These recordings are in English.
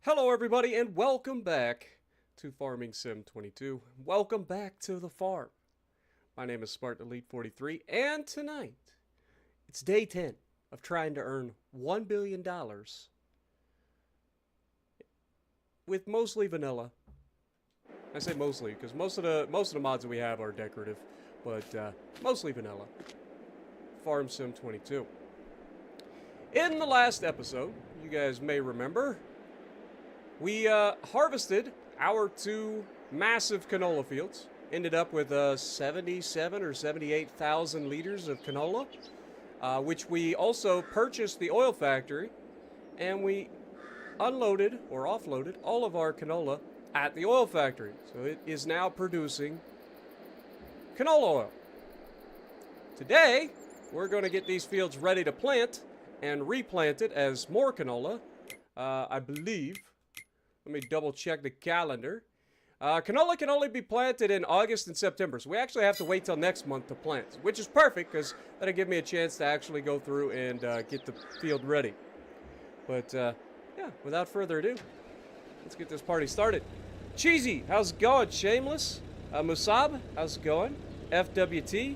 Hello everybody and welcome back to Farming Sim 22. Welcome back to the farm. My name is Smart Elite 43 and tonight it's day 10 of trying to earn $1 billion with mostly vanilla. I say mostly because most of the mods that we have are decorative, but mostly vanilla. Farm Sim 22. In the last episode, you guys may remember, we harvested our two massive canola fields. Ended up with 77 or 78,000 liters of canola, which we also purchased the oil factory, and we unloaded or offloaded all of our canola at the oil factory. So it is now producing canola oil. Today, we're going to get these fields ready to plant and replant it as more canola, I believe. Let me double check the calendar. Canola can only be planted in August and September, so we actually have to wait till next month to plant, which is perfect because that'll give me a chance to actually go through and get the field ready. But yeah, without further ado, let's get this party started. Cheesy, how's it going? Shameless, Musab, how's it going? FWT,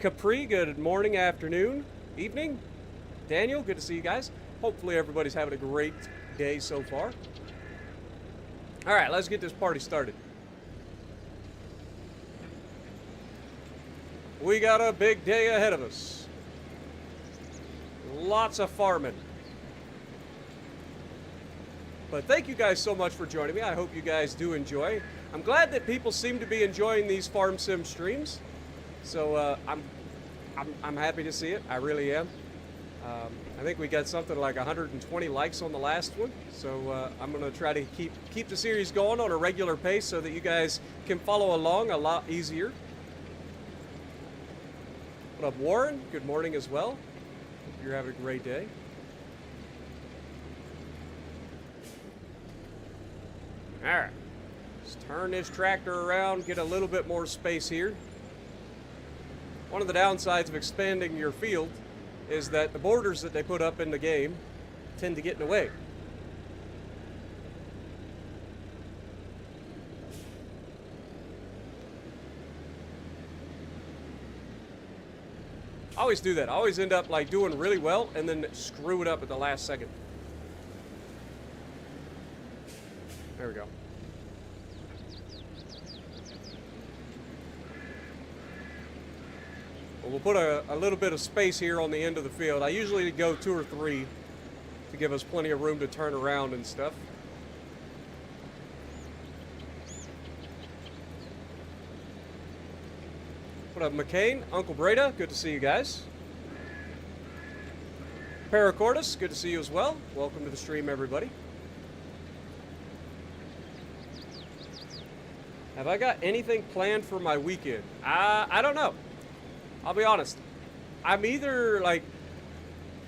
Capri, good morning, afternoon, evening. Daniel, good to see you guys. Hopefully everybody's having a great day so far. All right, let's get this party started. We got a big day ahead of us. Lots of farming. But thank you guys so much for joining me. I hope you guys do enjoy. I'm glad that people seem to be enjoying these farm sim streams. So I'm happy to see it. I really am. I think we got something like 120 likes on the last one, so I'm going to try to keep the series going on a regular pace so that you guys can follow along a lot easier. What up, Warren? Good morning as well. Hope you're having a great day. All right, let's turn this tractor around, get a little bit more space here. One of the downsides of expanding your field is that the borders that they put up in the game tend to get in the way. I always do that. I always end up like doing really well and then screw it up at the last second. There we go. We'll put a little bit of space here on the end of the field. I usually go 2 or 3 to give us plenty of room to turn around and stuff. What up, McCain? Uncle Breda, good to see you guys. Paracordus, good to see you as well. Welcome to the stream, everybody. Have I got anything planned for my weekend? I don't know. I'll be honest. I'm either like,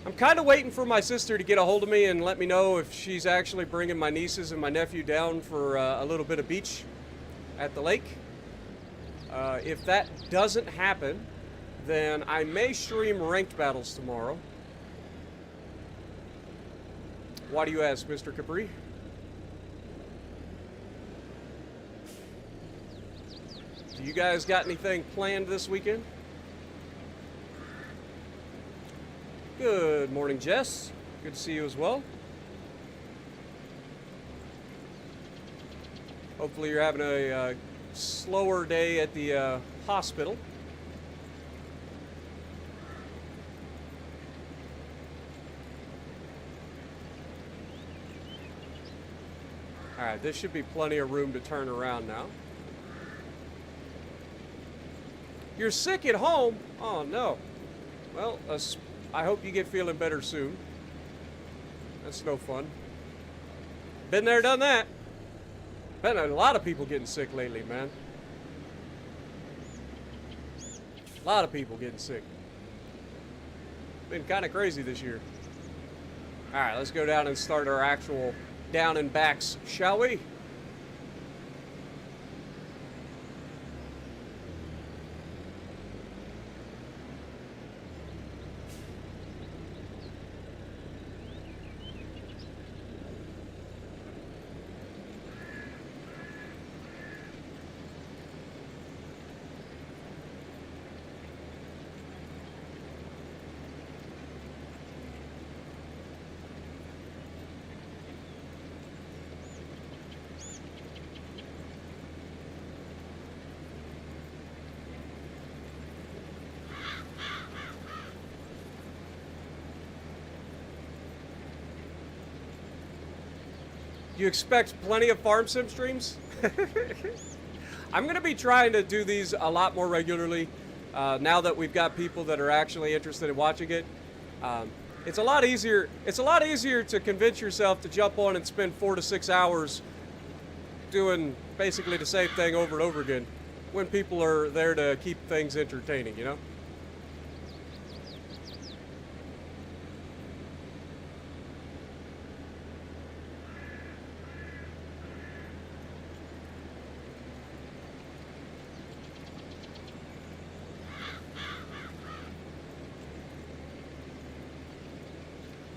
I'm kind of waiting for my sister to get a hold of me and let me know if she's actually bringing my nieces and my nephew down for a little bit of beach at the lake. If that doesn't happen, then I may stream ranked battles tomorrow. Why do you ask, Mr. Capri? Do you guys got anything planned this weekend? Good morning, Jess. Good to see you as well. Hopefully you're having a slower day at the hospital. All right, this should be plenty of room to turn around now. You're sick at home? Oh, no. Well, I hope you get feeling better soon. That's no fun. Been there, done that. Been a lot of people getting sick lately, man. A lot of people getting sick. Been kind of crazy this year. All right, let's go down and start our actual down and backs, shall we? You expect plenty of farm sim streams? I'm going to be trying to do these a lot more regularly now that we've got people that are actually interested in watching it. It's a lot easier. It's a lot easier to convince yourself to jump on and spend 4 to 6 hours doing basically the same thing over and over again when people are there to keep things entertaining, you know?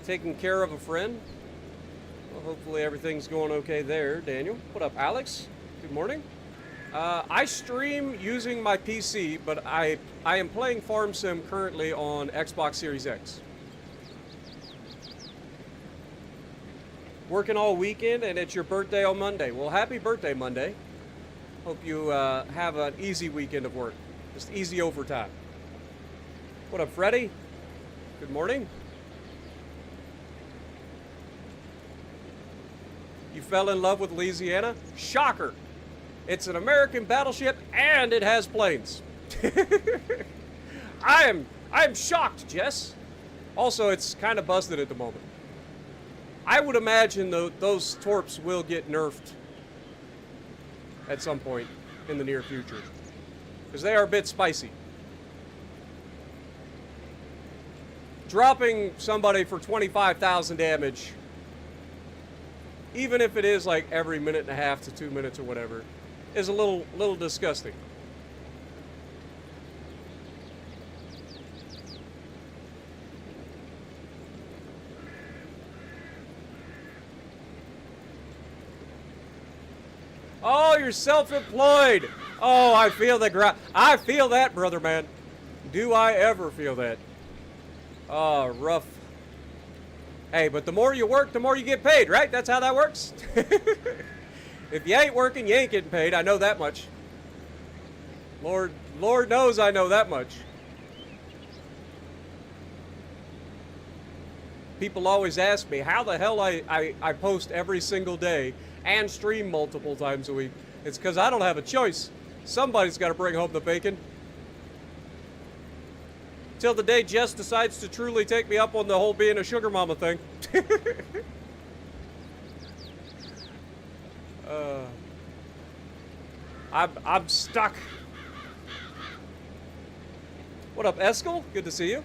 Taking care of a friend. Well, hopefully everything's going okay there, Daniel. What up, Alex? Good morning. I stream using my PC, but I am playing Farm Sim currently on Xbox Series X. Working all weekend, and it's your birthday on Monday. Well, happy birthday, Monday. Hope you have an easy weekend of work. Just easy overtime. What up, Freddie? Good morning. You fell in love with Louisiana? Shocker! It's an American battleship and it has planes. I am shocked, Jess. Also, it's kind of busted at the moment. I would imagine those torps will get nerfed at some point in the near future, because they are a bit spicy. Dropping somebody for 25,000 damage, even if it is like every minute and a half to 2 minutes or whatever, is a little disgusting. Oh, you're self-employed. Oh, I feel the I feel that, brother man. Do I ever feel that? Oh, rough. Hey, but the more you work, the more you get paid, right? That's how that works. If you ain't working, you ain't getting paid. I know that much. Lord knows I know that much. People always ask me how the hell I post every single day and stream multiple times a week. It's because I don't have a choice. Somebody's got to bring home the bacon. Till the day Jess decides to truly take me up on the whole being a sugar mama thing. I'm stuck. What up, Eskel? Good to see you.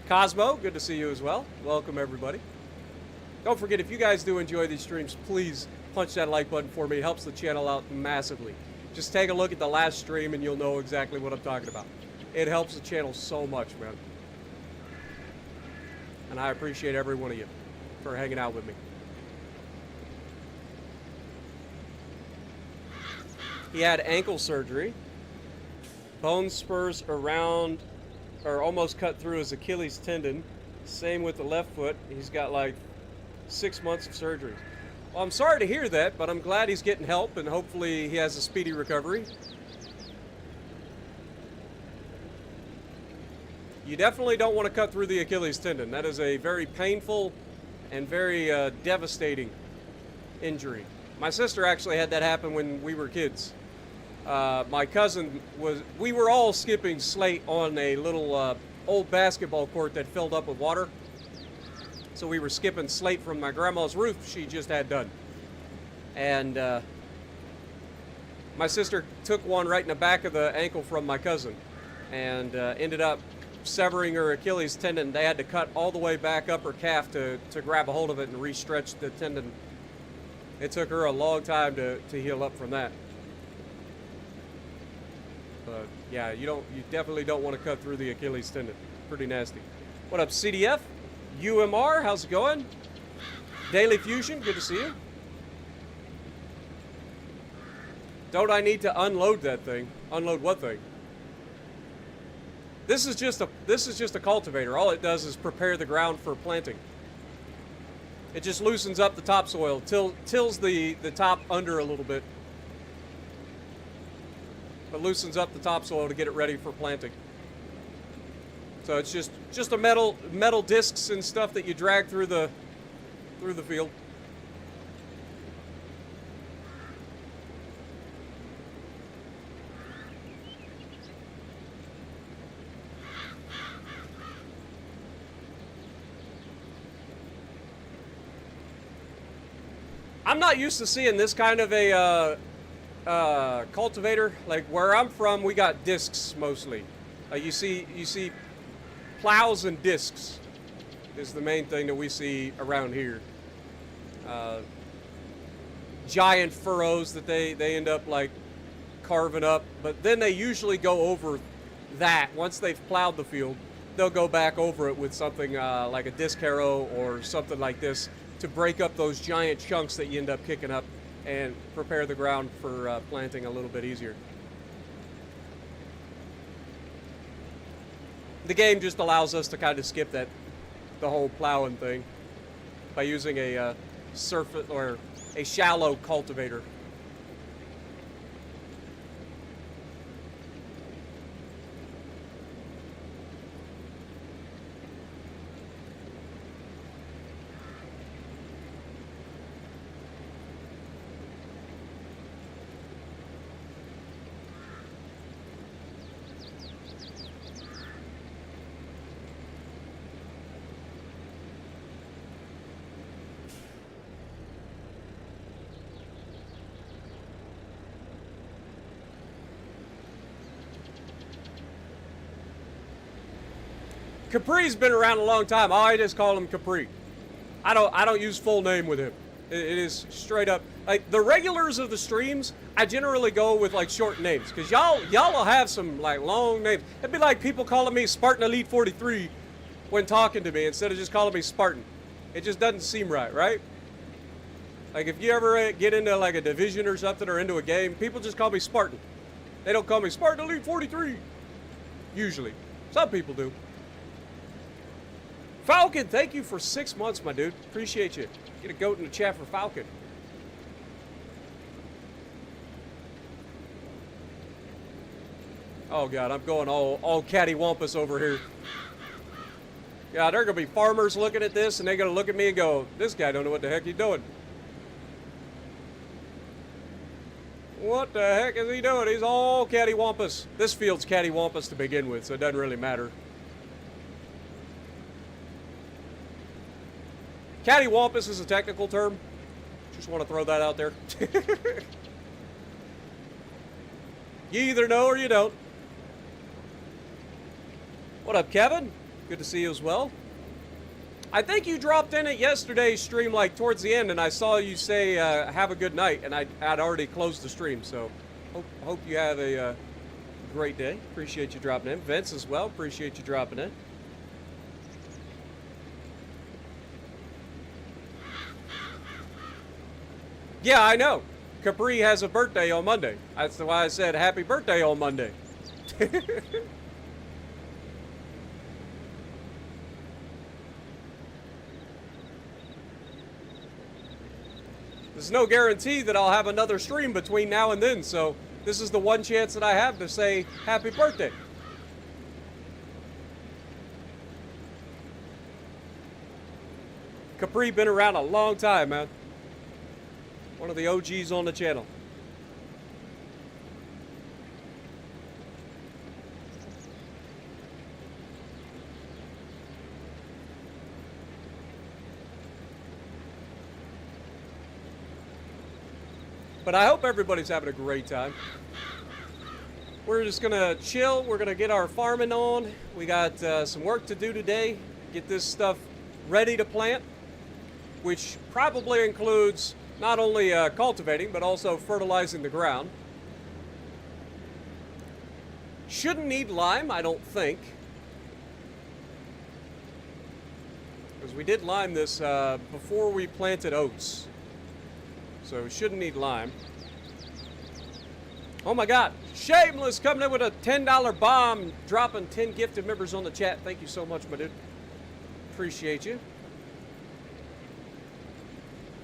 Cosmo, good to see you as well. Welcome, everybody. Don't forget, if you guys do enjoy these streams, please punch that like button for me. It helps the channel out massively. Just take a look at the last stream and you'll know exactly what I'm talking about. It helps the channel so much, man. And I appreciate every one of you for hanging out with me. He had ankle surgery. Bone spurs around or almost cut through his Achilles tendon. Same with the left foot. He's got like 6 months of surgery. Well, I'm sorry to hear that, but I'm glad he's getting help and hopefully he has a speedy recovery. You definitely don't want to cut through the Achilles tendon. That is a very painful and very devastating injury. My sister actually had that happen when we were kids. My cousin we were all skipping slate on a little old basketball court that filled up with water. So we were skipping slate from my grandma's roof she just had done. And my sister took one right in the back of the ankle from my cousin and ended up severing her Achilles tendon. They had to cut all the way back up her calf to grab a hold of it and re-stretch the tendon. It took her a long time to heal up from that. But yeah, you definitely don't want to cut through the Achilles tendon. Pretty nasty. What up, CDF? UMR, how's it going? Daily Fusion, good to see you. Don't I need to unload that thing? Unload what thing? This is just a cultivator. All it does is prepare the ground for planting. It just loosens up the topsoil, tills the top under a little bit, but loosens up the topsoil to get it ready for planting. So it's just a metal discs and stuff that you drag through the field. I'm not used to seeing this kind of a cultivator. Like where I'm from, we got discs mostly. You see plows and discs is the main thing that we see around here. Giant furrows that they end up like carving up, but then they usually go over that. Once they've plowed the field, they'll go back over it with something like a disc harrow or something like this to break up those giant chunks that you end up kicking up and prepare the ground for planting a little bit easier. The game just allows us to kind of skip the whole plowing thing by using a surface or a shallow cultivator. Capri's been around a long time. I just call him Capri. I don't use full name with him. It is straight up like the regulars of the streams. I generally go with like short names because y'all will have some like long names. It'd be like people calling me Spartan Elite 43 when talking to me instead of just calling me Spartan. It just doesn't seem right, right? Like if you ever get into like a division or something or into a game, people just call me Spartan. They don't call me Spartan Elite 43. Usually, some people do. Falcon, thank you for 6 months, my dude. Appreciate you. Get a goat in the chat for Falcon. Oh, God, I'm going all cattywampus over here. Yeah, they're going to be farmers looking at this, and they're going to look at me and go, this guy don't know what the heck he's doing. What the heck is he doing? He's all cattywampus. This field's cattywampus to begin with, so it doesn't really matter. Cattywampus is a technical term. Just want to throw that out there. You either know or you don't. What up, Kevin? Good to see you as well. I think you dropped in at yesterday's stream, like towards the end, and I saw you say, have a good night, and I'd already closed the stream, so hope you have a great day. Appreciate you dropping in. Vince as well, appreciate you dropping in. Yeah, I know. Capri has a birthday on Monday. That's why I said happy birthday on Monday. There's no guarantee that I'll have another stream between now and then, so this is the one chance that I have to say happy birthday. Capri been around a long time, man. One of the OGs on the channel. But I hope everybody's having a great time. We're just gonna chill. We're gonna get our farming on. We got some work to do today. Get this stuff ready to plant, which probably includes not only cultivating, but also fertilizing the ground. Shouldn't need lime, I don't think. Because we did lime this before we planted oats. So we shouldn't need lime. Oh my God, Shameless coming in with a $10 bomb, dropping 10 gifted members on the chat. Thank you so much, my dude. Appreciate you.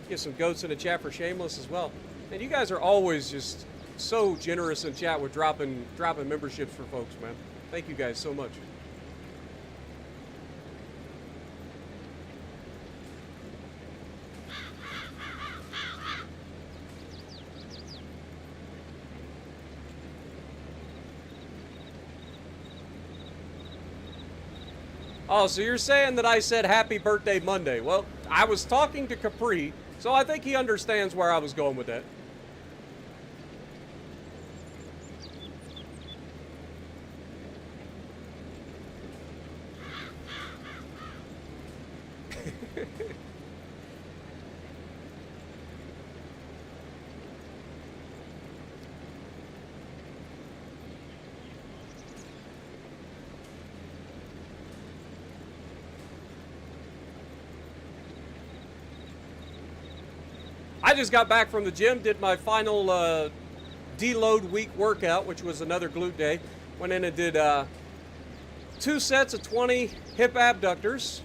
Get some goats in the chat for Shameless as well. And you guys are always just so generous in chat with dropping memberships for folks, man. Thank you guys so much. Oh, so you're saying that I said happy birthday Monday. Well, I was talking to Capri, so I think he understands where I was going with that. I just got back from the gym, did my final deload week workout, which was another glute day. Went in and did 2 sets of 20 hip abductors,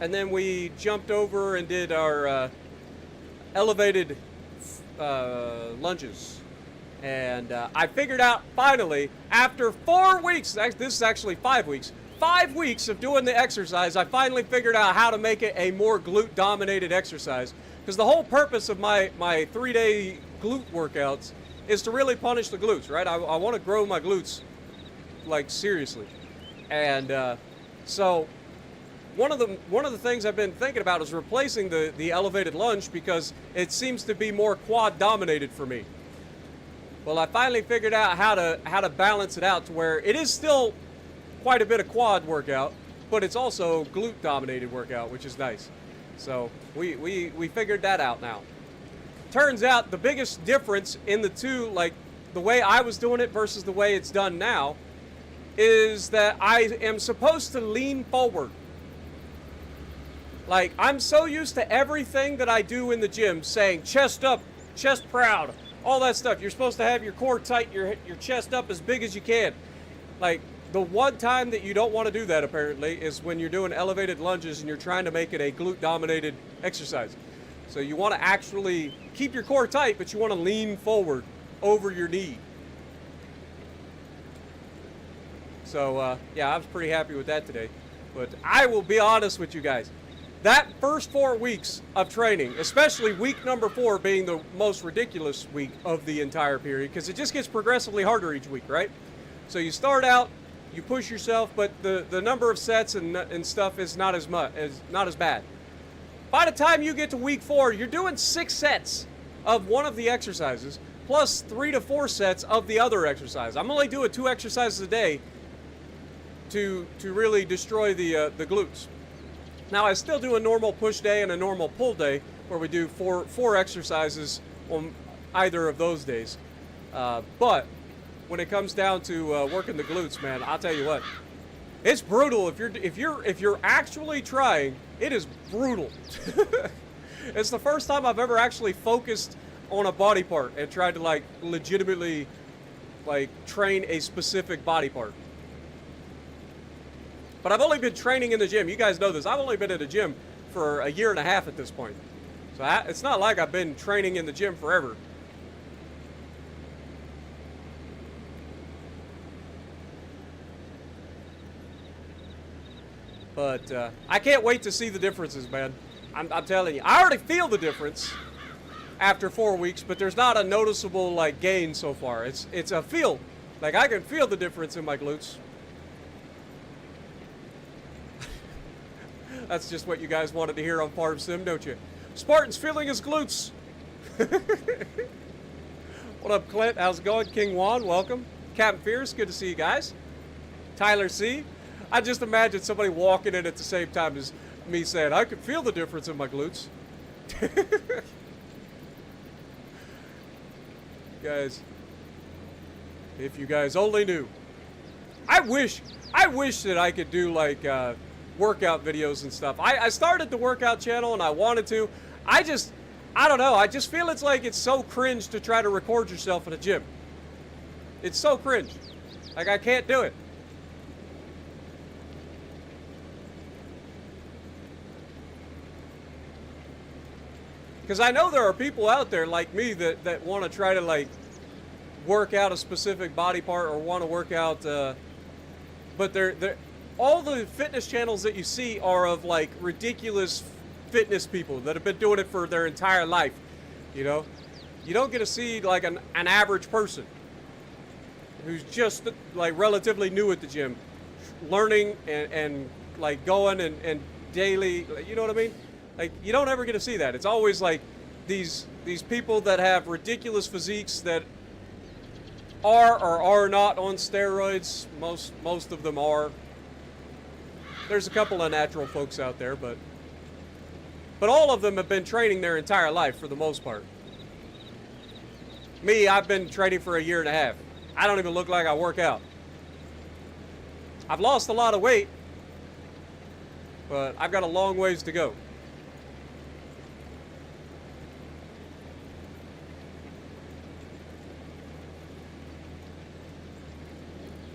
and then we jumped over and did our elevated lunges. And I figured out finally, after 4 weeks, this is actually 5 weeks, 5 weeks of doing the exercise, I finally figured out how to make it a more glute-dominated exercise. Because the whole purpose of my 3-day glute workouts is to really punish the glutes, right? I want to grow my glutes, like, seriously. And so one of the things I've been thinking about is replacing the elevated lunge, because it seems to be more quad dominated for me. Well, I finally figured out how to balance it out to where it is still quite a bit of quad workout, but it's also glute dominated workout, which is nice. So we figured that out now. Turns out the biggest difference in the two, like the way I was doing it versus the way it's done now, is that I am supposed to lean forward. Like, I'm so used to everything that I do in the gym saying chest up, chest proud, all that stuff. You're supposed to have your core tight, your chest up as big as you can. Like, the one time that you don't want to do that, apparently, is when you're doing elevated lunges and you're trying to make it a glute-dominated exercise. So you want to actually keep your core tight, but you want to lean forward over your knee. So, yeah, I was pretty happy with that today. But I will be honest with you guys. That first 4 weeks of training, especially week number 4 being the most ridiculous week of the entire period, because it just gets progressively harder each week, right? So you start out, you push yourself, but the number of sets and stuff is not as bad. By the time you get to week 4, you're doing 6 sets of one of the exercises, plus 3 to 4 sets of the other exercise. I'm only doing 2 exercises a day to really destroy the glutes. Now, I still do a normal push day and a normal pull day, where we do four exercises on either of those days. But when it comes down to working the glutes, man, I'll tell you what, it's brutal. If you're actually trying, it is brutal. It's the first time I've ever actually focused on a body part and tried to like legitimately like train a specific body part. But I've only been training in the gym. You guys know this. I've only been in the gym for a year and a half at this point. So it's not like I've been training in the gym forever. But I can't wait to see the differences, man. I'm telling you. I already feel the difference after 4 weeks, but there's not a noticeable like gain so far. It's a feel. Like, I can feel the difference in my glutes. That's just what you guys wanted to hear on Farm Sim, don't you? Spartan's feeling his glutes. What up, Clint? How's it going? King Juan, welcome. Captain Fierce, good to see you guys. Tyler C. I just imagine somebody walking in at the same time as me saying, I can feel the difference in my glutes. Guys, if you guys only knew. I wish that I could do like workout videos and stuff. I started the workout channel and I wanted to. I don't know. I just feel it's so cringe to try to record yourself in a gym. It's so cringe. Like, I can't do it. Because I know there are people out there like me that want to try to like work out a specific body part or want to work out, but they're all the fitness channels that you see are of like ridiculous fitness people that have been doing it for their entire life. You know, you don't get to see like an average person who's just like relatively new at the gym, learning and like going and daily, you know what I mean? Like, you don't ever get to see that. It's always like these people that have ridiculous physiques that are or are not on steroids. Most of them are. There's a couple of natural folks out there, but all of them have been training their entire life for the most part. Me, I've been training for a year and a half. I don't even look like I work out. I've lost a lot of weight, but I've got a long ways to go.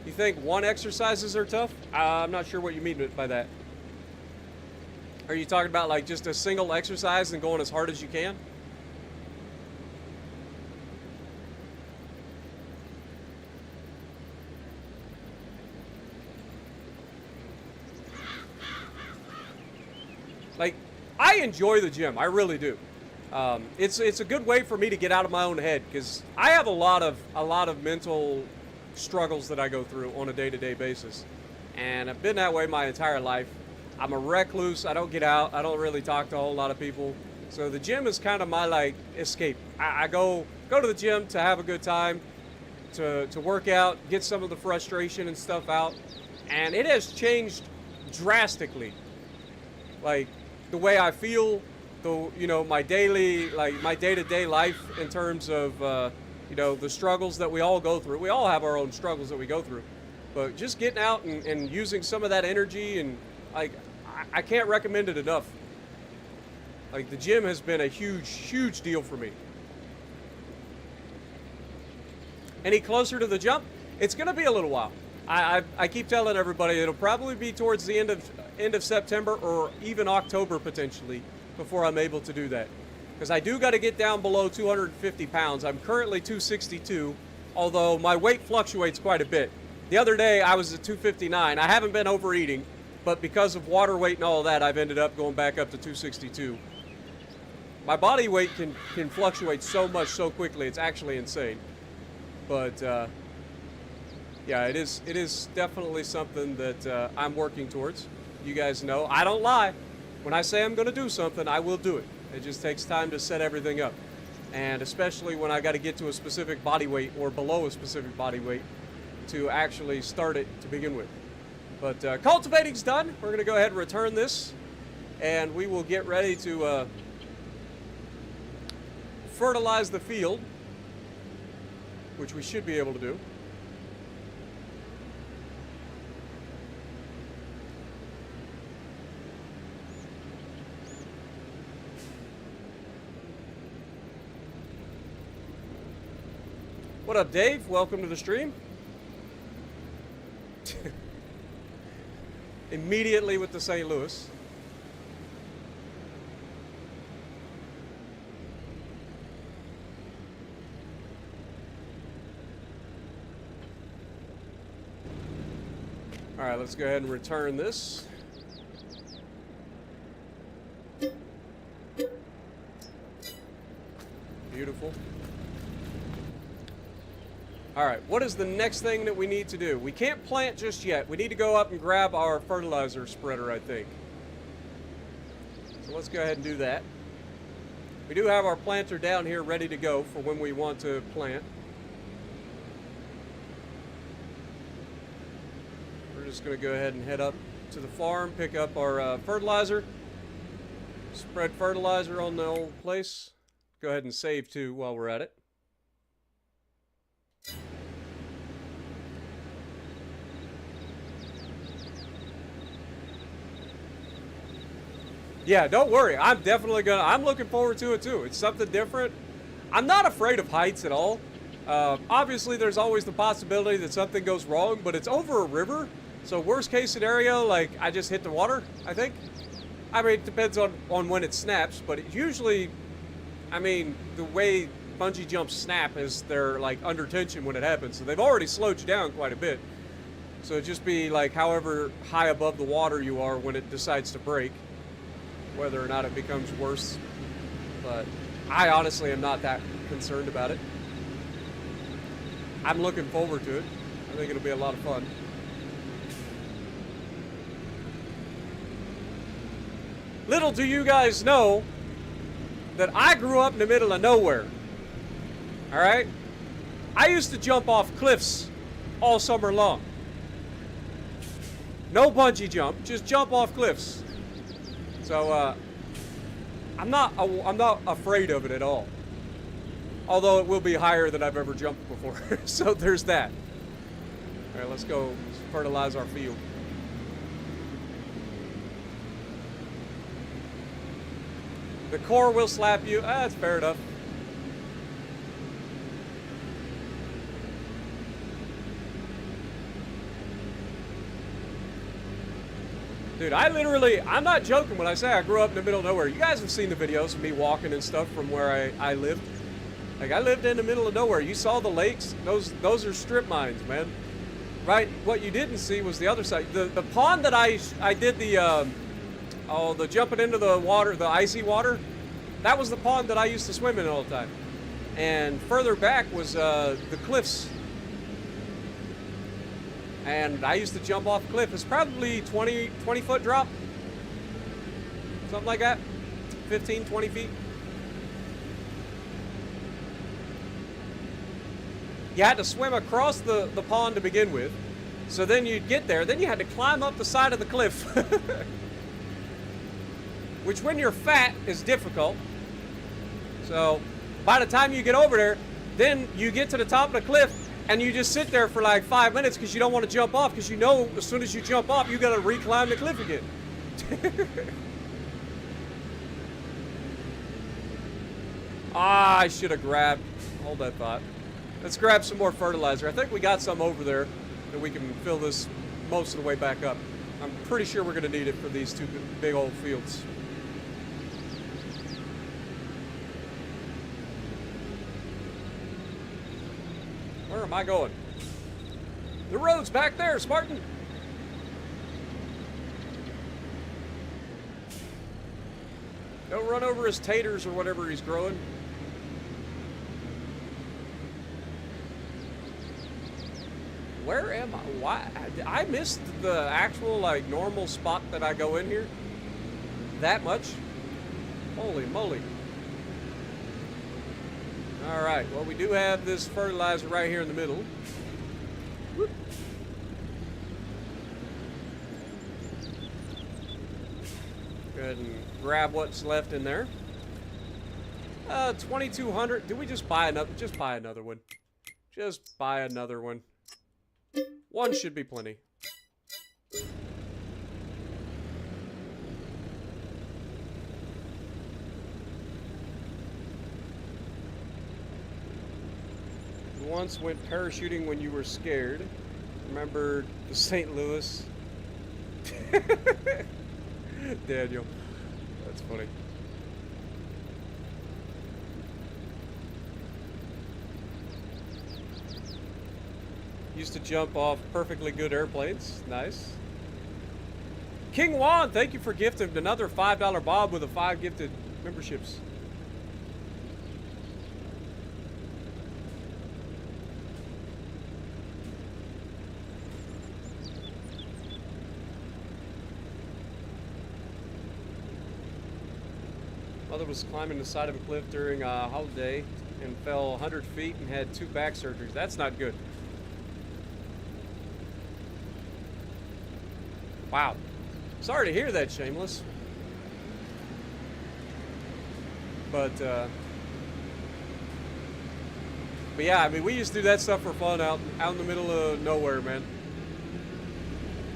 You think one exercises are tough? I'm not sure what you mean by that. Are you talking about like just a single exercise and going as hard as you can? Like, I enjoy the gym. I really do. It's a good way for me to get out of my own head, because I have a lot of mental struggles that I go through on a day-to-day basis, and I've been that way my entire life. I'm a recluse. I don't get out. I don't really talk to a whole lot of people. So the gym is kind of my like escape. I go to the gym to have a good time, to work out, get some of the frustration and stuff out, and it has changed drastically. Like the way I feel, my daily, like my day-to-day life in terms of the struggles that we all go through. We all have our own struggles that we go through, but just getting out and using some of that energy, and like I can't recommend it enough. Like the gym has been a huge deal for me. Any closer to the jump? It's gonna be a little while. I keep telling everybody it'll probably be towards the end of September or even October potentially before I'm able to do that. Because I do got to get down below 250 pounds. I'm currently 262, although my weight fluctuates quite a bit. The other day I was at 259. I haven't been overeating, but because of water weight and all of that, I've ended up going back up to 262. My body weight can fluctuate so much so quickly, it's actually insane. But yeah, it is definitely something that I'm working towards. You guys know, I don't lie. When I say I'm going to do something, I will do it. It just takes time to set everything up. And especially when I got to get to a specific body weight or below a specific body weight to actually start it to begin with. But cultivating's done. We're going to go ahead and return this, and we will get ready to fertilize the field, which we should be able to do. What up, Dave? Welcome to the stream. Immediately with the St. Louis. All right, let's go ahead and return this. Beautiful. All right, what is the next thing that we need to do? We can't plant just yet. We need to go up and grab our fertilizer spreader, I think. So let's go ahead and do that. We do have our planter down here ready to go for when we want to plant. We're just going to go ahead and head up to the farm, pick up our fertilizer, spread fertilizer on the old place. Go ahead and save too while we're at it. Yeah, don't worry. I'm looking forward to it too. It's something different. I'm not afraid of heights at all. Obviously, there's always the possibility that something goes wrong, but it's over a river. So worst case scenario, like I just hit the water, I think. I mean, it depends on when it snaps, but it usually, I mean, the way bungee jumps snap is they're like under tension when it happens. So they've already slowed you down quite a bit. So it'd just be like however high above the water you are when it decides to break, whether or not it becomes worse. But I honestly am not that concerned about it. I'm looking forward to it. I think it'll be a lot of fun. Little do you guys know that I grew up in the middle of nowhere. Alright? I used to jump off cliffs all summer long. No bungee jump, just jump off cliffs. So, I'm not afraid of it at all. Although it will be higher than I've ever jumped before. So there's that. Alright, let's go fertilize our field. The core will slap you. That's fair enough. Dude, I'm not joking when I say I grew up in the middle of nowhere. You guys have seen the videos of me walking and stuff from where I lived. Like, I lived in the middle of nowhere. You saw the lakes? Those are strip mines, man. Right? What you didn't see was the other side. The pond that I did the jumping into the water, the icy water, that was the pond that I used to swim in all the time. And further back was the cliffs. And I used to jump off a cliff. It's probably 20 foot drop. Something like that. 15, 20 feet. You had to swim across the pond to begin with. So then you'd get there. Then you had to climb up the side of the cliff. Which when you're fat is difficult. So by the time you get over there, then you get to the top of the cliff and you just sit there for like 5 minutes because you don't want to jump off, because you know as soon as you jump off, you got to reclimb the cliff again. I should have grabbed. Hold that thought. Let's grab some more fertilizer. I think we got some over there that we can fill this most of the way back up. I'm pretty sure we're going to need it for these two big old fields. Where am I going? The road's back there, Spartan. Don't run over his taters or whatever he's growing. Where am I? Why? I missed the actual, like, normal spot that I go in here. That much? Holy moly. Alright, well, we do have this fertilizer right here in the middle. Whoop. Go ahead and grab what's left in there. 2,200. Did we just buy another? Just buy another one. Just buy another one. One should be plenty. You once went parachuting when you were scared. Remember the St. Louis? Daniel. That's funny. Used to jump off perfectly good airplanes. Nice. King Juan, thank you for gifting another $5 Bob with a 5 gifted memberships. Mother was climbing the side of a cliff during a holiday and fell 100 feet and had 2 back surgeries. That's not good. Wow. Sorry to hear that, Shameless. But yeah, I mean, we used to do that stuff for fun out in the middle of nowhere, man.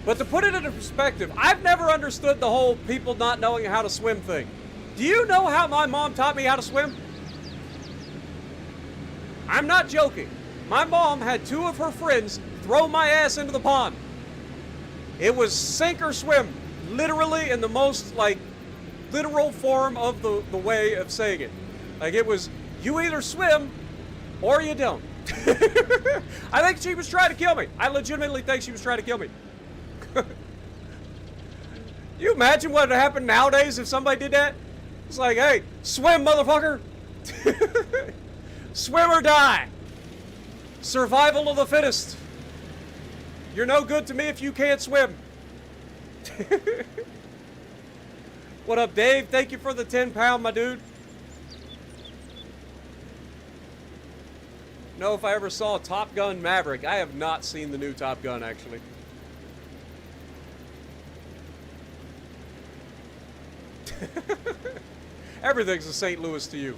But to put it into perspective, I've never understood the whole people not knowing how to swim thing. Do you know how my mom taught me how to swim? I'm not joking. My mom had 2 of her friends throw my ass into the pond. It was sink or swim, literally in the most, like, literal form of the way of saying it. Like, it was, you either swim or you don't. I think she was trying to kill me. I legitimately think she was trying to kill me. You imagine what would happen nowadays if somebody did that? It's like, hey, swim, motherfucker. Swim or die. Survival of the fittest. You're no good to me if you can't swim. What up, Dave? Thank you for the 10-pound, my dude. Know if I ever saw Top Gun Maverick. I have not seen the new Top Gun, actually. Everything's a St. Louis to you.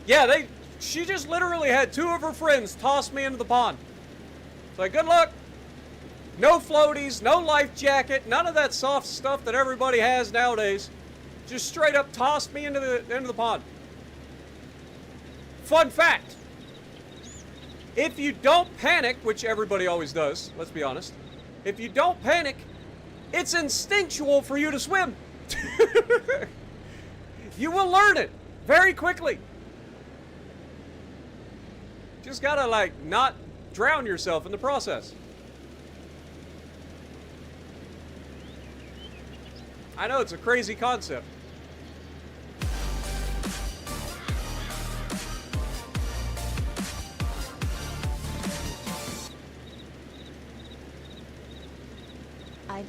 Yeah, she just literally had 2 of her friends toss me into the pond. It's like, good luck. No floaties, no life jacket, none of that soft stuff that everybody has nowadays. Just straight up tossed me into the pond. Fun fact. If you don't panic, which everybody always does, let's be honest. If you don't panic, it's instinctual for you to swim. You will learn it very quickly. Just gotta, like, not drown yourself in the process. I know, it's a crazy concept.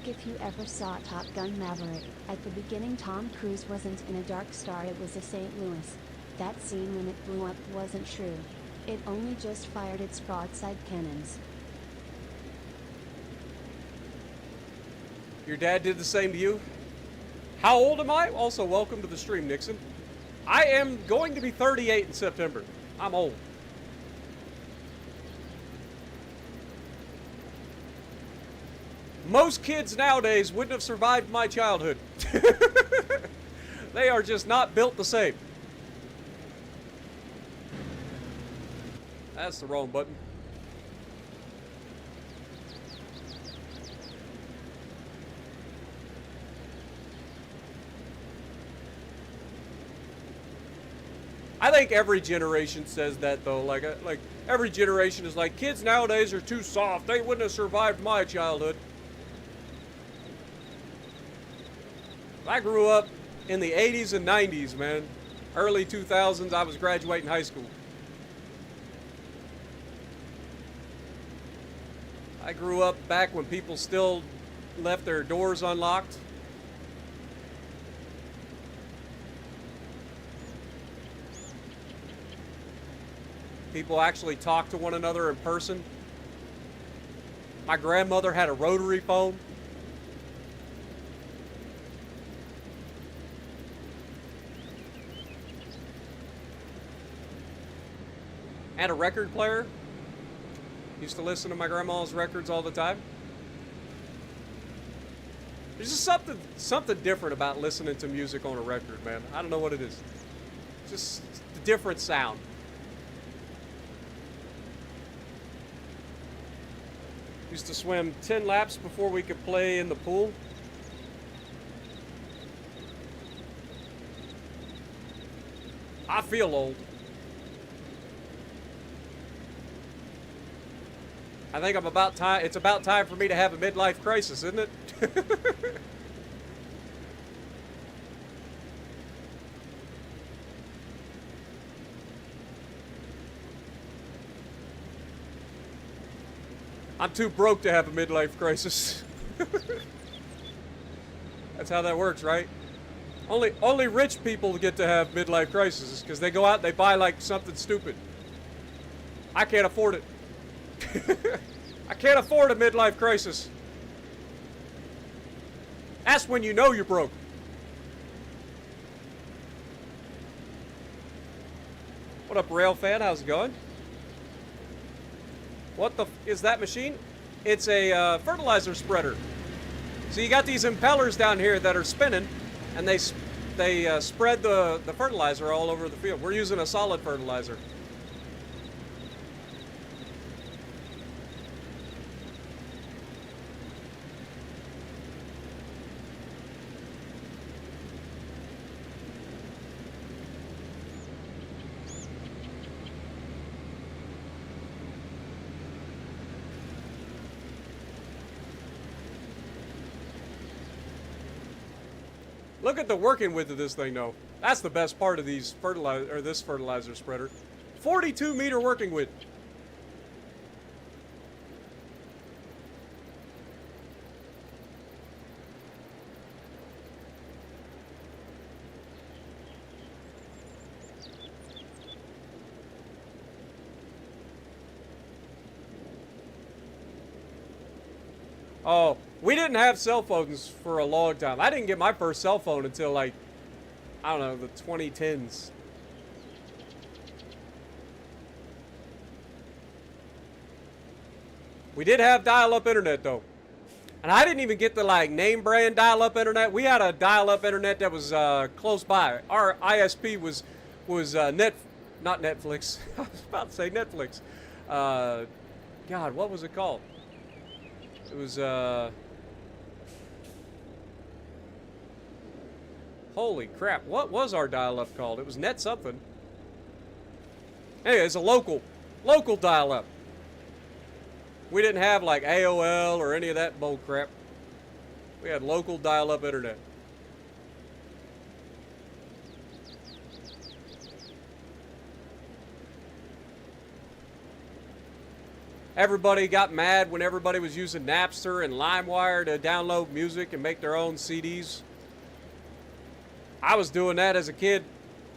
If you ever saw Top Gun Maverick, at the beginning Tom Cruise wasn't in a dark star, it was a St. Louis. That scene when it blew up wasn't true. It only just fired its broadside cannons. Your dad did the same to you? How old am I? Also, welcome to the stream, Nixon. I am going to be 38 in September. I'm old. Most kids nowadays wouldn't have survived my childhood. They are just not built the same. That's the wrong button. I think every generation says that though. Like every generation is like, kids nowadays are too soft. They wouldn't have survived my childhood. I grew up in the 80s and 90s, man. Early 2000s, I was graduating high school. I grew up back when people still left their doors unlocked. People actually talked to one another in person. My grandmother had a rotary phone. And a record player. Used to listen to my grandma's records all the time. There's just something different about listening to music on a record, man. I don't know what it is. Just a different sound. Used to swim 10 laps before we could play in the pool. I feel old. I think it's about time for me to have a midlife crisis, isn't it? I'm too broke to have a midlife crisis. That's how that works, right? Only rich people get to have midlife crises because they go out and they buy like something stupid. I can't afford it. I can't afford a midlife crisis. That's when you know you're broke. What up, Rail Fan? How's it going? What the is that machine? It's a fertilizer spreader. So you got these impellers down here that are spinning, and they spread the fertilizer all over the field. We're using a solid fertilizer. Look at the working width of this thing, though. That's the best part of these this fertilizer spreader. 42 meter working width. Oh, we didn't have cell phones for a long time. I didn't get my first cell phone until like, I don't know, the 2010s. We did have dial-up internet though. And I didn't even get the like name brand dial-up internet. We had a dial-up internet that was close by. Our ISP was not Netflix. I was about to say Netflix. God, what was it called? It was holy crap! What was our dial-up called? It was Net something. Anyway, it's a local dial-up. We didn't have like AOL or any of that bull crap. We had local dial-up internet. Everybody got mad when everybody was using Napster and LimeWire to download music and make their own CDs. I was doing that as a kid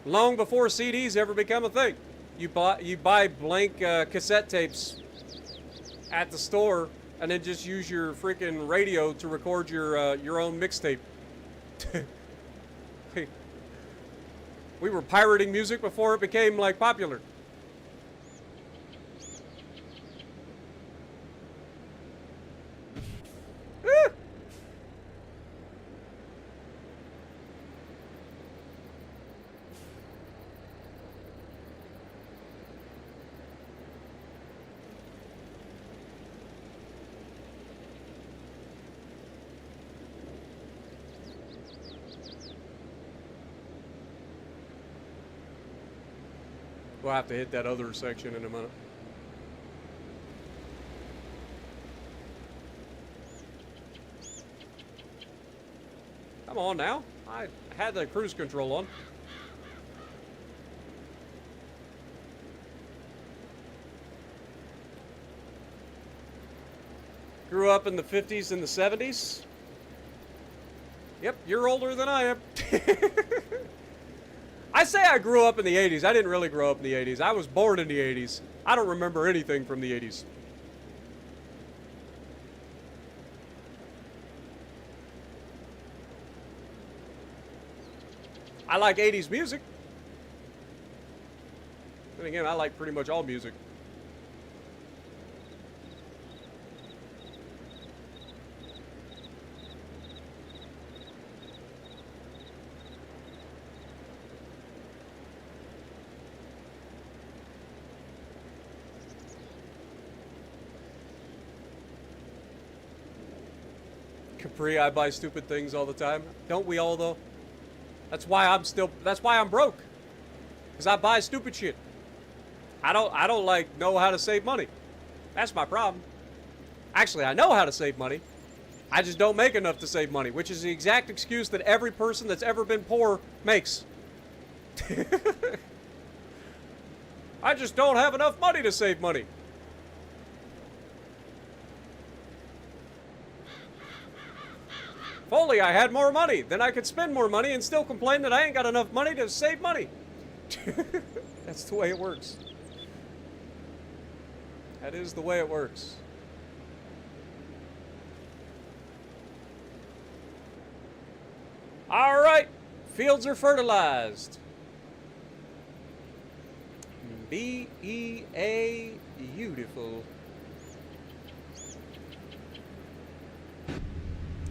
long before CDs ever became a thing. You buy blank cassette tapes at the store and then just use your freaking radio to record your own mixtape. We were pirating music before it became like popular. We'll have to hit that other section in a minute. Come on now. I had the cruise control on. Grew up in the 50s and the 70s. Yep, you're older than I am. I say I grew up in the 80s. I didn't really grow up in the 80s. I was born in the 80s. I don't remember anything from the 80s. I like 80s music. And again, I like pretty much all music. Capri, I buy stupid things all the time. Don't we all though? That's why I'm broke. Cause I buy stupid shit. I don't like know how to save money. That's my problem. Actually, I know how to save money. I just don't make enough to save money, which is the exact excuse that every person that's ever been poor makes. I just don't have enough money to save money. If only I had more money, then I could spend more money and still complain that I ain't got enough money to save money. That's the way it works. That is the way it works. All right, fields are fertilized. B-E-A, beautiful.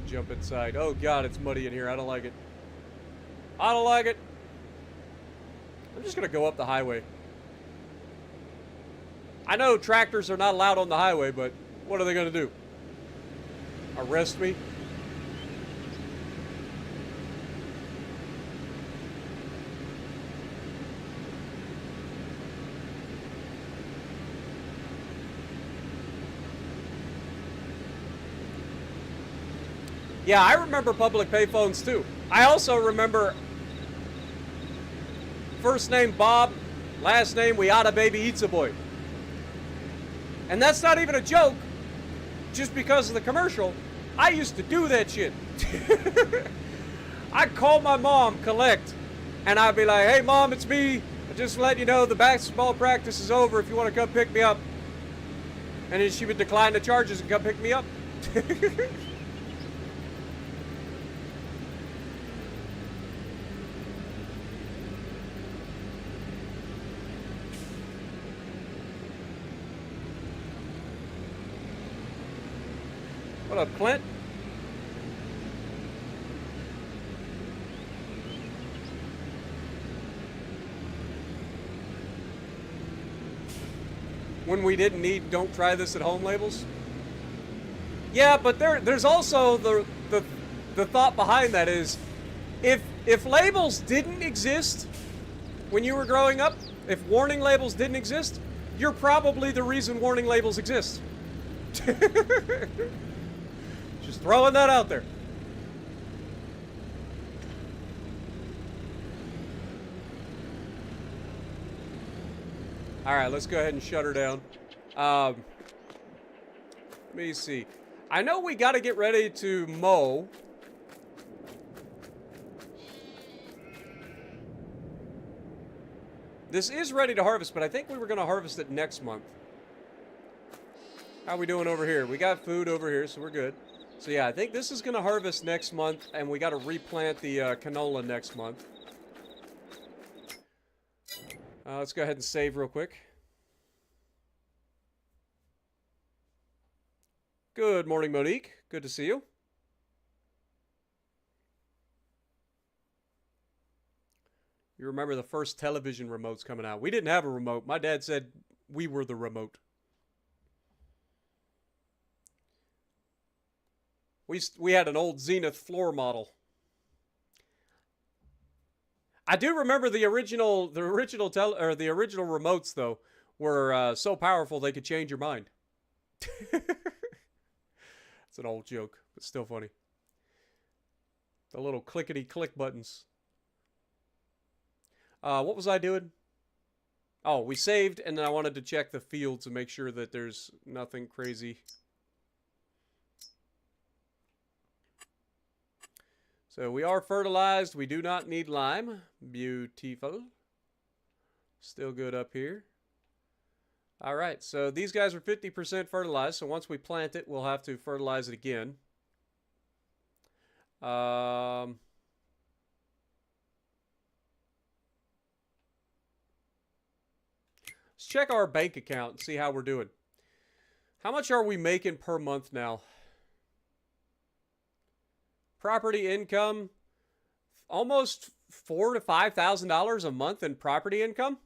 Jump inside. Oh God, it's muddy in here. I don't like it. I don't like it. I'm just gonna go up the highway. I know tractors are not allowed on the highway, but what are they gonna do? Arrest me? Yeah, I remember public payphones too. I also remember first name Bob, last name We Oughta Baby Eats a Boy. And that's not even a joke, just because of the commercial. I used to do that shit. I'd call my mom, collect, and I'd be like, hey mom, it's me. Just let you know the basketball practice is over if you want to come pick me up. And then she would decline the charges and come pick me up. What up, Clint? When we didn't need "don't try this at home" labels. Yeah, but there's also the thought behind that is, if labels didn't exist when you were growing up, if warning labels didn't exist, you're probably the reason warning labels exist. Just throwing that out there. All right, let's go ahead and shut her down. Let me see. I know we got to get ready to mow. This is ready to harvest, but I think we were going to harvest it next month. How we doing over here? We got food over here, so we're good. So yeah, I think this is going to harvest next month, and we got to replant the canola next month. Let's go ahead and save real quick. Good morning, Monique. Good to see you. You remember the first television remotes coming out. We didn't have a remote. My dad said we were the remote. We had an old Zenith floor model. I do remember the original remotes though were so powerful they could change your mind. It's an old joke, but still funny. The little clickety-click buttons. What was I doing? Oh, we saved, and then I wanted to check the field to make sure that there's nothing crazy. So we are fertilized. We do not need lime. Beautiful. Still good up here. All right, so these guys are 50% fertilized, so once we plant it, we'll have to fertilize it again. Let's check our bank account and see how we're doing. How much are we making per month now? Property income, almost $4,000 to $5,000 a month in property income.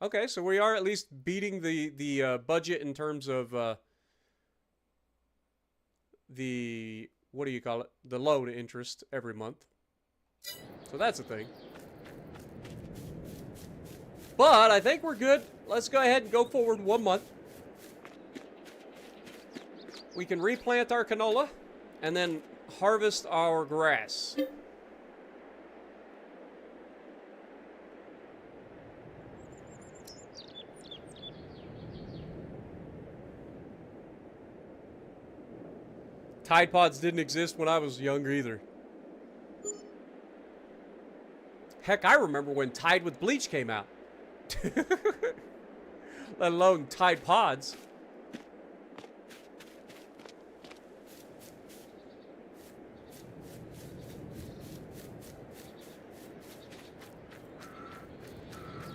Okay, so we are at least beating the budget in terms of the, what do you call it? The loan interest every month. So that's a thing. But I think we're good. Let's go ahead and go forward 1 month. We can replant our canola and then harvest our grass. Tide Pods didn't exist when I was younger either. Heck, I remember when Tide with Bleach came out. Let alone Tide Pods.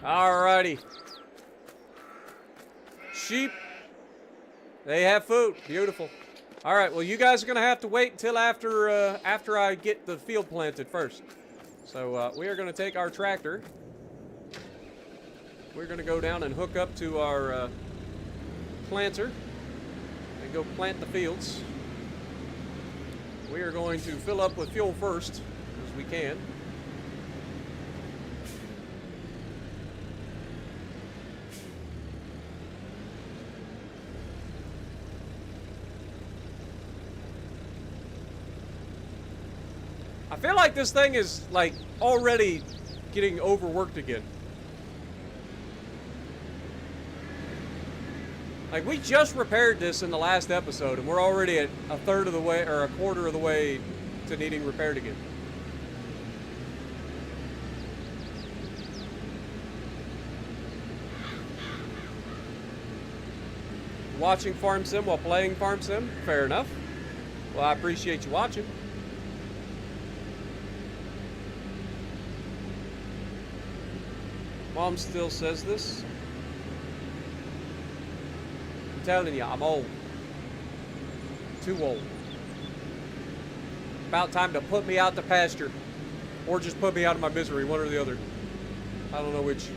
Alrighty. Sheep. They have food. Beautiful. All right, well, you guys are going to have to wait until after I get the field planted first. So we are going to take our tractor. We're going to go down and hook up to our planter and go plant the fields. We are going to fill up with fuel first, as we can. I feel like this thing is, like, already getting overworked again. Like, we just repaired this in the last episode, and we're already at a third of the way, or a quarter of the way to needing repaired again. Watching Farm Sim while playing Farm Sim? Fair enough. Well, I appreciate you watching. Mom still says this. I'm telling you, I'm old. Too old. About time to put me out to pasture. Or just put me out of my misery, one or the other. I don't know which.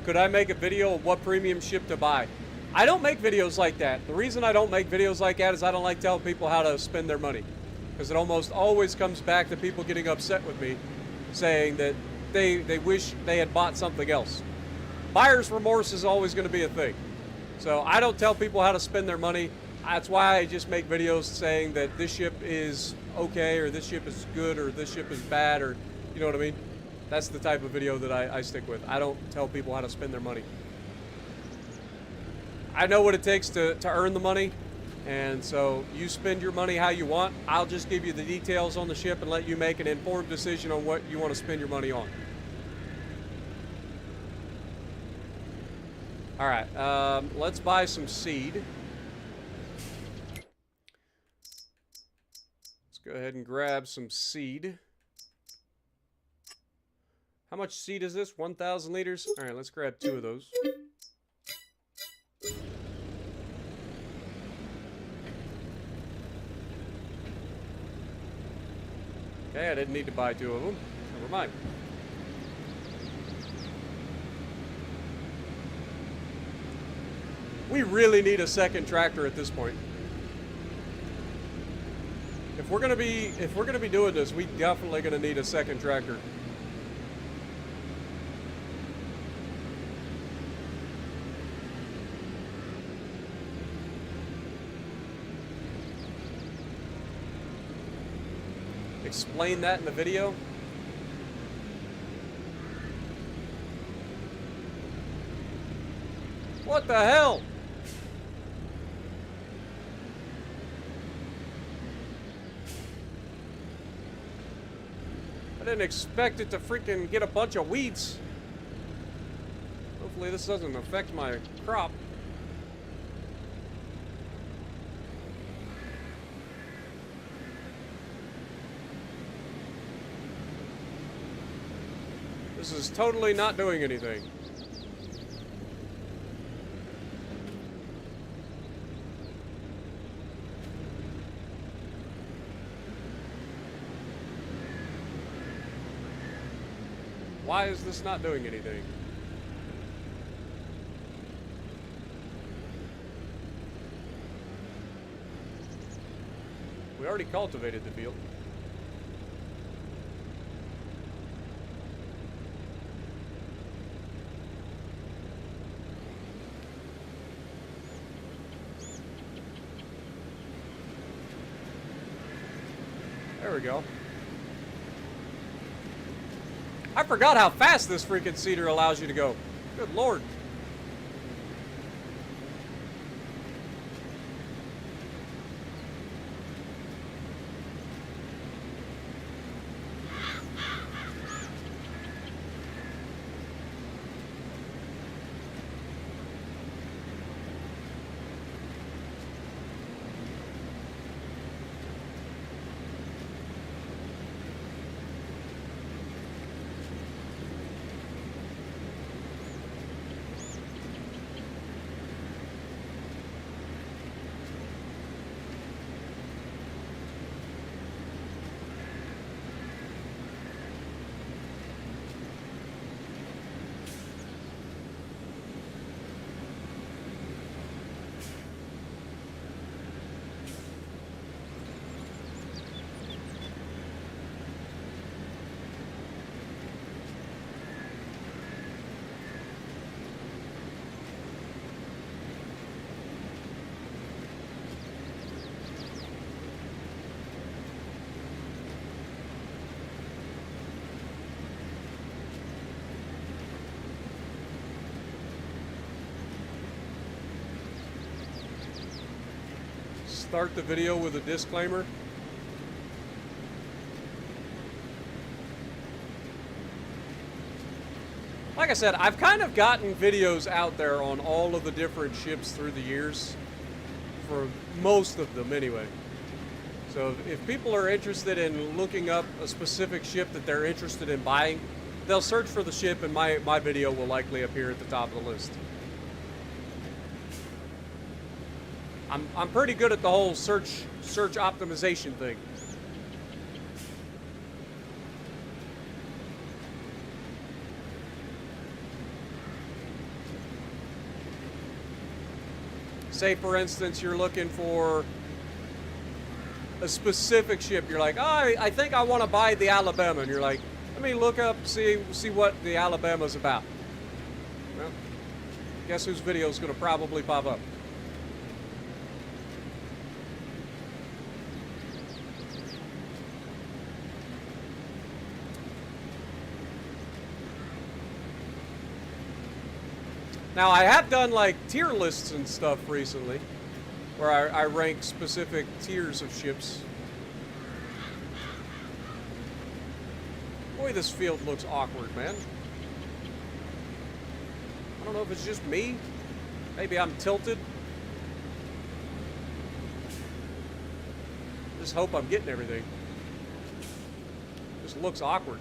Could I make a video of what premium ship to buy? I don't make videos like that. The reason I don't make videos like that is I don't like telling people how to spend their money. Because it almost always comes back to people getting upset with me, saying that they wish they had bought something else. Buyer's remorse is always going to be a thing. So I don't tell people how to spend their money. That's why I just make videos saying that this ship is okay, or this ship is good, or this ship is bad, or you know what I mean? That's the type of video that I stick with. I don't tell people how to spend their money. I know what it takes to earn the money, and so you spend your money how you want. I'll just give you the details on the ship and let you make an informed decision on what you want to spend your money on. Alright, let's buy some seed. Let's go ahead and grab some seed. How much seed is this? 1,000 liters? Alright, let's grab 2 of those. Okay, I didn't need to buy 2 of them. Never mind. We really need a second tractor at this point. If we're gonna be doing this, we definitely gonna need a second tractor. Explain that in the video. What the hell? I didn't expect it to freaking get a bunch of weeds. Hopefully this doesn't affect my crop. This is totally not doing anything. Why is this not doing anything? We already cultivated the field. There we go. I forgot how fast this freaking seeder allows you to go. Good lord. start the video with a disclaimer. Like I said, I've kind of gotten videos out there on all of the different ships through the years. For most of them, anyway. So if people are interested in looking up a specific ship that they're interested in buying, they'll search for the ship and my video will likely appear at the top of the list. I'm pretty good at the whole search optimization thing. Say, for instance, you're looking for a specific ship. You're like, oh, I think I want to buy the Alabama. And you're like, let me look up, see what the Alabama's about. Well, guess whose video is going to probably pop up? Now, I have done like tier lists and stuff recently, where I rank specific tiers of ships. Boy, this field looks awkward, man. I don't know if it's just me. Maybe I'm tilted. Just hope I'm getting everything. Just looks awkward.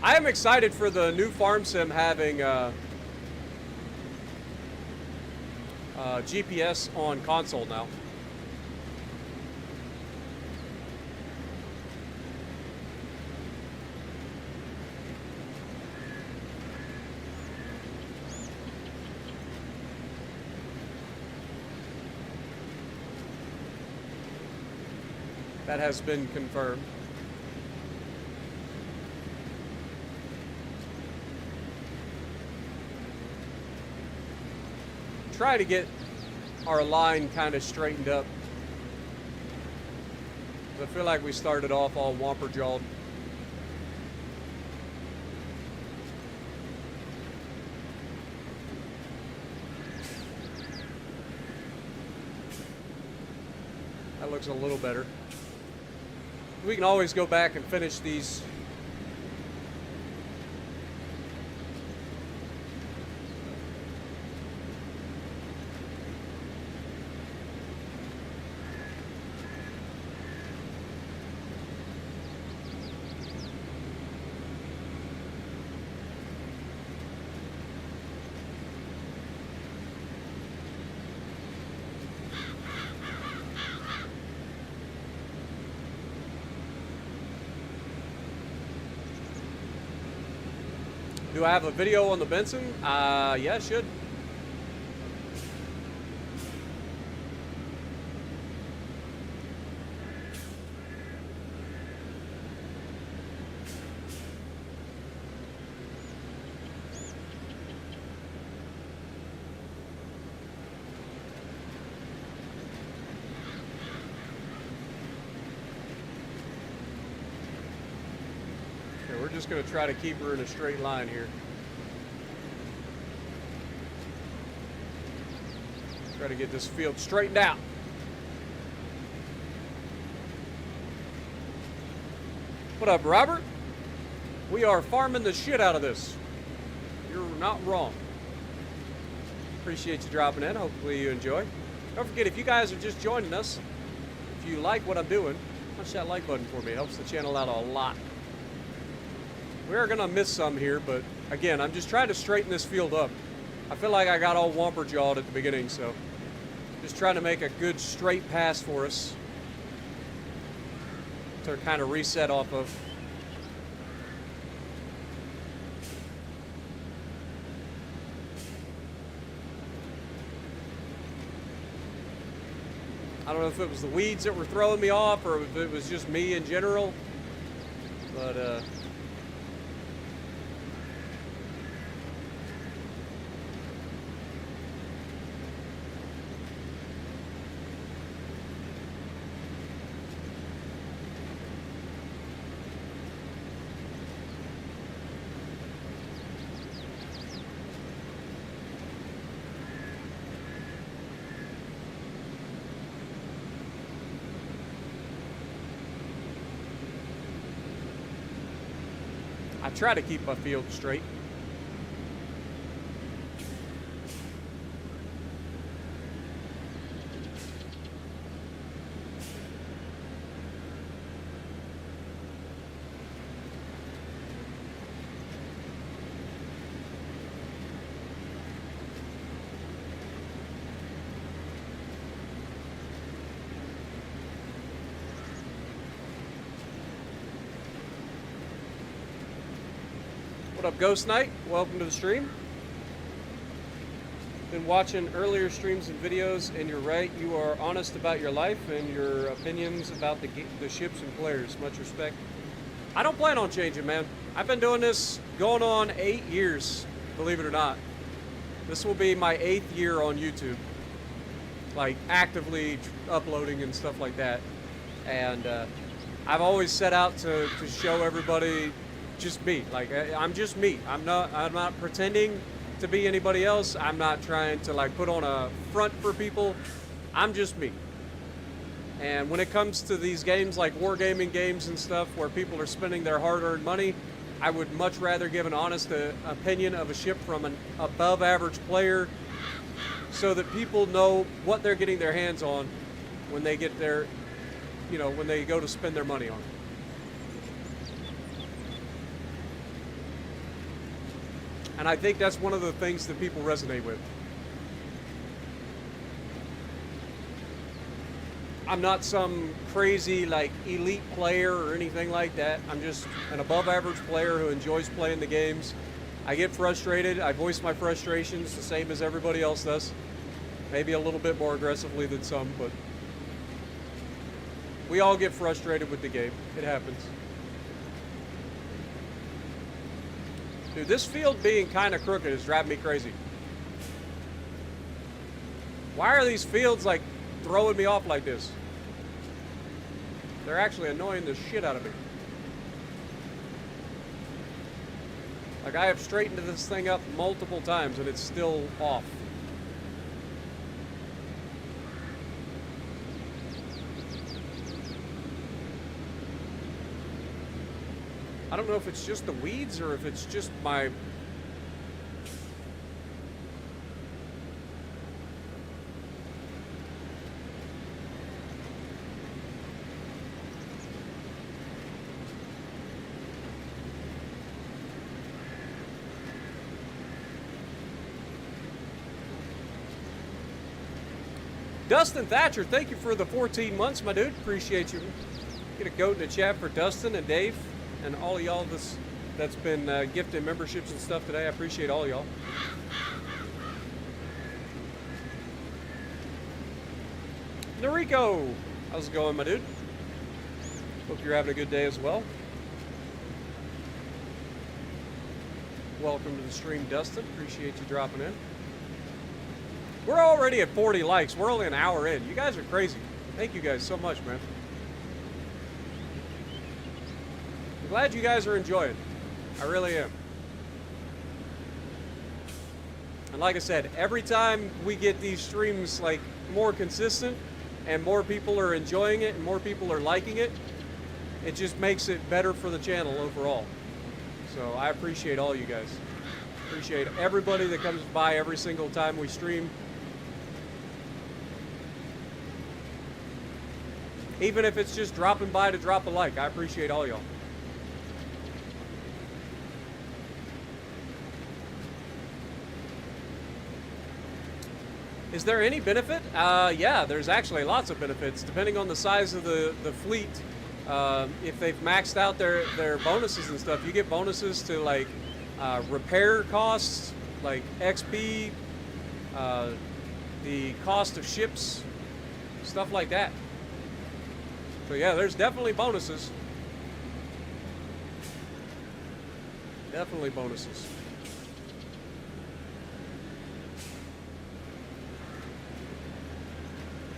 I am excited for the new farm sim having GPS on console now. That has been confirmed. Try to get our line kind of straightened up. I feel like we started off all whomper-jawed. That looks a little better. We can always go back and finish these. Do I have a video on the Benson? Yeah, it should. Okay, we're just going to try to keep her in a straight line here. Try to get this field straightened out. What up, Robert? We are farming the shit out of this. You're not wrong. Appreciate you dropping in. Hopefully you enjoy. Don't forget, if you guys are just joining us, if you like what I'm doing, punch that like button for me. It helps the channel out a lot. We are going to miss some here, but again, I'm just trying to straighten this field up. I feel like I got all whomper-jawed at the beginning, so just trying to make a good straight pass for us to kind of reset off of. I don't know if it was the weeds that were throwing me off or if it was just me in general, but try to keep my field straight. What up, Ghost Knight? Welcome to the stream. Been watching earlier streams and videos, and you're right. You are honest about your life and your opinions about the ships and players. Much respect. I don't plan on changing, man. I've been doing this going on 8 years, believe it or not. This will be my 8th year on YouTube, like actively uploading and stuff like that. And I've always set out to show everybody just me. Like, I'm just me. I'm not pretending to be anybody else. I'm not trying to like put on a front for people. I'm just me. And when it comes to these games like wargaming games and stuff where people are spending their hard-earned money, I would much rather give an honest opinion of a ship from an above average player so that people know what they're getting their hands on when they get their, when they go to spend their money on it. And I think that's one of the things that people resonate with. I'm not some crazy like elite player or anything like that. I'm just an above average player who enjoys playing the games. I get frustrated. I voice my frustrations the same as everybody else does. Maybe a little bit more aggressively than some, but we all get frustrated with the game. It happens. Dude, this field being kind of crooked is driving me crazy. Why are these fields like throwing me off like this? They're actually annoying the shit out of me. Like, I have straightened this thing up multiple times and it's still off. I don't know if it's just the weeds or if it's just my... Dustin Thatcher, thank you for the 14 months, my dude. Appreciate you. Get a goat in the chat for Dustin and Dave and all of y'all that's been gifting memberships and stuff today. I appreciate all y'all. Noriko, how's it going, my dude? Hope you're having a good day as well. Welcome to the stream, Dustin. Appreciate you dropping in. We're already at 40 likes. We're only an hour in. You guys are crazy. Thank you guys so much, man. I'm glad you guys are enjoying. I really am. And like I said, every time we get these streams like more consistent and more people are enjoying it and more people are liking it, it just makes it better for the channel overall. So I appreciate all you guys. Appreciate everybody that comes by every single time we stream. Even if it's just dropping by to drop a like, I appreciate all y'all. Is there any benefit? Yeah, there's actually lots of benefits, depending on the size of the fleet. If they've maxed out their bonuses and stuff, you get bonuses to like repair costs, like XP, the cost of ships, stuff like that. So yeah, there's definitely bonuses. Definitely bonuses.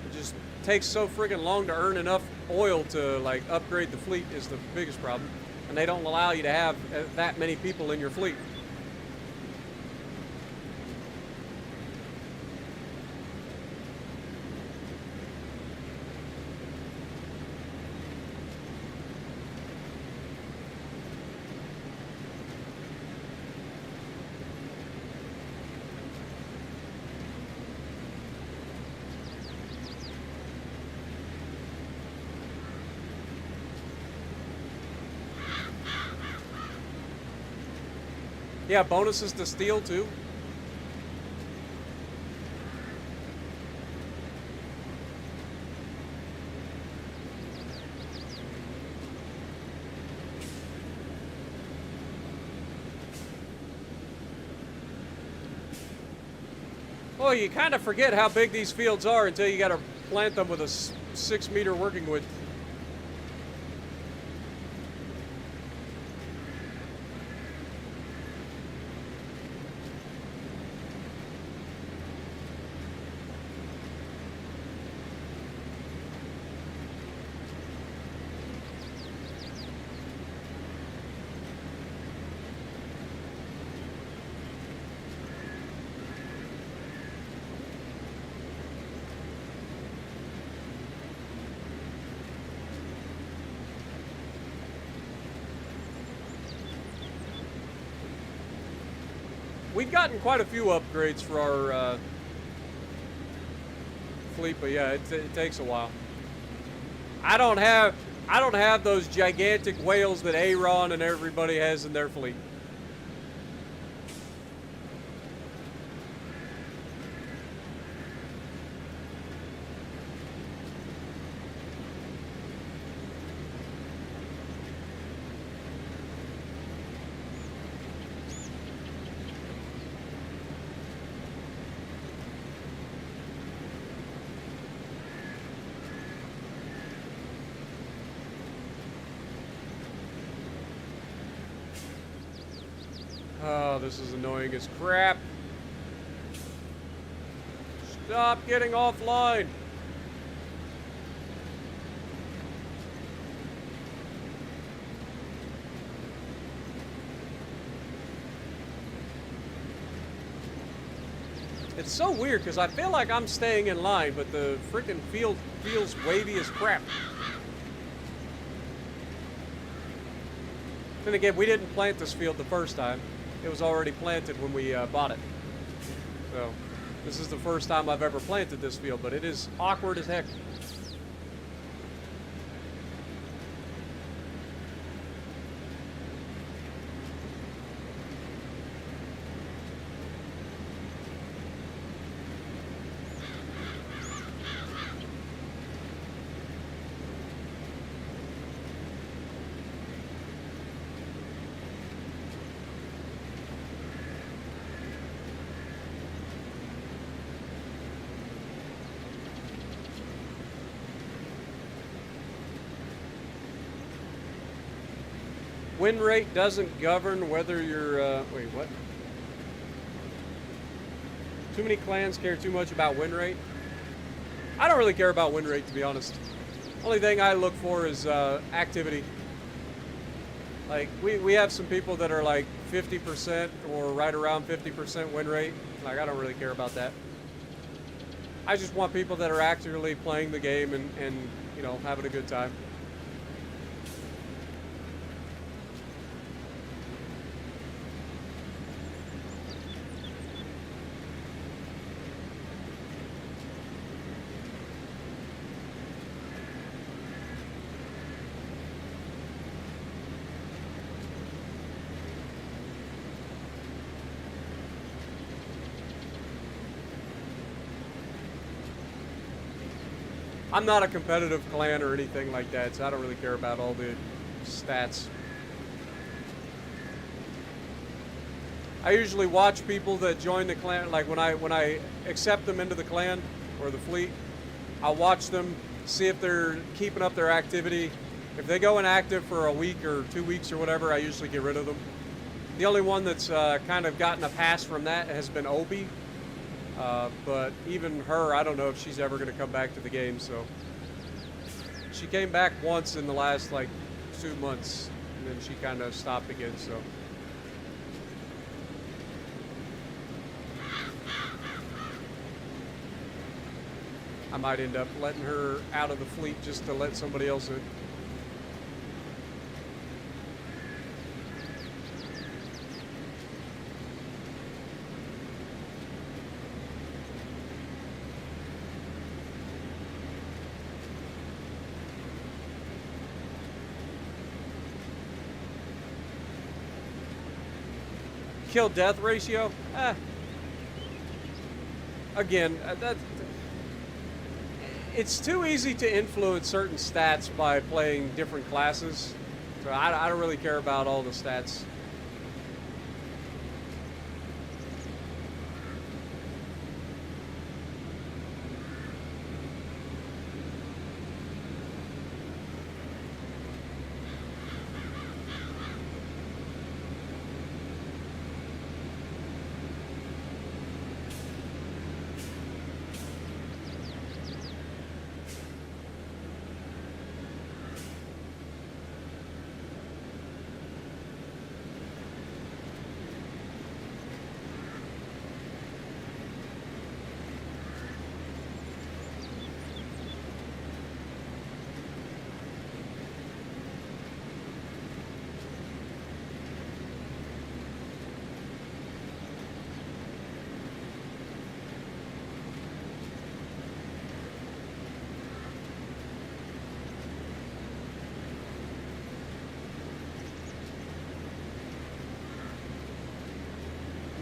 It just takes so friggin' long to earn enough oil to like upgrade the fleet is the biggest problem. And they don't allow you to have that many people in your fleet. Yeah, bonuses to steal too. Well, you kind of forget how big these fields are until you got to plant them with a 6-meter working width. We've gotten quite a few upgrades for our fleet, but yeah, it takes a while. I don't have those gigantic whales that Aaron and everybody has in their fleet. Oh, this is annoying as crap. Stop getting offline. It's so weird because I feel like I'm staying in line, but the freaking field feels wavy as crap. Then again, we didn't plant this field the first time. It was already planted when we bought it. So, this is the first time I've ever planted this field, but it is awkward as heck. Win rate doesn't govern whether you're, wait, what? Too many clans care too much about win rate? I don't really care about win rate, to be honest. Only thing I look for is activity. Like, we have some people that are like 50% or right around 50% win rate. Like, I don't really care about that. I just want people that are actively playing the game and you know, having a good time. I'm not a competitive clan or anything like that, so I don't really care about all the stats. I usually watch people that join the clan, like when I accept them into the clan or the fleet, I'll watch them, see if they're keeping up their activity. If they go inactive for a week or 2 weeks or whatever, I usually get rid of them. The only one that's kind of gotten a pass from that has been Obi. But even her, I don't know if she's ever going to come back to the game, so. She came back once in the last, like, 2 months, and then she kind of stopped again, so. I might end up letting her out of the fleet just to let somebody else in. kill death ratio. Again, it's too easy to influence certain stats by playing different classes. So I don't really care about all the stats.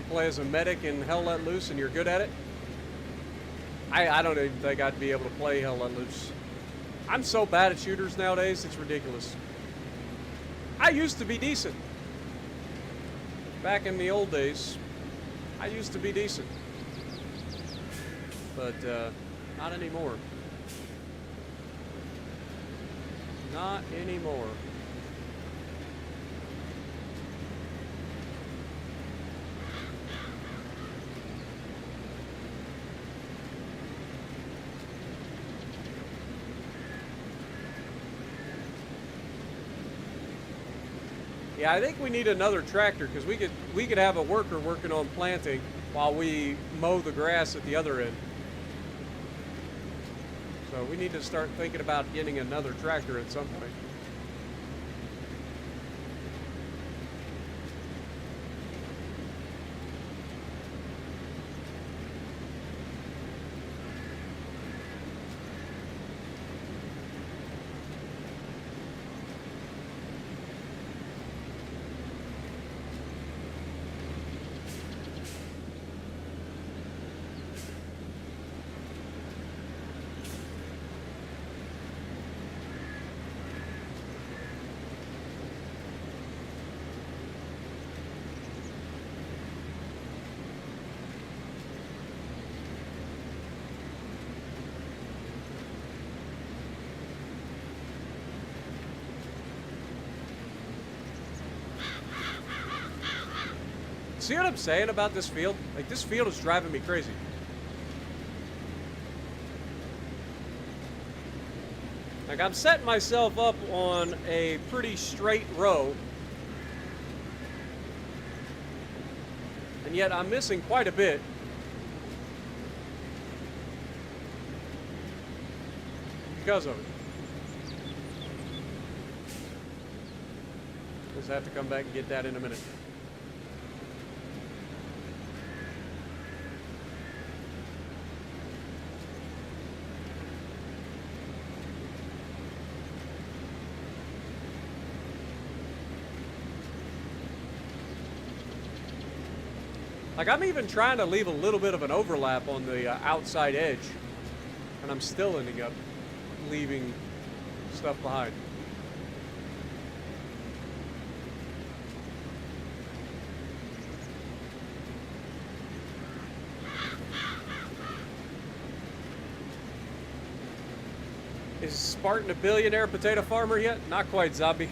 Play as a medic in Hell Let Loose and you're good at it? I don't even think I'd be able to play Hell Let Loose. I'm so bad at shooters nowadays, it's ridiculous. I used to be decent. Back in the old days, I used to be decent. But, not anymore. Not anymore. Yeah, I think we need another tractor because we could have a worker working on planting while we mow the grass at the other end. So we need to start thinking about getting another tractor at some point. See what I'm saying about this field? Like, this field is driving me crazy. Like, I'm setting myself up on a pretty straight row. And yet I'm missing quite a bit. Because of it. Just have to come back and get that in a minute. Like, I'm even trying to leave a little bit of an overlap on the outside edge, and I'm still ending up leaving stuff behind. Is Spartan a billionaire potato farmer yet? Not quite, zombie.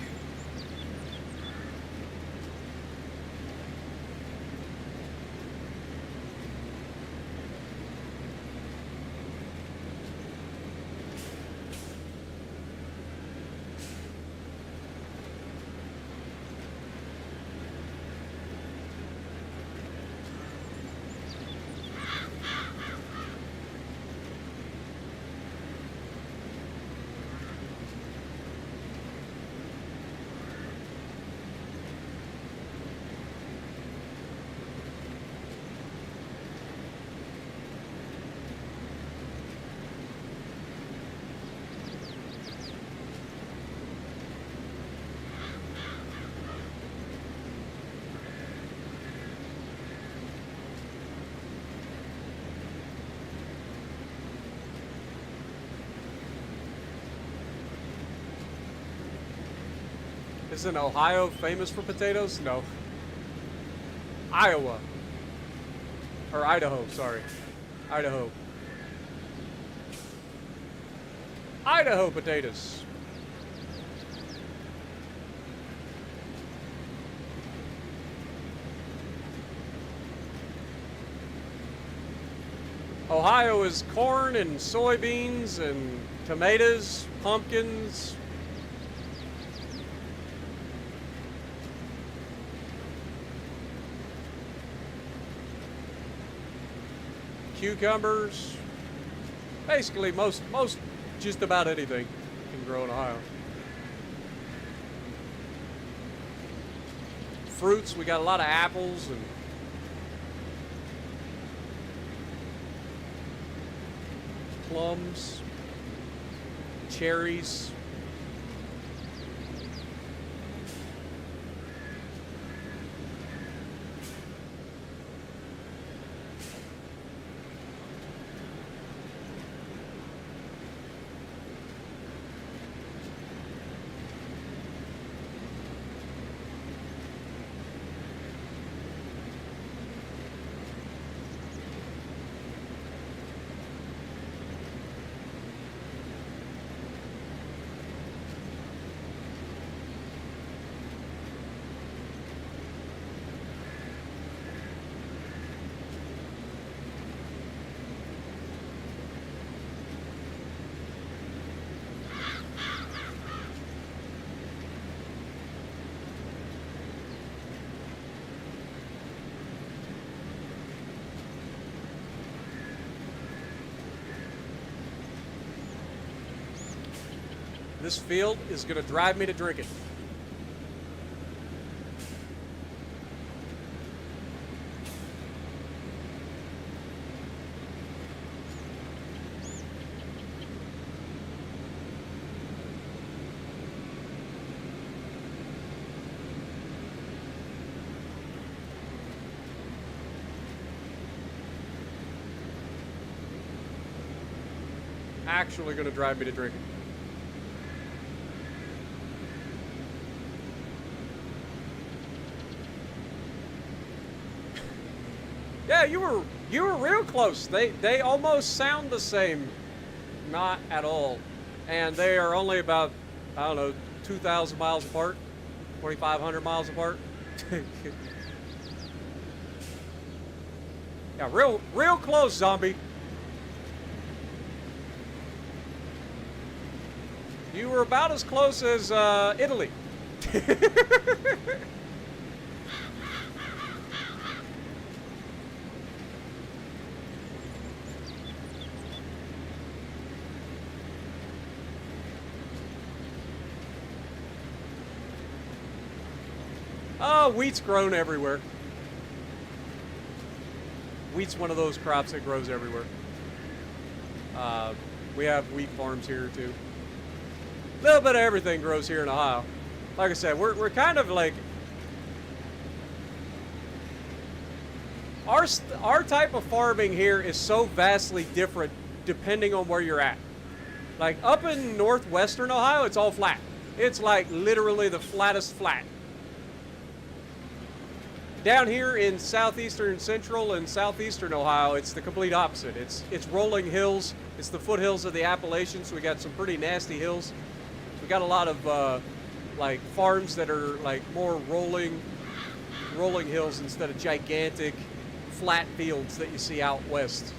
Isn't Ohio famous for potatoes? No. Iowa. Or Idaho, sorry. Idaho. Idaho potatoes. Ohio is corn and soybeans and tomatoes, pumpkins. Cucumbers. Basically, most just about anything can grow in Ohio. Fruits, we got a lot of apples and plums, cherries. This field is going to drive me to drinking. Actually going to drive me to drinking. Yeah, you were real close. They almost sound the same. Not at all. And they are only about, I don't know, 2,000 miles apart, 2,500 miles apart. Yeah, real close, zombie. You were about as close as Italy. Oh, wheat's grown everywhere. Wheat's one of those crops that grows everywhere. We have wheat farms here too. A little bit of everything grows here in Ohio. Like I said, we're kind of like our type of farming here is so vastly different depending on where you're at. Like up in northwestern Ohio, it's all flat. It's like literally the flattest flat. Down here in southeastern central and southeastern Ohio, it's the complete opposite. It's rolling hills. It's the foothills of the Appalachians. So we got some pretty nasty hills. We got a lot of like farms that are like more rolling hills instead of gigantic flat fields that you see out west.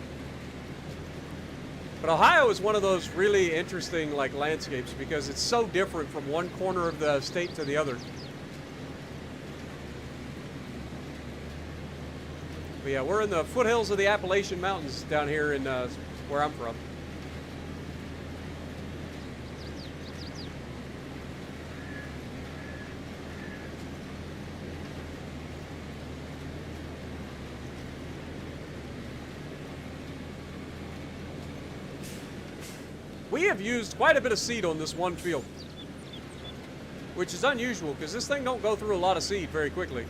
But Ohio is one of those really interesting like landscapes because it's so different from one corner of the state to the other. But yeah, we're in the foothills of the Appalachian Mountains down here in where I'm from. We have used quite a bit of seed on this one field, which is unusual because this thing don't go through a lot of seed very quickly.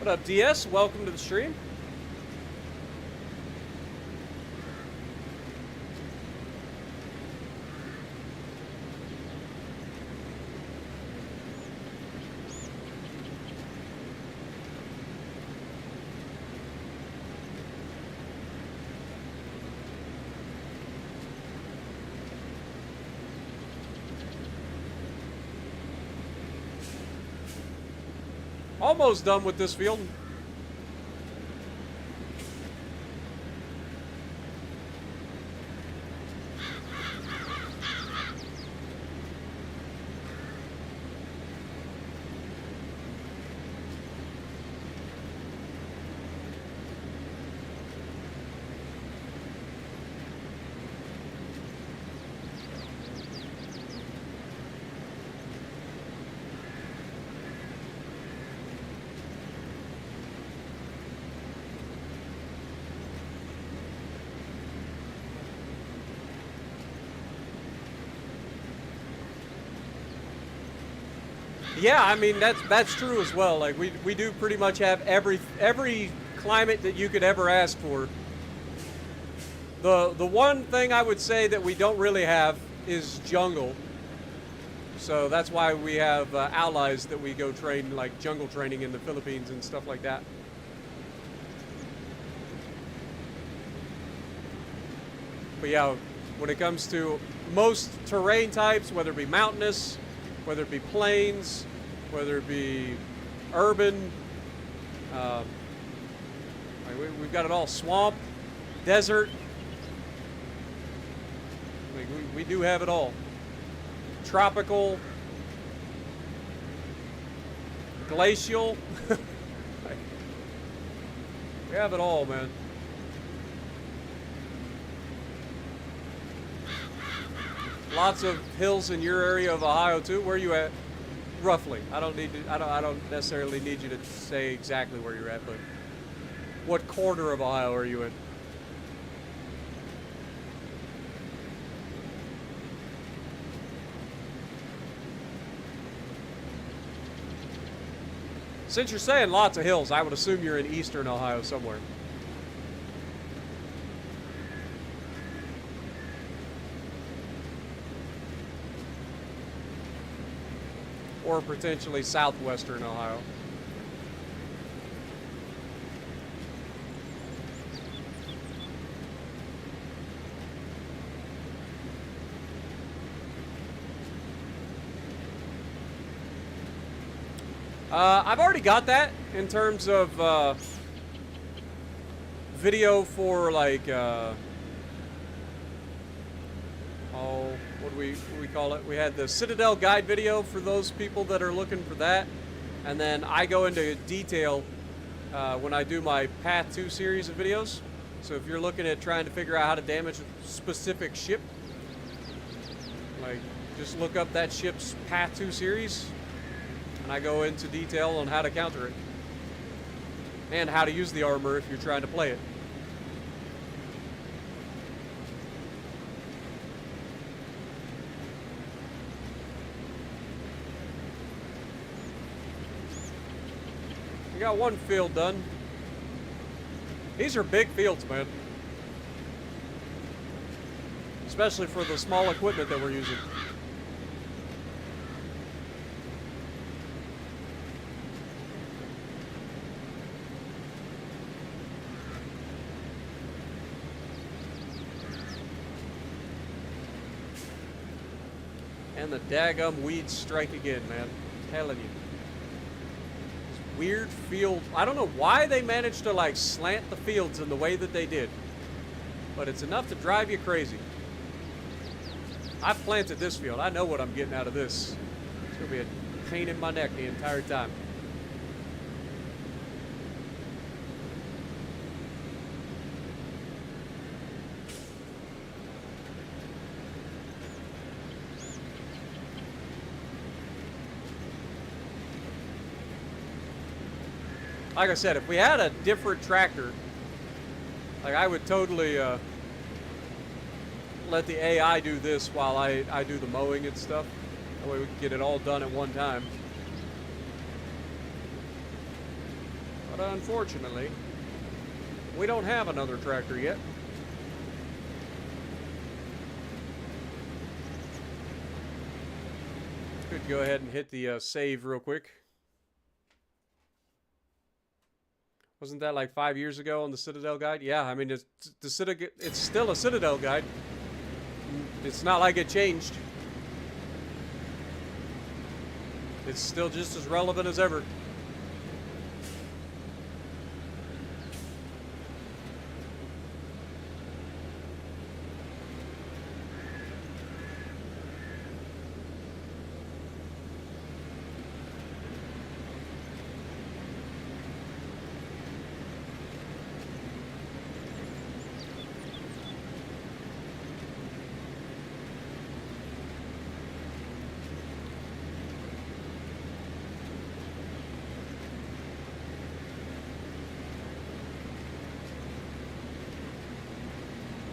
What up, DS? Welcome to the stream. Almost done with this field. Yeah, I mean that's true as well. Like we do pretty much have every climate that you could ever ask for. The one thing I would say that we don't really have is jungle. So that's why we have allies that we go train, like jungle training in the Philippines and stuff like that. But yeah, when it comes to most terrain types, whether it be mountainous, whether it be plains, whether it be urban, we've got it all. Swamp, desert, we do have it all. Tropical, glacial, we have it all, man. Lots of hills in your area of Ohio too. Where are you at, roughly? I don't necessarily need you to say exactly where you're at, but what corner of Ohio are you in? Since you're saying lots of hills, I would assume you're in eastern Ohio somewhere. Or potentially southwestern Ohio. I've already got that in terms of video for like what do we call it? We had the Citadel guide video for those people that are looking for that, and then I go into detail when I do my Path 2 series of videos. So if you're looking at trying to figure out how to damage a specific ship, like just look up that ship's Path 2 series, and I go into detail on how to counter it and how to use the armor if you're trying to play it. We got one field done. These are big fields, man. Especially for the small equipment that we're using. And the daggum weeds strike again, man. I'm telling you. Weird field. I don't know why they managed to like slant the fields in the way that they did, but it's enough to drive you crazy. I planted this field. I know what I'm getting out of this. It's gonna be a pain in my neck the entire time. Like I said, if we had a different tractor, like I would totally let the AI do this while I do the mowing and stuff. That way we can get it all done at one time. But unfortunately, we don't have another tractor yet. Could go ahead and hit the save real quick. Wasn't that like 5 years ago on the Citadel guide? Yeah, I mean, it's still a Citadel guide. It's not like it changed. It's still just as relevant as ever.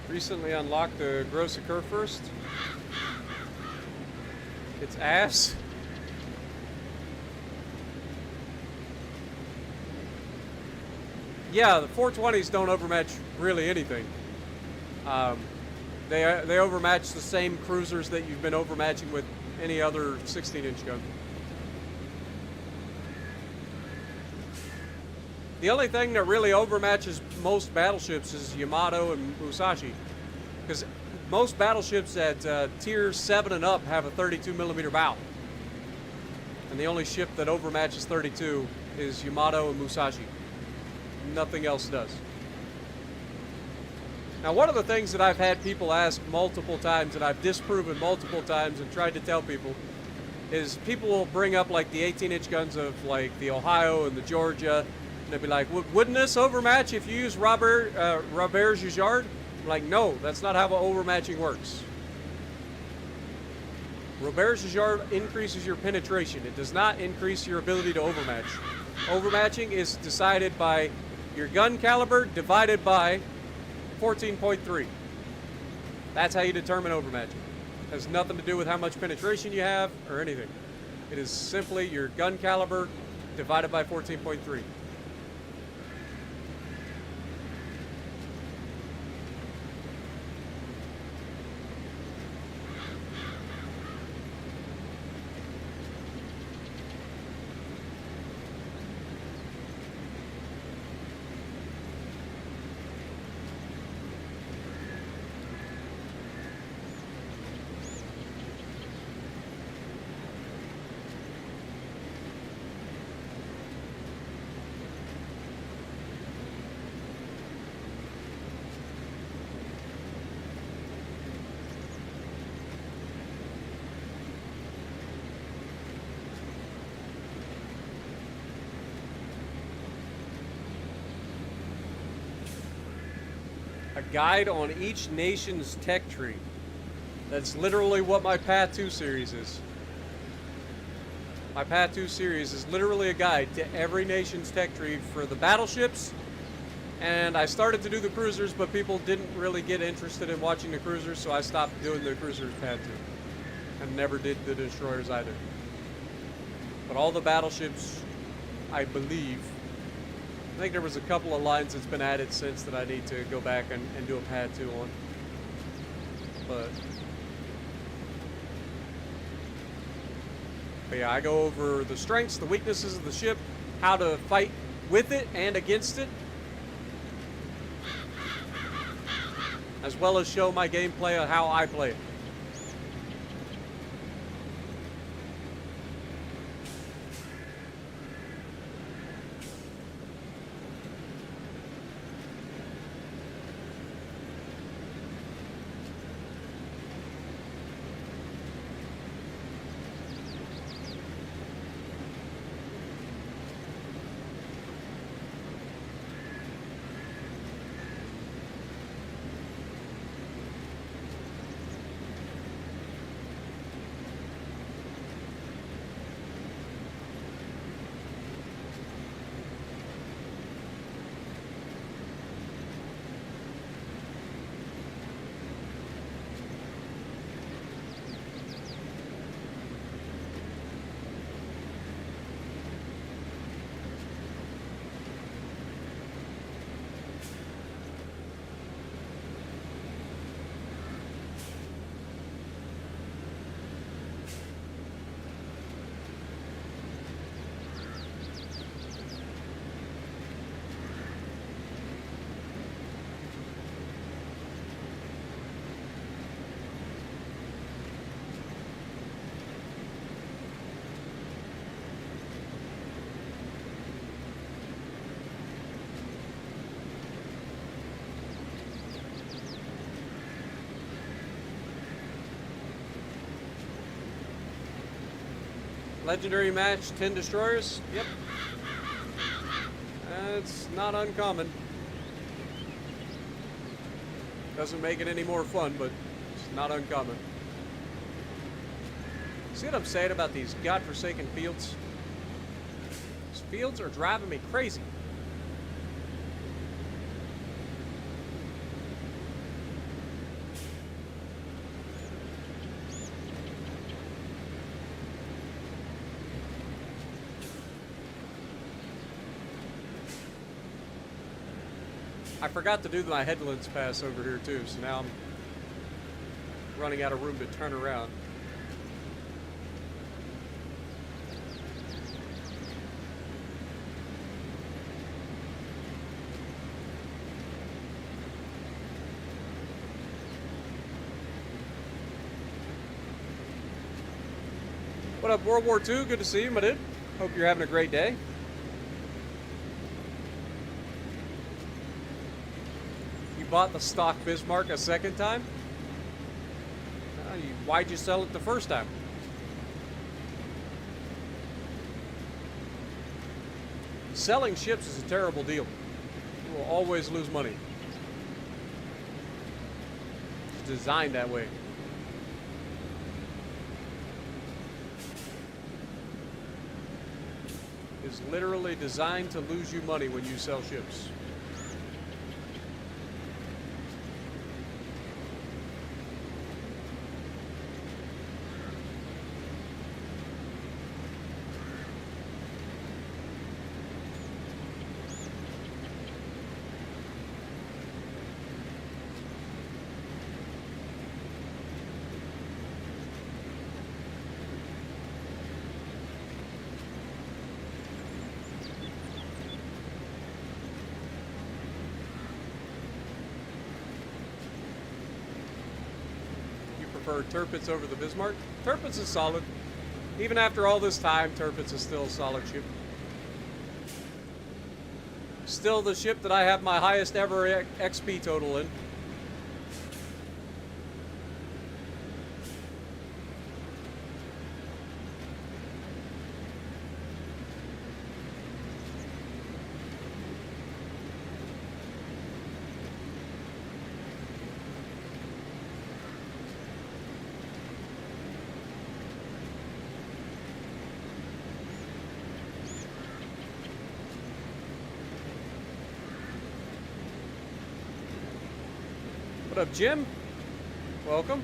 Recently unlocked the Gross Occur first. It's ass. Yeah, the 420s don't overmatch really anything. They overmatch the same cruisers that you've been overmatching with any other 16-inch gun. The only thing that really overmatches most battleships is Yamato and Musashi. Because most battleships at tier 7 and up have a 32mm bow. And the only ship that overmatches 32 is Yamato and Musashi. Nothing else does. Now, one of the things that I've had people ask multiple times, and I've disproven multiple times and tried to tell people, is people will bring up like the 18-inch guns of like the Ohio and the Georgia. And they'd be like, wouldn't this overmatch if you use Robert Giard? I'm like, no, that's not how overmatching works. Robert Giard increases your penetration. It does not increase your ability to overmatch. Overmatching is decided by your gun caliber divided by 14.3. That's how you determine overmatching. It has nothing to do with how much penetration you have or anything. It is simply your gun caliber divided by 14.3. A guide on each nation's tech tree. That's literally what my Path 2 series is. My Path 2 series is literally a guide to every nation's tech tree for the battleships. And I started to do the cruisers, but people didn't really get interested in watching the cruisers, so I stopped doing the cruisers Path 2. And never did the destroyers either. But all the battleships, I believe, I think there was a couple of lines that's been added since that I need to go back and do a Pad 2 on. But yeah, I go over the strengths, the weaknesses of the ship, how to fight with it and against it, as well as show my gameplay of how I play it. Legendary match, 10 destroyers. Yep. That's not uncommon. Doesn't make it any more fun, but it's not uncommon. See what I'm saying about these godforsaken fields? These fields are driving me crazy. I forgot to do my headlands pass over here too, so now I'm running out of room to turn around. What up, World War II? Good to see you, my dude. Hope you're having a great day. You bought the stock Bismarck a second time? Why'd you sell it the first time? Selling ships is a terrible deal. You will always lose money. It's designed that way. It's literally designed to lose you money when you sell ships. Tirpitz over the Bismarck. Tirpitz is solid. Even after all this time, Tirpitz is still a solid ship. Still the ship that I have my highest ever XP total in. What up, Jim? Welcome.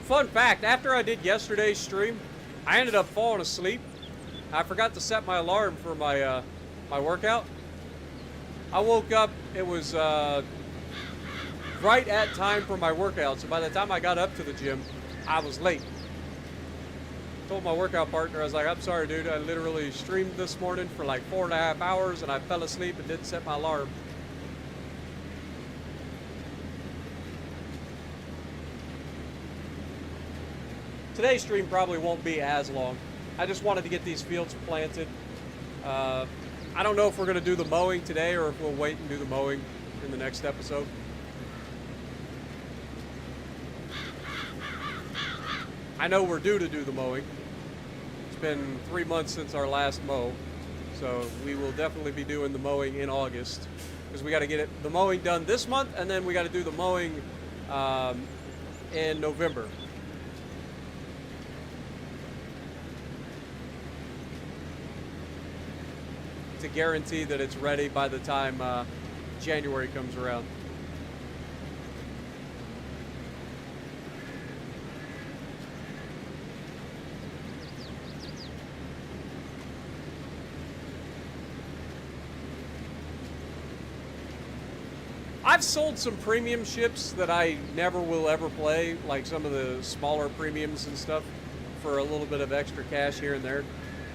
Fun fact, after I did yesterday's stream, I ended up falling asleep. I forgot to set my alarm for my my workout. I woke up, it was right at time for my workout, so by the time I got up to the gym, I was late. Told my workout partner, I was like, I'm sorry dude, I literally streamed this morning for like 4.5 hours and I fell asleep and didn't set my alarm. Today's stream probably won't be as long. I just wanted to get these fields planted. I don't know if we're going to do the mowing today or if we'll wait and do the mowing in the next episode. I know we're due to do the mowing. It's been 3 months since our last mow, so we will definitely be doing the mowing in August because we got to get the mowing done this month, and then we got to do the mowing in November. To guarantee that it's ready by the time January comes around. I've sold some premium ships that I never will ever play, like some of the smaller premiums and stuff, for a little bit of extra cash here and there,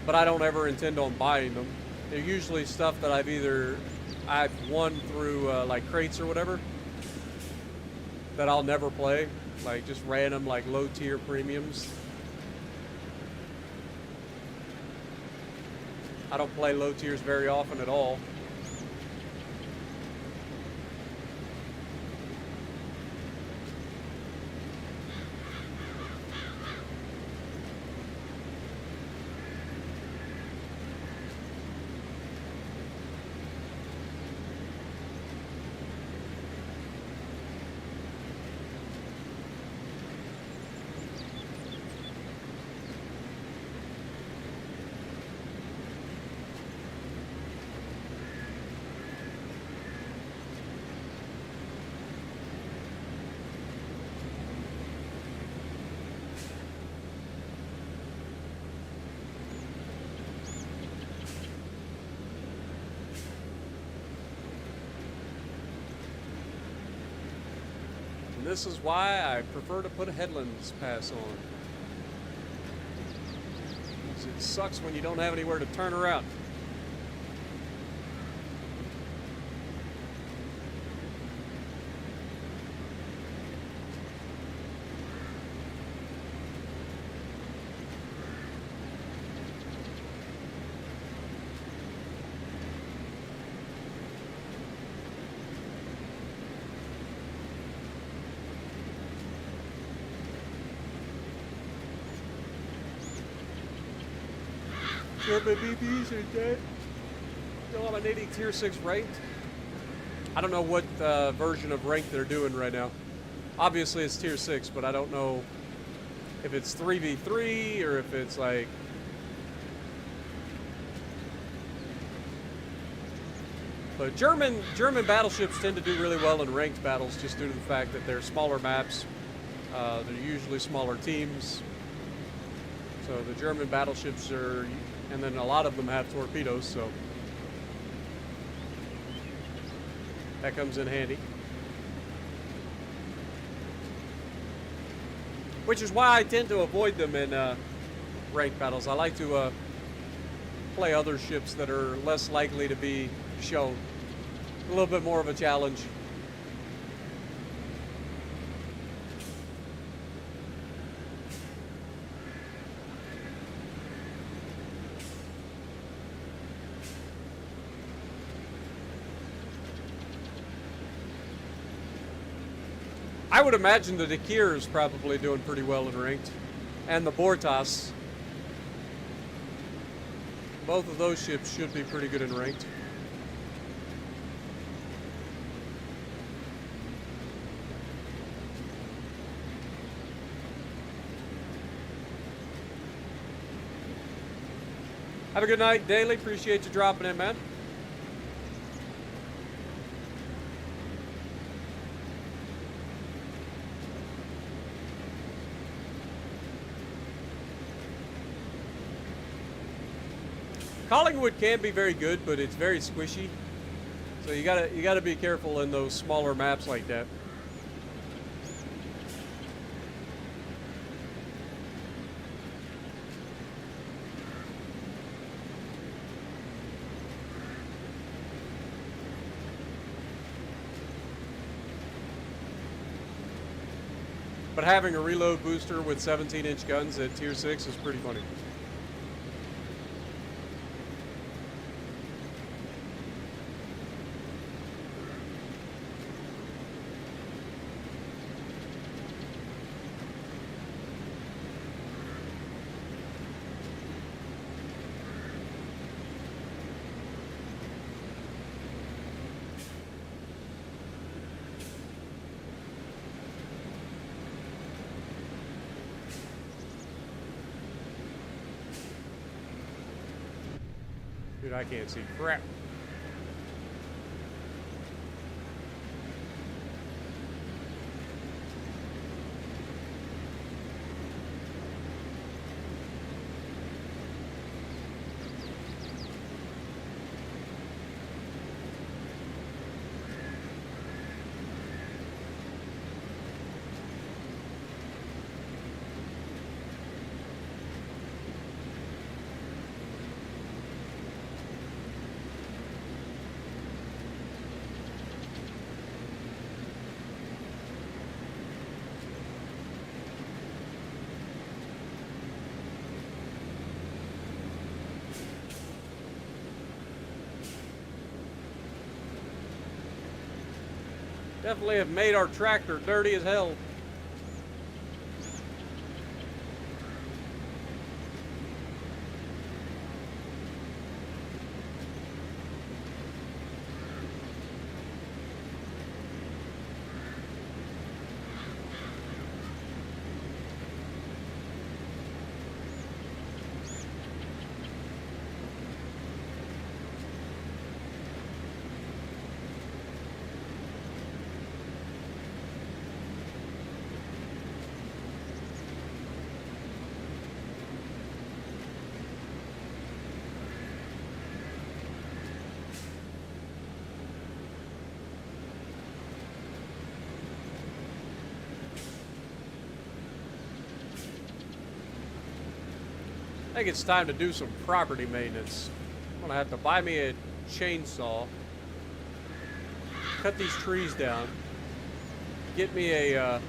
but I don't ever intend on buying them. They're usually stuff that I've won through like crates or whatever. that I'll never play, like just random like low tier premiums. I don't play low tiers very often at all. This is why I prefer to put a headlands pass on. Because it sucks when you don't have anywhere to turn around. Yeah, my BBs are dead. No, I'm needing tier 6 ranked. I don't know what version of ranked they're doing right now. Obviously it's tier 6, but I don't know if it's 3v3 or if it's like... But German battleships tend to do really well in ranked battles just due to the fact that they're smaller maps. They're usually smaller teams. So the German battleships are... And then a lot of them have torpedoes, so that comes in handy. Which is why I tend to avoid them in ranked battles. I like to play other ships that are less likely to be shown. A little bit more of a challenge. I would imagine the Dekir is probably doing pretty well in ranked. And the Bortas. Both of those ships should be pretty good in ranked. Have a good night, Daily. Appreciate you dropping in, man. Collingwood can be very good, but it's very squishy. So you gotta be careful in those smaller maps like that. But having a reload booster with 17-inch guns at tier 6 is pretty funny. Dude, I can't see crap. Definitely have made our tractor dirty as hell. I think it's time to do some property maintenance. I'm gonna have to buy me a chainsaw, cut these trees down, get me a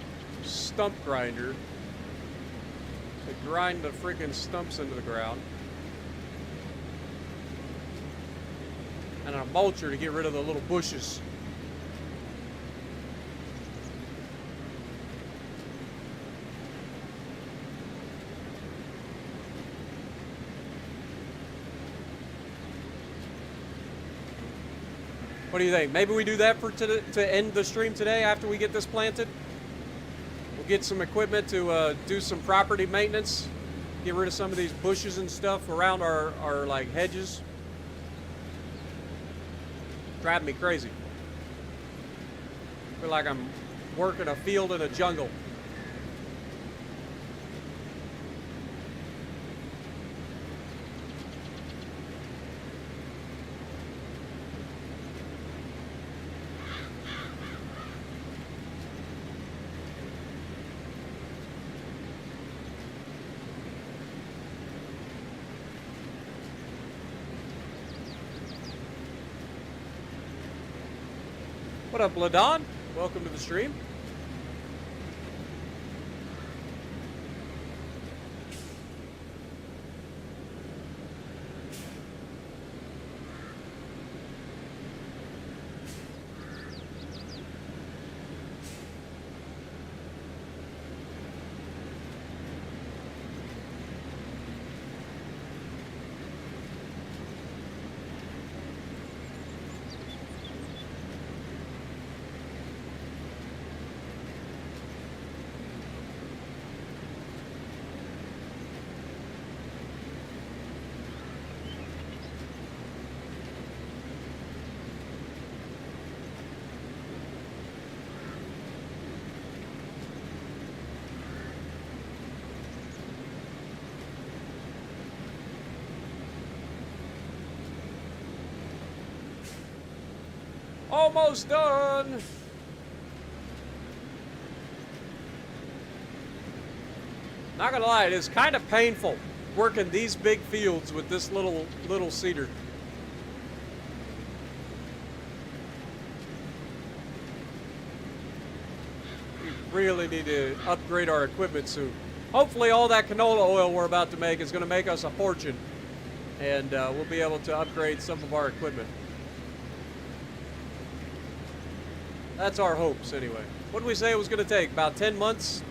stump grinder to grind the freaking stumps into the ground, and a mulcher to get rid of the little bushes. What do you think? Maybe we do that for to end the stream today after we get this planted? We'll get some equipment to do some property maintenance, get rid of some of these bushes and stuff around our like hedges. Driving me crazy. Feel like I'm working a field in a jungle. What up, Ladon? Welcome to the stream. Almost done. Not gonna lie, it is kind of painful working these big fields with this little seeder. We really need to upgrade our equipment soon. Hopefully all that canola oil we're about to make is gonna make us a fortune, and we'll be able to upgrade some of our equipment. That's our hopes, anyway. What did we say it was going to take? About 10 months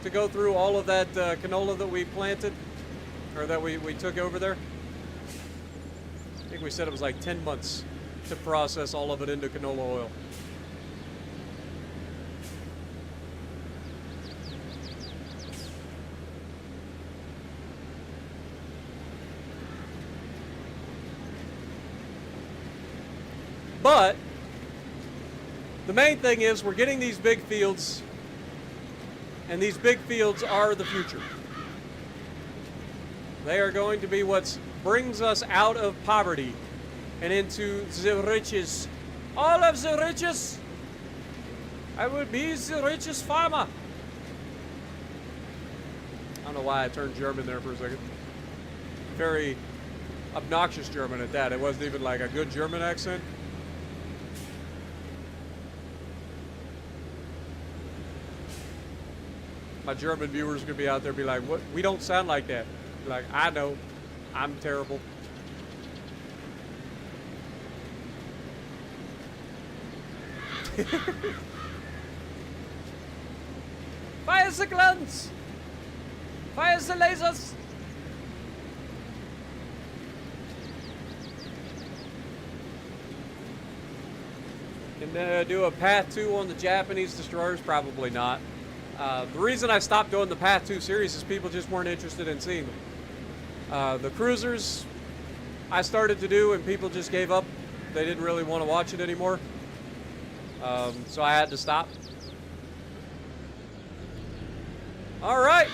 to go through all of that canola that we planted? Or that we took over there? I think we said it was like 10 months to process all of it into canola oil. But the main thing is we're getting these big fields, and these big fields are the future. They are going to be what brings us out of poverty and into the riches. All of the riches. I will be the richest farmer. I don't know why I turned German there for a second. Very obnoxious German at that. It wasn't even like a good German accent. My German viewers are going to be out there be like, "What? We don't sound like that." Be like, I know. I'm terrible. Fire the guns! Fire the lasers! Can do a Path 2 on the Japanese destroyers? Probably not. The reason I stopped doing the Path 2 series is people just weren't interested in seeing them. The cruisers I started to do and people just gave up. They didn't really want to watch it anymore. So I had to stop. Alright.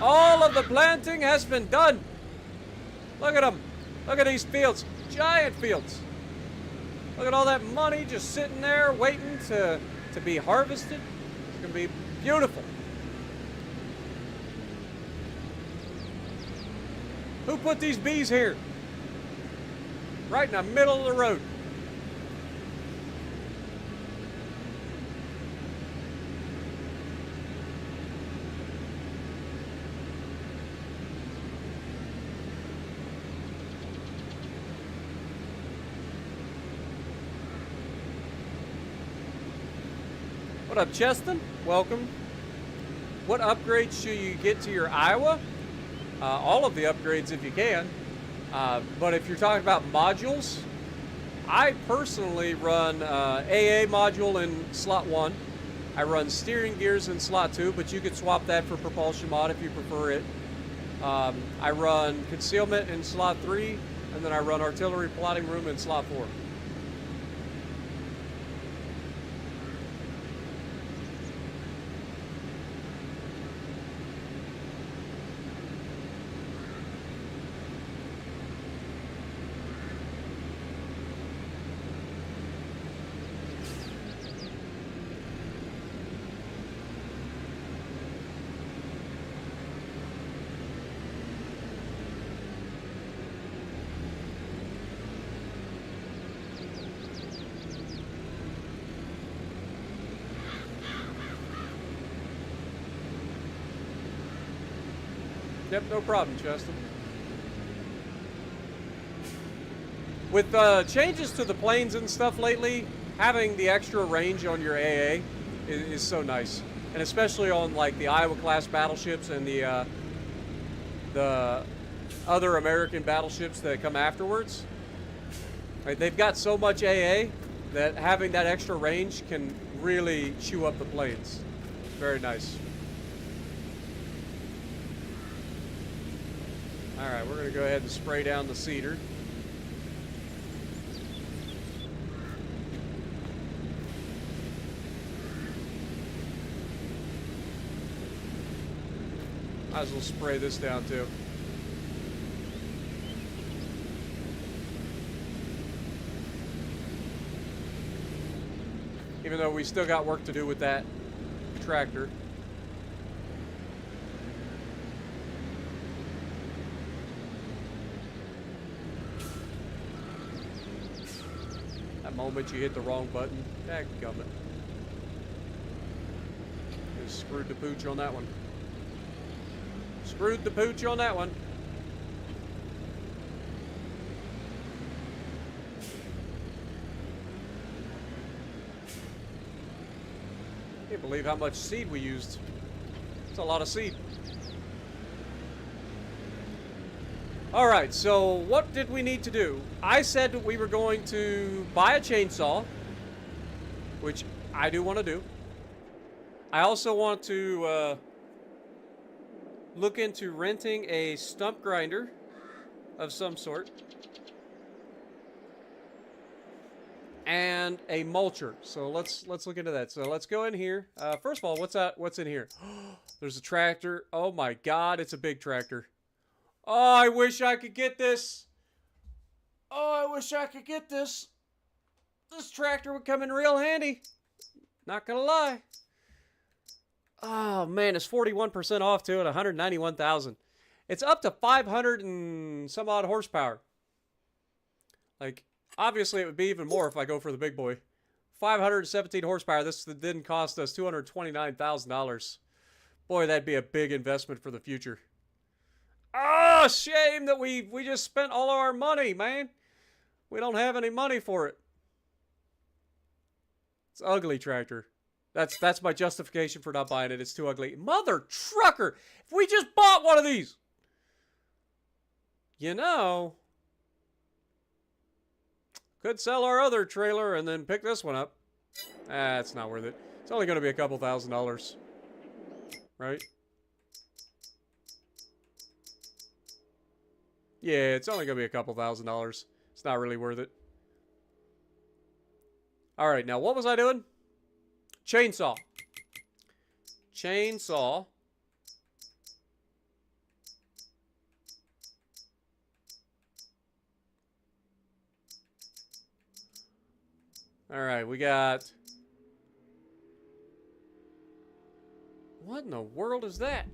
All of the planting has been done. Look at them. Look at these fields. Giant fields. Look at all that money just sitting there waiting to be harvested. It's going to be beautiful. Who put these bees here? Right in the middle of the road. What up, Cheston? Welcome. What upgrades should you get to your Iowa? All of the upgrades if you can. But if you're talking about modules, I personally run AA module in slot 1. I run steering gears in slot 2, but you could swap that for propulsion mod if you prefer it. I run concealment in slot 3, and then I run artillery plotting room in slot 4. Yep, no problem, Justin. With changes to the planes and stuff lately, having the extra range on your AA is so nice. And especially on like the Iowa class battleships and the other American battleships that come afterwards. Like, they've got so much AA that having that extra range can really chew up the planes. Very nice. Alright, we're going to go ahead and spray down the cedar. Might as well spray this down too. Even though we still got work to do with that tractor. Moment you hit the wrong button, dadgummit. Just screwed the pooch on that one. Screwed the pooch on that one. Can't believe how much seed we used. It's a lot of seed. Alright, so what did we need to do? I said that we were going to buy a chainsaw, which I do want to do. I also want to look into renting a stump grinder of some sort. And a mulcher. So let's look into that. So let's go in here. First of all, what's in here? There's a tractor. Oh my god, it's a big tractor. Oh, I wish I could get this. Oh, I wish I could get this. This tractor would come in real handy. Not gonna lie. Oh, man, it's 41% off to it, 191,000. It's up to 500 and some odd horsepower. Like, obviously, it would be even more if I go for the big boy. 517 horsepower. This didn't cost us $229,000. Boy, that'd be a big investment for the future. Oh, shame that we just spent all of our money, man. We don't have any money for it. It's an ugly tractor. That's my justification for not buying it. It's too ugly. Mother trucker! If we just bought one of these! You know, could sell our other trailer and then pick this one up. Ah, it's not worth it. It's only going to be a couple $1,000s. Right? Yeah, it's only going to be a couple $1,000s. It's not really worth it. Alright, now what was I doing? Chainsaw. Chainsaw. Alright, we got... What in the world is that?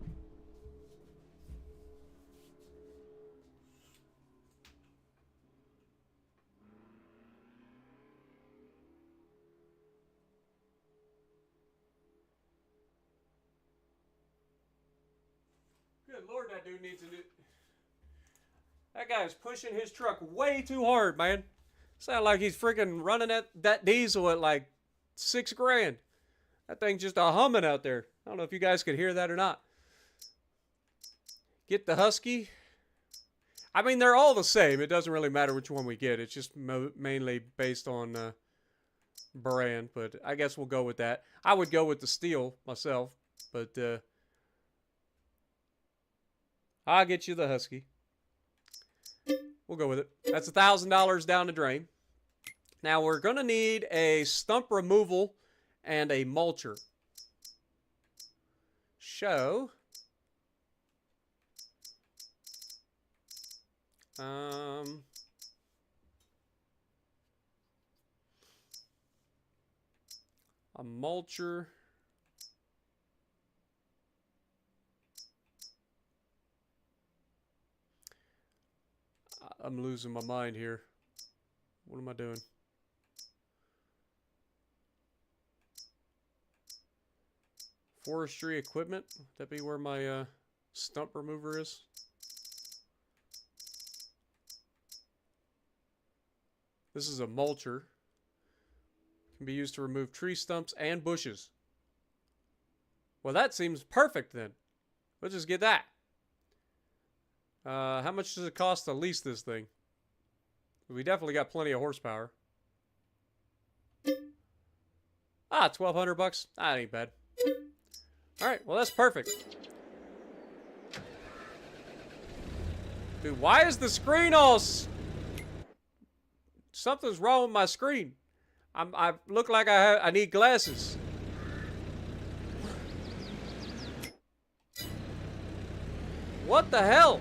Good Lord, that dude needs a new... That guy's pushing his truck way too hard, man. Sound like he's freaking running that diesel at like $6 grand. That thing's just a humming out there. I don't know if you guys could hear that or not. Get the Husky. I mean, they're all the same. It doesn't really matter which one we get. It's just mainly based on brand. But I guess we'll go with that. I would go with the Steel myself. But I'll get you the Husky. We'll go with it. That's $1,000 down the drain. Now we're going to need a stump removal and a mulcher. So, a mulcher. I'm losing my mind here. What am I doing? Forestry equipment. Would that be where my stump remover is? This is a mulcher. Can be used to remove tree stumps and bushes. Well, that seems perfect then. We'll just get that. How much does it cost to lease this thing? We definitely got plenty of horsepower. Ah, $1,200. That ain't bad. Alright, well that's perfect. Dude, why is the screen all... Something's wrong with my screen. I look like I need glasses. What the hell?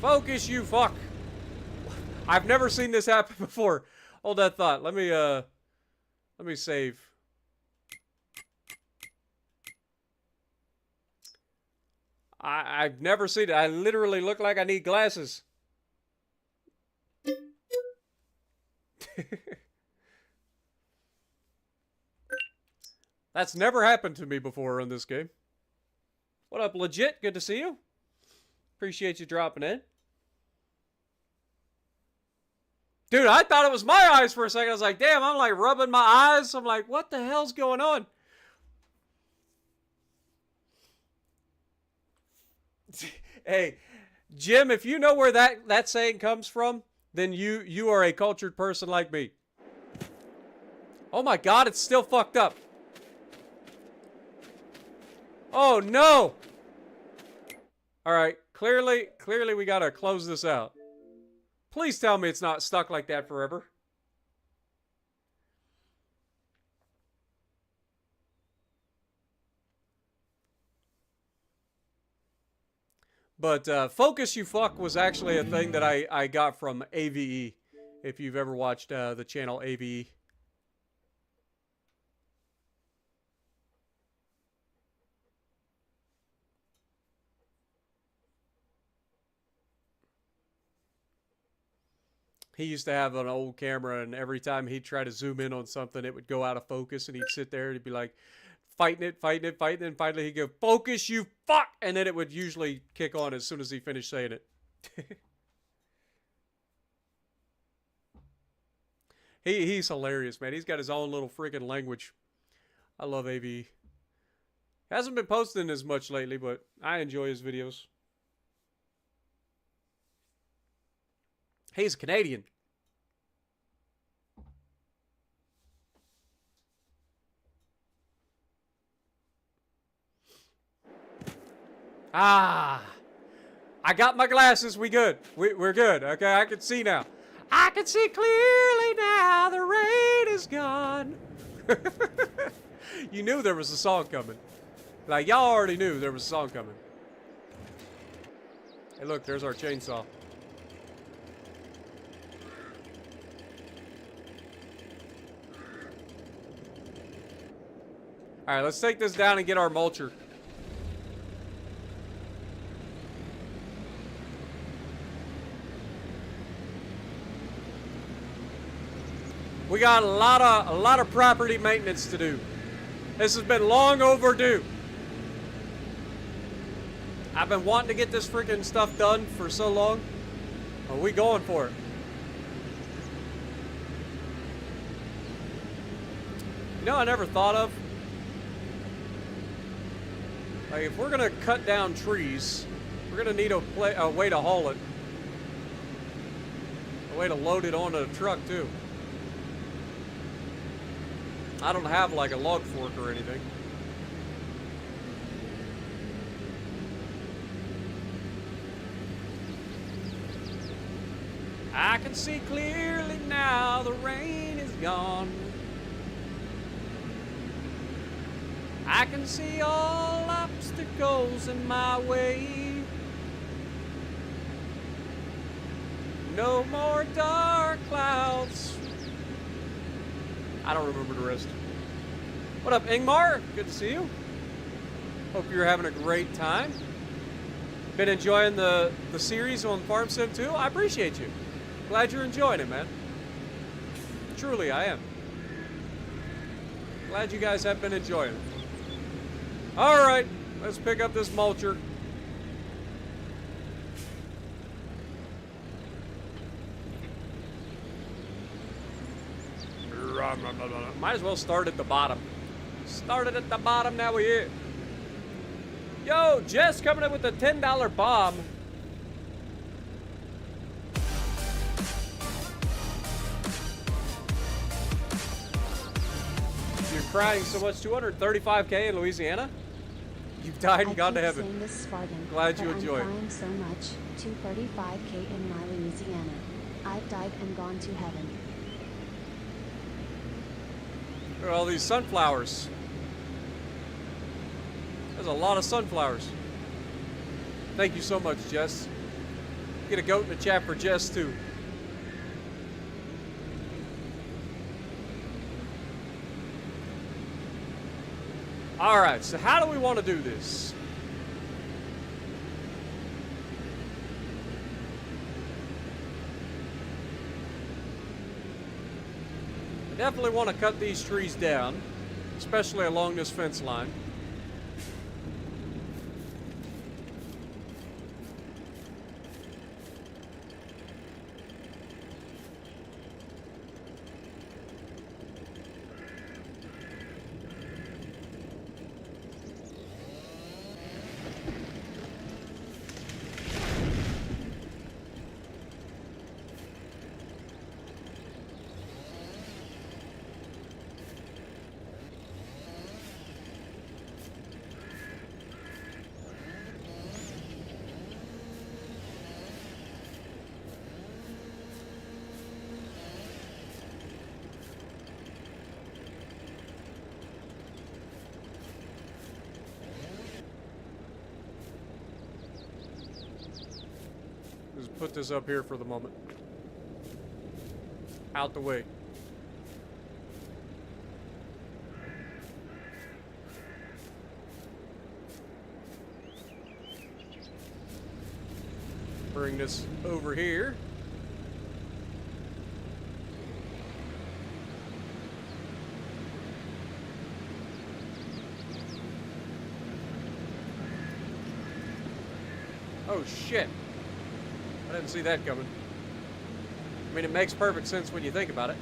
Focus, you fuck. I've never seen this happen before. Hold that thought. Let me save. I've never seen it. I literally look like I need glasses. That's never happened to me before in this game. What up, legit? Good to see you. Appreciate you dropping in. Dude, I thought it was my eyes for a second. I was like, damn, I'm like rubbing my eyes. I'm like, what the hell's going on? Hey, Jim, if you know where that saying comes from, then you are a cultured person like me. Oh my God, it's still fucked up. Oh no. All right, clearly we gotta close this out. Please tell me it's not stuck like that forever. But Focus You Fuck was actually a thing that I got from AVE. If you've ever watched the channel AVE. He used to have an old camera, and every time he'd try to zoom in on something, it would go out of focus, and he'd sit there and he'd be like, fighting it, and finally he'd go, focus, you fuck! And then it would usually kick on as soon as he finished saying it. He's hilarious, man. He's got his own little freaking language. I love AV. Hasn't been posting as much lately, but I enjoy his videos. He's a Canadian. Ah, I got my glasses. We good. We're good. Okay, I can see now. I can see clearly now. The rain is gone. You knew there was a song coming. Like, y'all already knew there was a song coming. Hey, look, there's our chainsaw. All right, let's take this down and get our mulcher. We got a lot of property maintenance to do. This has been long overdue. I've been wanting to get this freaking stuff done for so long. Are we going for it? You know, I never thought of. Like, if we're gonna cut down trees, we're gonna need a way to haul it. A way to load it onto a truck too. I don't have like a log fork or anything. I can see clearly now, the rain is gone. I can see all obstacles in my way. No more dark clouds. I don't remember the rest. What up, Ingmar? Good to see you. Hope you're having a great time. Been enjoying the series on Farm Sim 2? I appreciate you. Glad you're enjoying it, man. Truly, I am. Glad you guys have been enjoying it. Alright, let's pick up this mulcher. Might as well start at the bottom. Started at the bottom, now we're here. Yo, Jess coming in with a $10 bomb. You're crying so much. 235K in Louisiana? You've died and gone to heaven. This Spartan, glad you enjoy. I'm crying so much. 235K in my Louisiana. I've died and gone to heaven. Look at all these sunflowers. There's a lot of sunflowers. Thank you so much, Jess. Get a goat in the chat for Jess, too. Alright, so how do we want to do this? I definitely want to cut these trees down, especially along this fence line. Just put this up here for the moment. Out the way. Bring this over here. Oh shit. I didn't see that coming. I mean, it makes perfect sense when you think about it.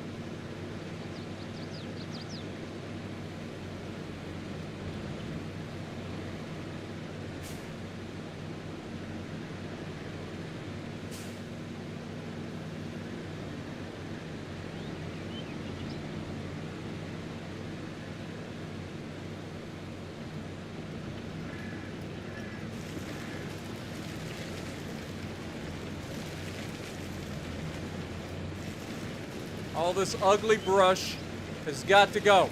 All this ugly brush has got to go.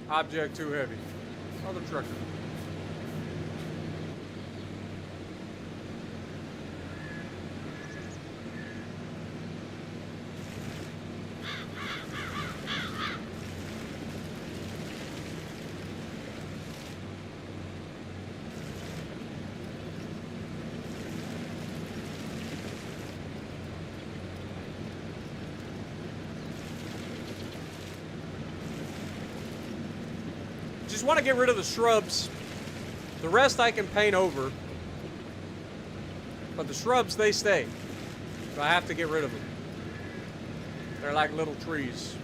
Object too heavy. Other trucker. Just want to get rid of the shrubs. The rest I can paint over. But the shrubs, they stay. So I have to get rid of them. They're like little trees.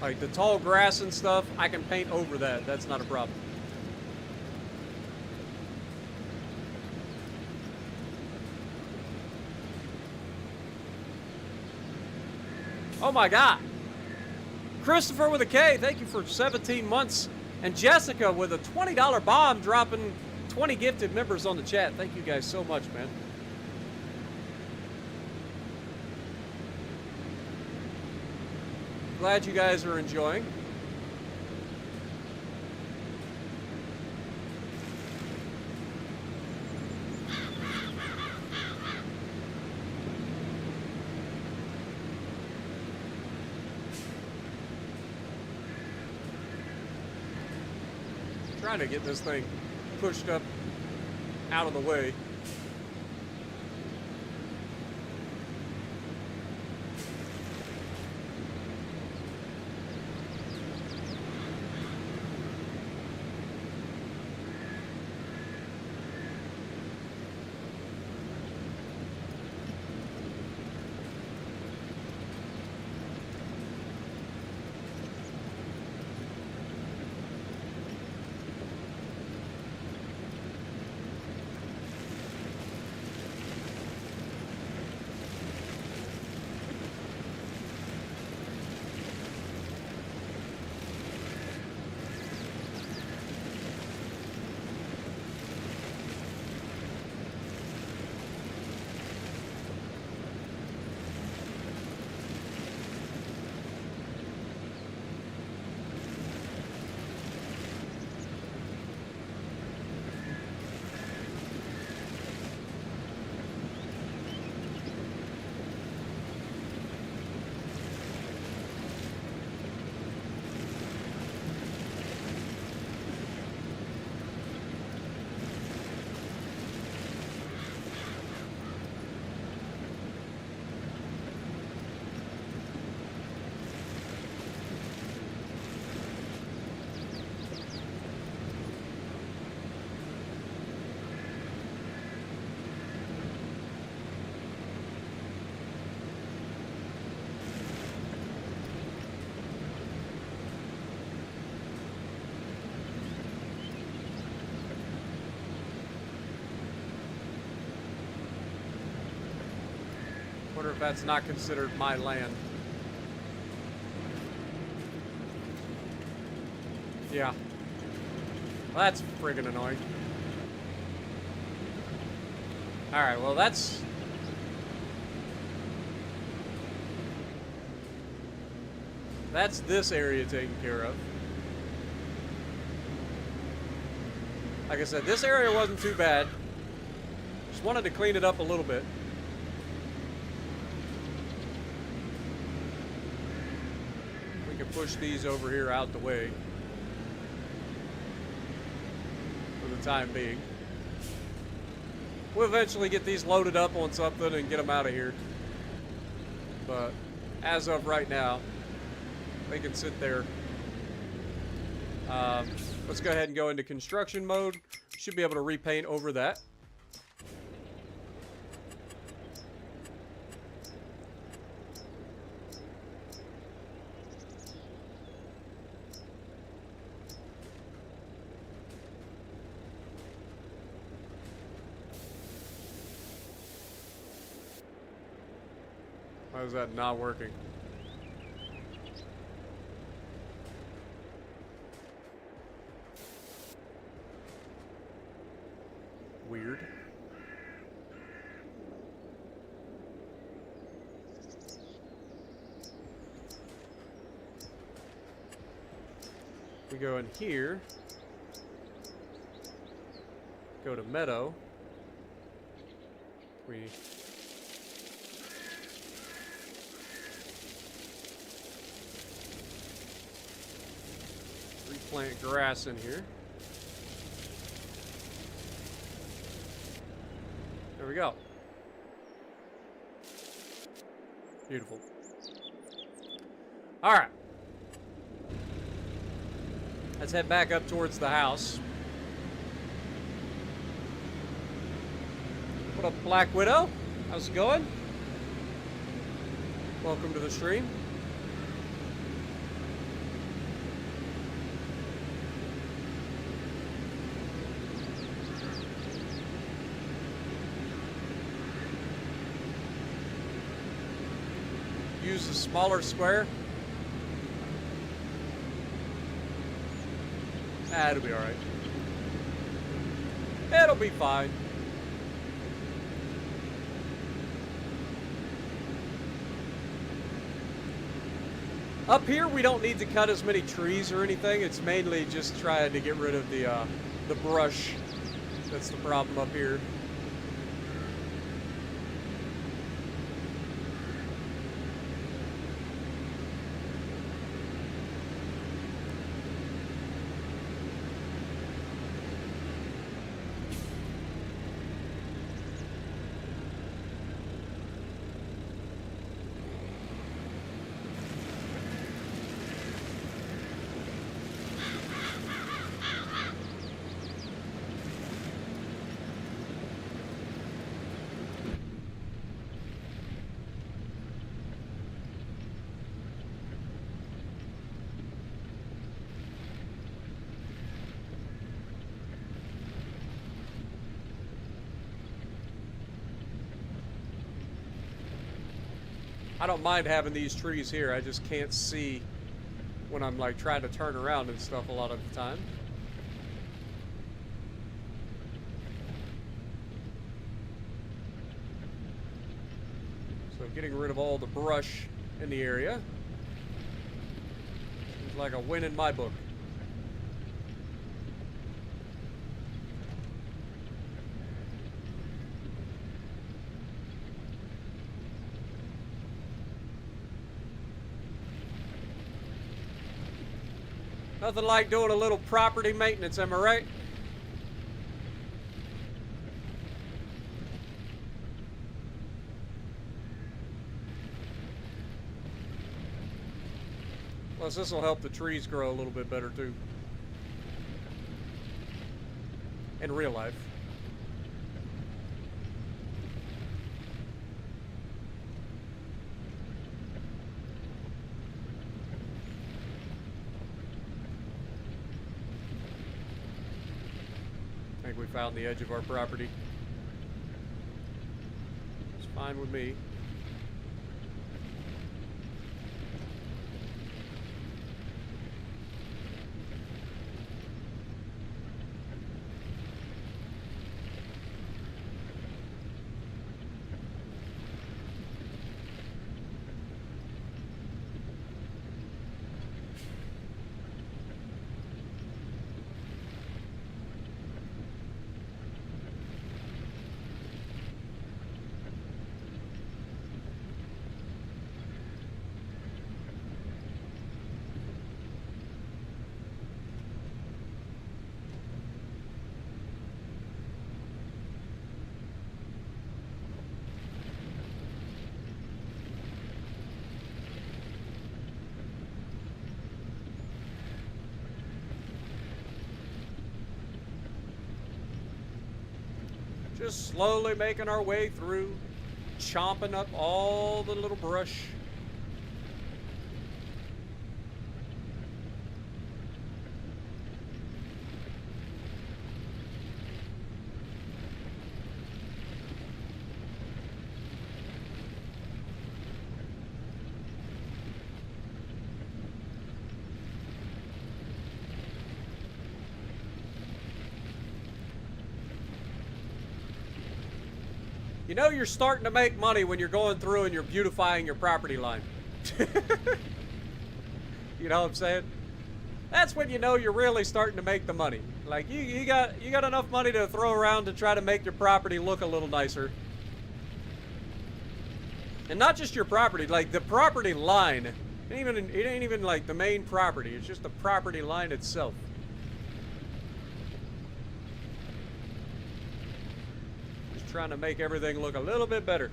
Like the tall grass and stuff, I can paint over that. That's not a problem. Oh my God. Christopher with a K, thank you for 17 months. And Jessica with a $20 bomb, dropping 20 gifted members on the chat. Thank you guys so much, man. Glad you guys are enjoying. Trying to get this thing pushed up out of the way. Wonder if that's not considered my land. Yeah. Well, that's friggin' annoying. Alright, well that's That's this area taken care of. Like I said, this area wasn't too bad. Just wanted to clean it up a little bit. We can push these over here out the way for the time being. We'll eventually get these loaded up on something and get them out of here. But as of right now, they can sit there. Let's go ahead and go into construction mode. Should be able to repaint over that. Why is that not working? Weird. We go in here. Go to meadow. We replant grass in here. There we go. Beautiful. All right. Let's head back up towards the house. What up, Black Widow? How's it going? Welcome to the stream. Use a smaller square. It'll be alright. It'll be fine. Up here, we don't need to cut as many trees or anything. It's mainly just trying to get rid of the brush. That's the problem up here. I don't mind having these trees here. I just can't see when I'm like trying to turn around and stuff a lot of the time. So getting rid of all the brush in the area seems like a win in my book. Nothing like doing a little property maintenance, am I right? Plus, this will help the trees grow a little bit better, too. In real life. I think we found the edge of our property. It's fine with me. Just slowly making our way through, chomping up all the little brush. You know you're starting to make money when you're going through and you're beautifying your property line. You know what I'm saying? That's when you know you're really starting to make the money. Like you got enough money to throw around to try to make your property look a little nicer. And not just your property, like the property line. It ain't even like the main property. It's just the property line itself. Trying to make everything look a little bit better.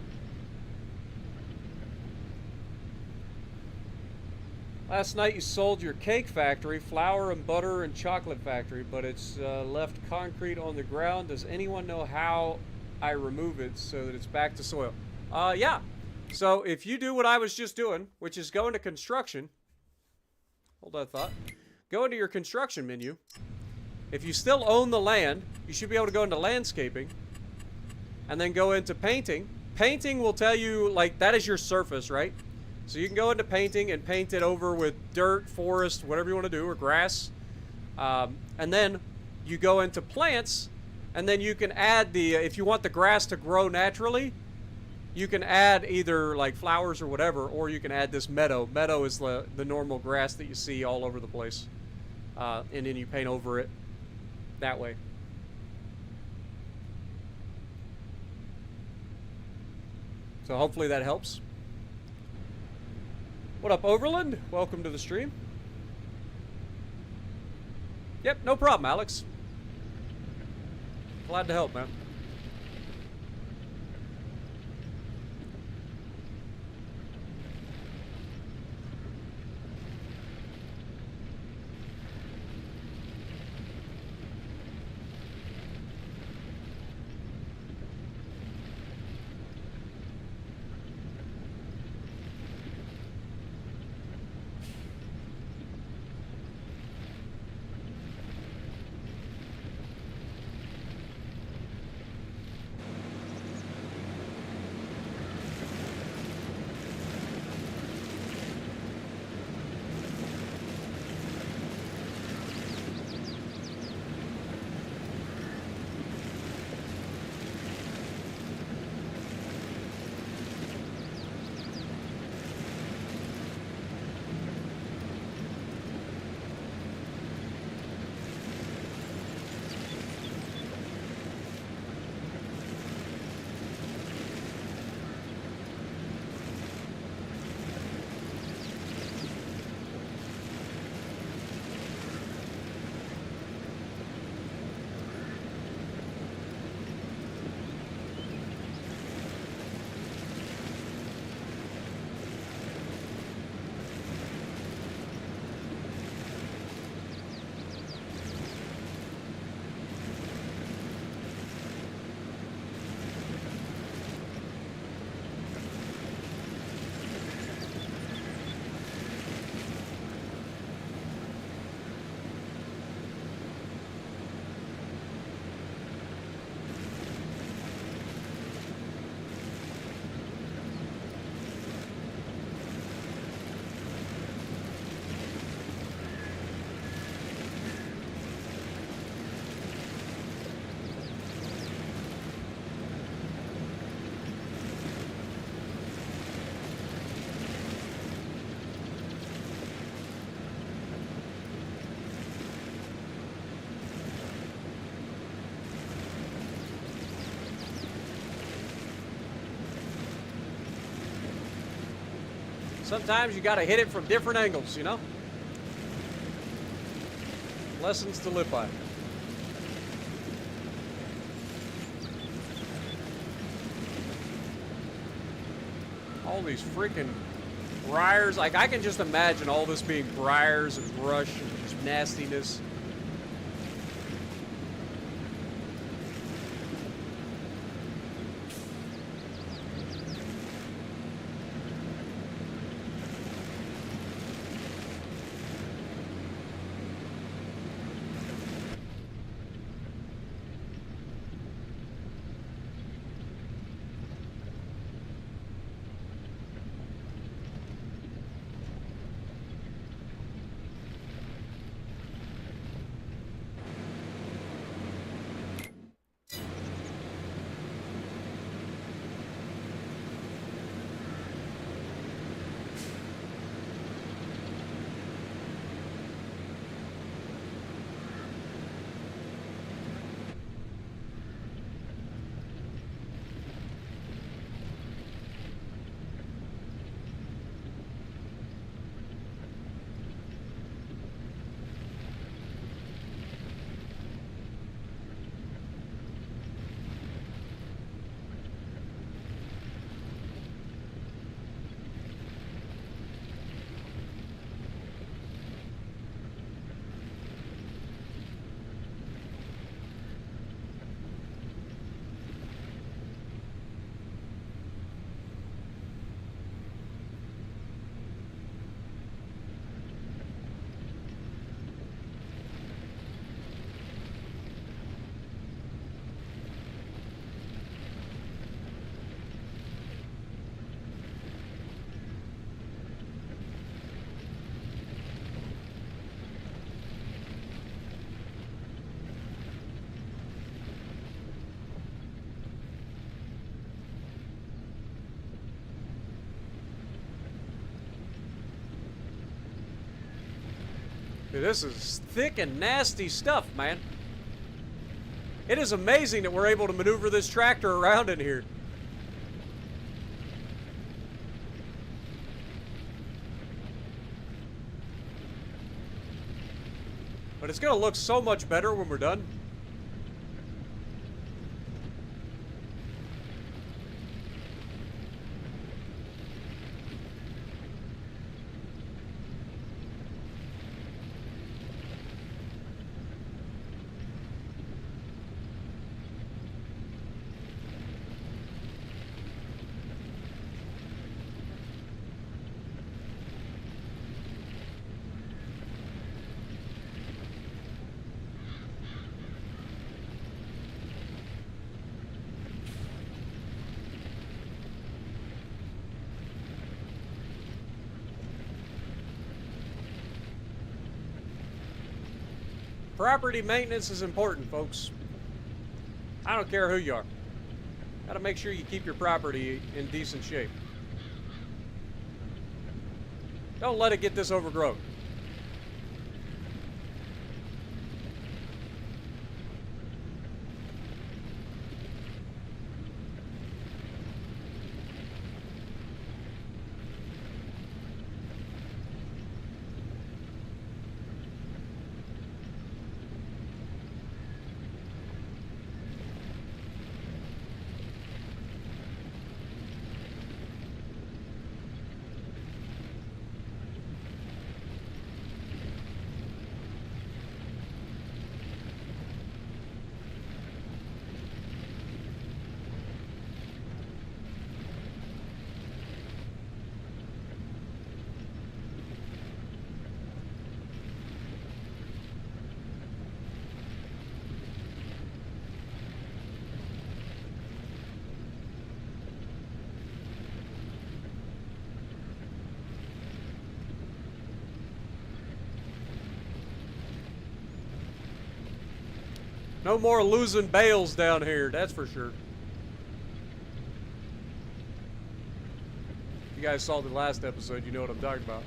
Last night you sold your cake factory, flour and butter and chocolate factory, but it's left concrete on the ground. Does anyone know how I remove it so that it's back to soil? Yeah. So if you do what I was just doing, which is go into construction. Hold that thought. Go into your construction menu. If you still own the land, you should be able to go into landscaping. And then go into painting. Painting will tell you, like, that is your surface, right? So you can go into painting and paint it over with dirt, forest, whatever you want to do, or grass. And then you go into plants, and then you can add the, if you want the grass to grow naturally, you can add either, like, flowers or whatever, or you can add this meadow. Meadow is the normal grass that you see all over the place. And then you paint over it that way. So hopefully that helps. What up, Overland? Welcome to the stream. Yep, no problem, Alex. Glad to help, man. Sometimes you gotta hit it from different angles, you know? Lessons to live by. All these freaking briars. Like, I can just imagine all this being briars and brush and just nastiness. Dude, this is thick and nasty stuff, man. It is amazing that we're able to maneuver this tractor around in here. But it's going to look so much better when we're done. Property maintenance is important, folks. I don't care who you are. Gotta make sure you keep your property in decent shape. Don't let it get this overgrown. No more losing bales down here, that's for sure. If you guys saw the last episode, you know what I'm talking about.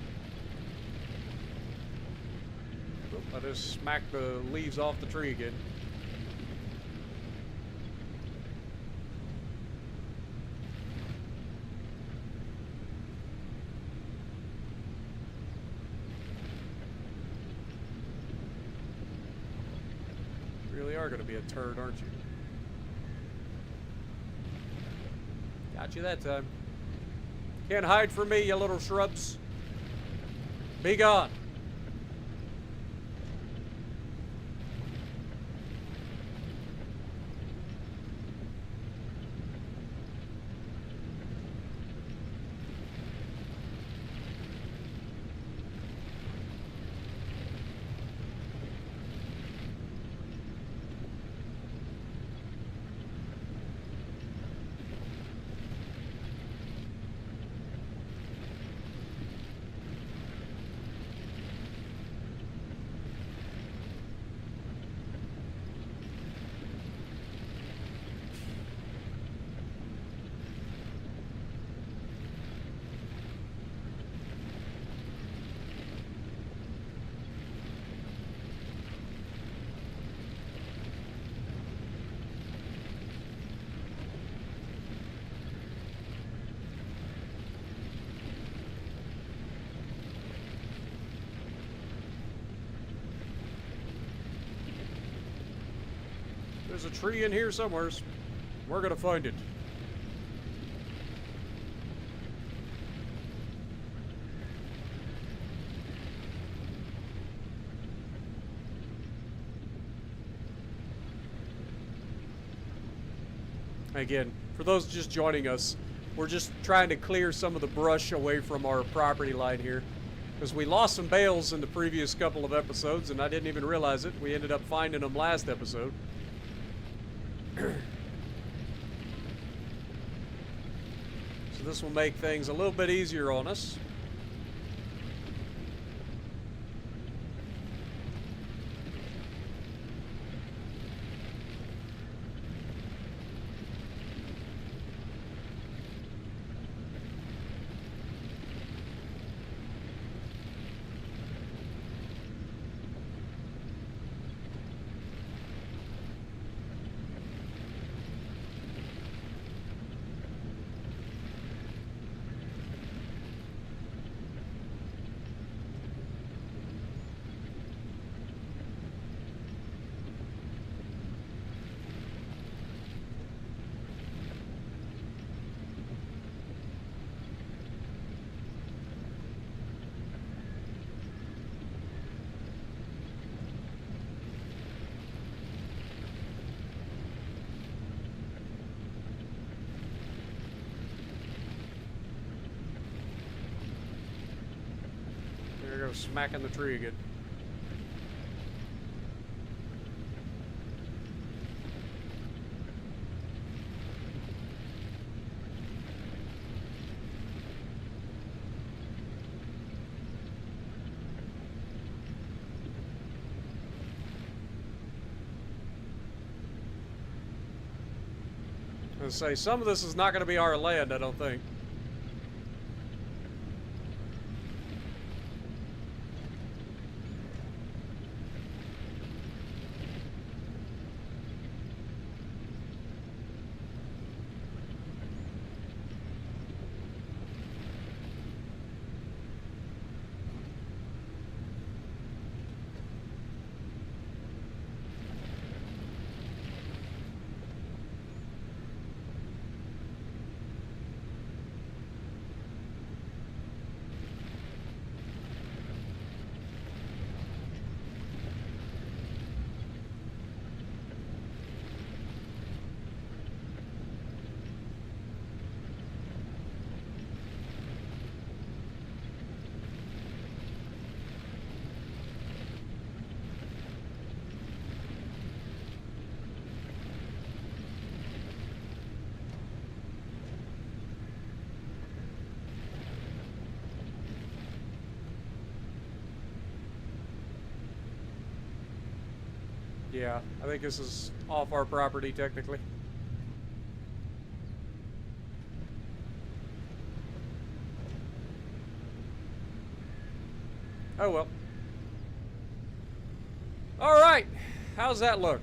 Oop, I just smacked the leaves off the tree again. Are going to be a turd, aren't you? Got you that time. Can't hide from me, you little shrubs. Be gone. There's a tree in here somewhere. We're gonna find it. Again, for those just joining us, we're just trying to clear some of the brush away from our property line here. Because we lost some bales in the previous couple of episodes, and I didn't even realize it. We ended up finding them last episode. So this will make things a little bit easier on us. go smacking the tree again. I was gonna say, some of this is not going to be our land, I don't think. Yeah, I think this is off our property, technically. Oh well. Alright, how's that look?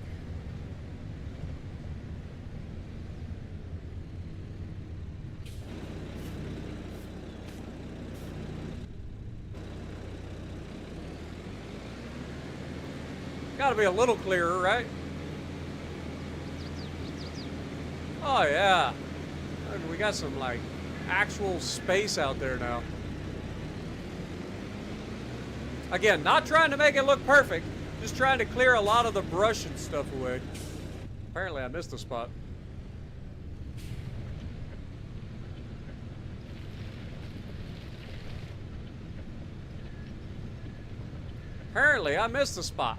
Gotta be a little clearer, right? Oh yeah. Look, we got some like actual space out there now. Again, not trying to make it look perfect, just trying to clear a lot of the brush and stuff away. Apparently I missed a spot. Apparently I missed a spot.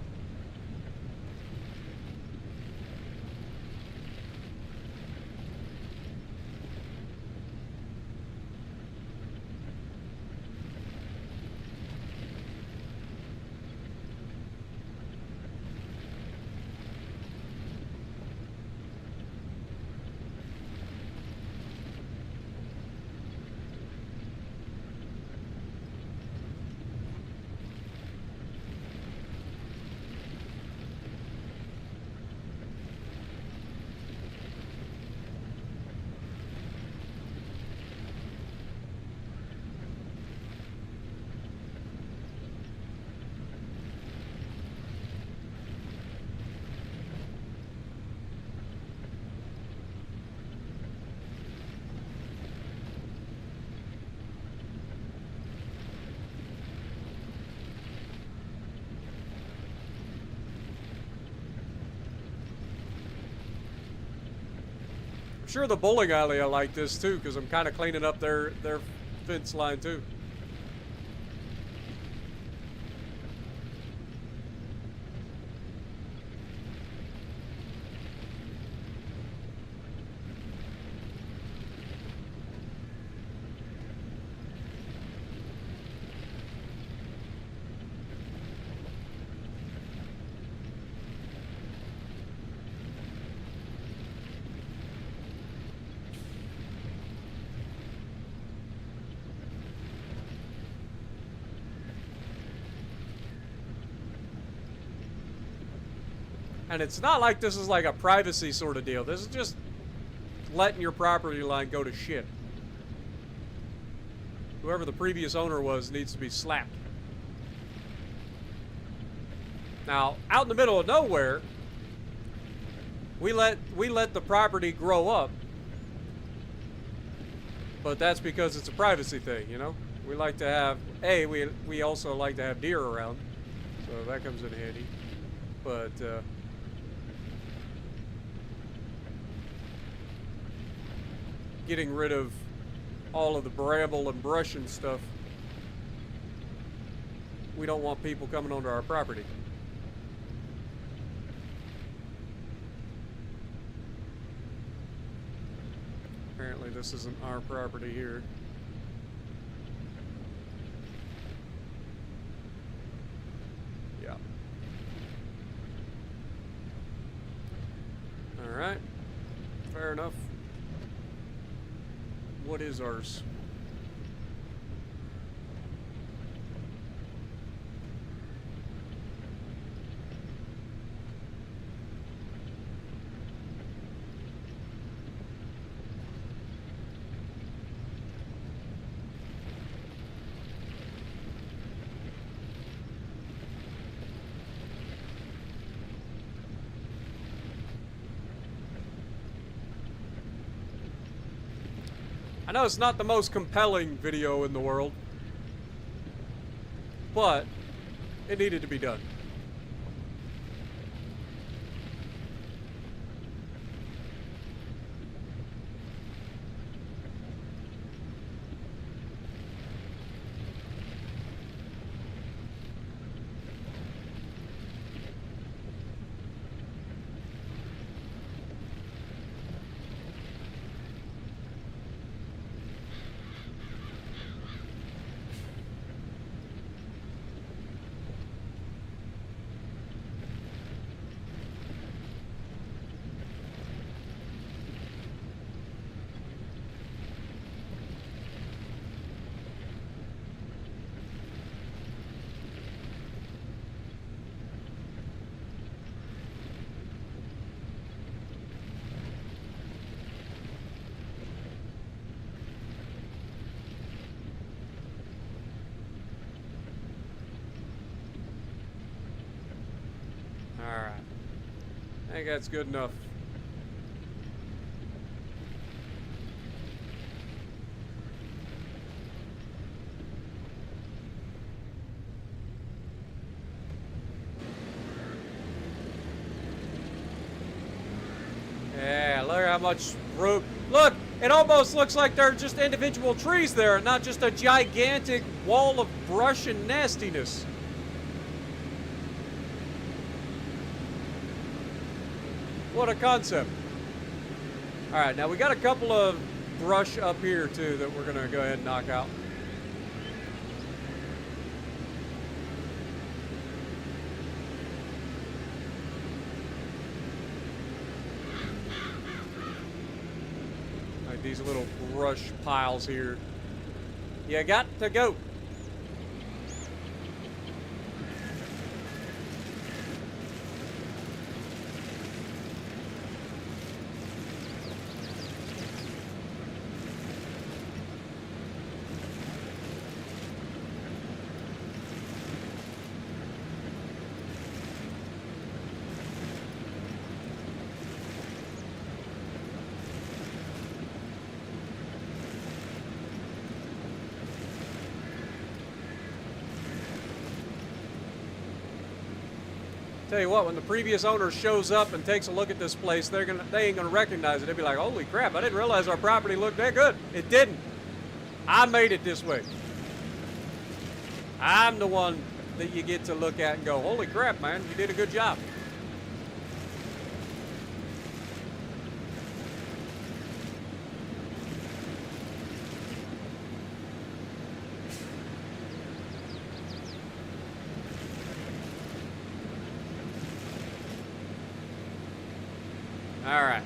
I'm sure the bowling alley will like this too, because I'm kind of cleaning up their fence line too. And it's not like this is like a privacy sort of deal. This is just letting your property line go to shit. Whoever the previous owner was needs to be slapped. Now, out in the middle of nowhere, we let the property grow up. But that's because it's a privacy thing, you know? We like to have, we also like to have deer around. So that comes in handy. But, getting rid of all of the bramble and brush and stuff we don't want people coming onto our property. Apparently this isn't our property here. Yeah. Alright. Fair enough. What is ours? I know it's not the most compelling video in the world, but it needed to be done. Alright. I think that's good enough. Yeah, look how much root. Look, it almost looks like they're just individual trees there, not just a gigantic wall of brush and nastiness. What a concept. Alright, now we got a couple of brush up here too that we're gonna go ahead and knock out. Like these little brush piles here. You got to go. Tell you what, when the previous owner shows up and takes a look at this place, they ain't gonna recognize it. They'll be like, holy crap, I didn't realize our property looked that good. It didn't. I made it this way. I'm the one that you get to look at and go, holy crap, man, you did a good job. Alright.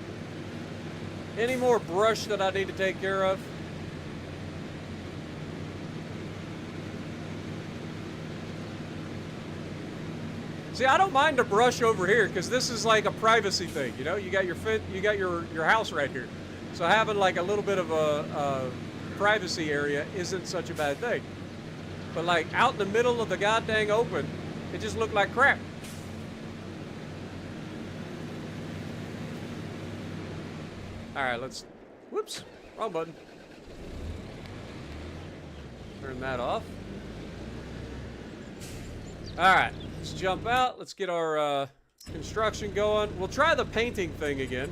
Any more brush that I need to take care of? See, I don't mind the brush over here because this is like a privacy thing, you know? You got your house right here. So having like a little bit of a privacy area isn't such a bad thing. But like out in the middle of the goddamn open, it just looked like crap. Alright, let's... Whoops. Wrong button. Turn that off. Alright, let's jump out. Let's get our construction going. We'll try the painting thing again.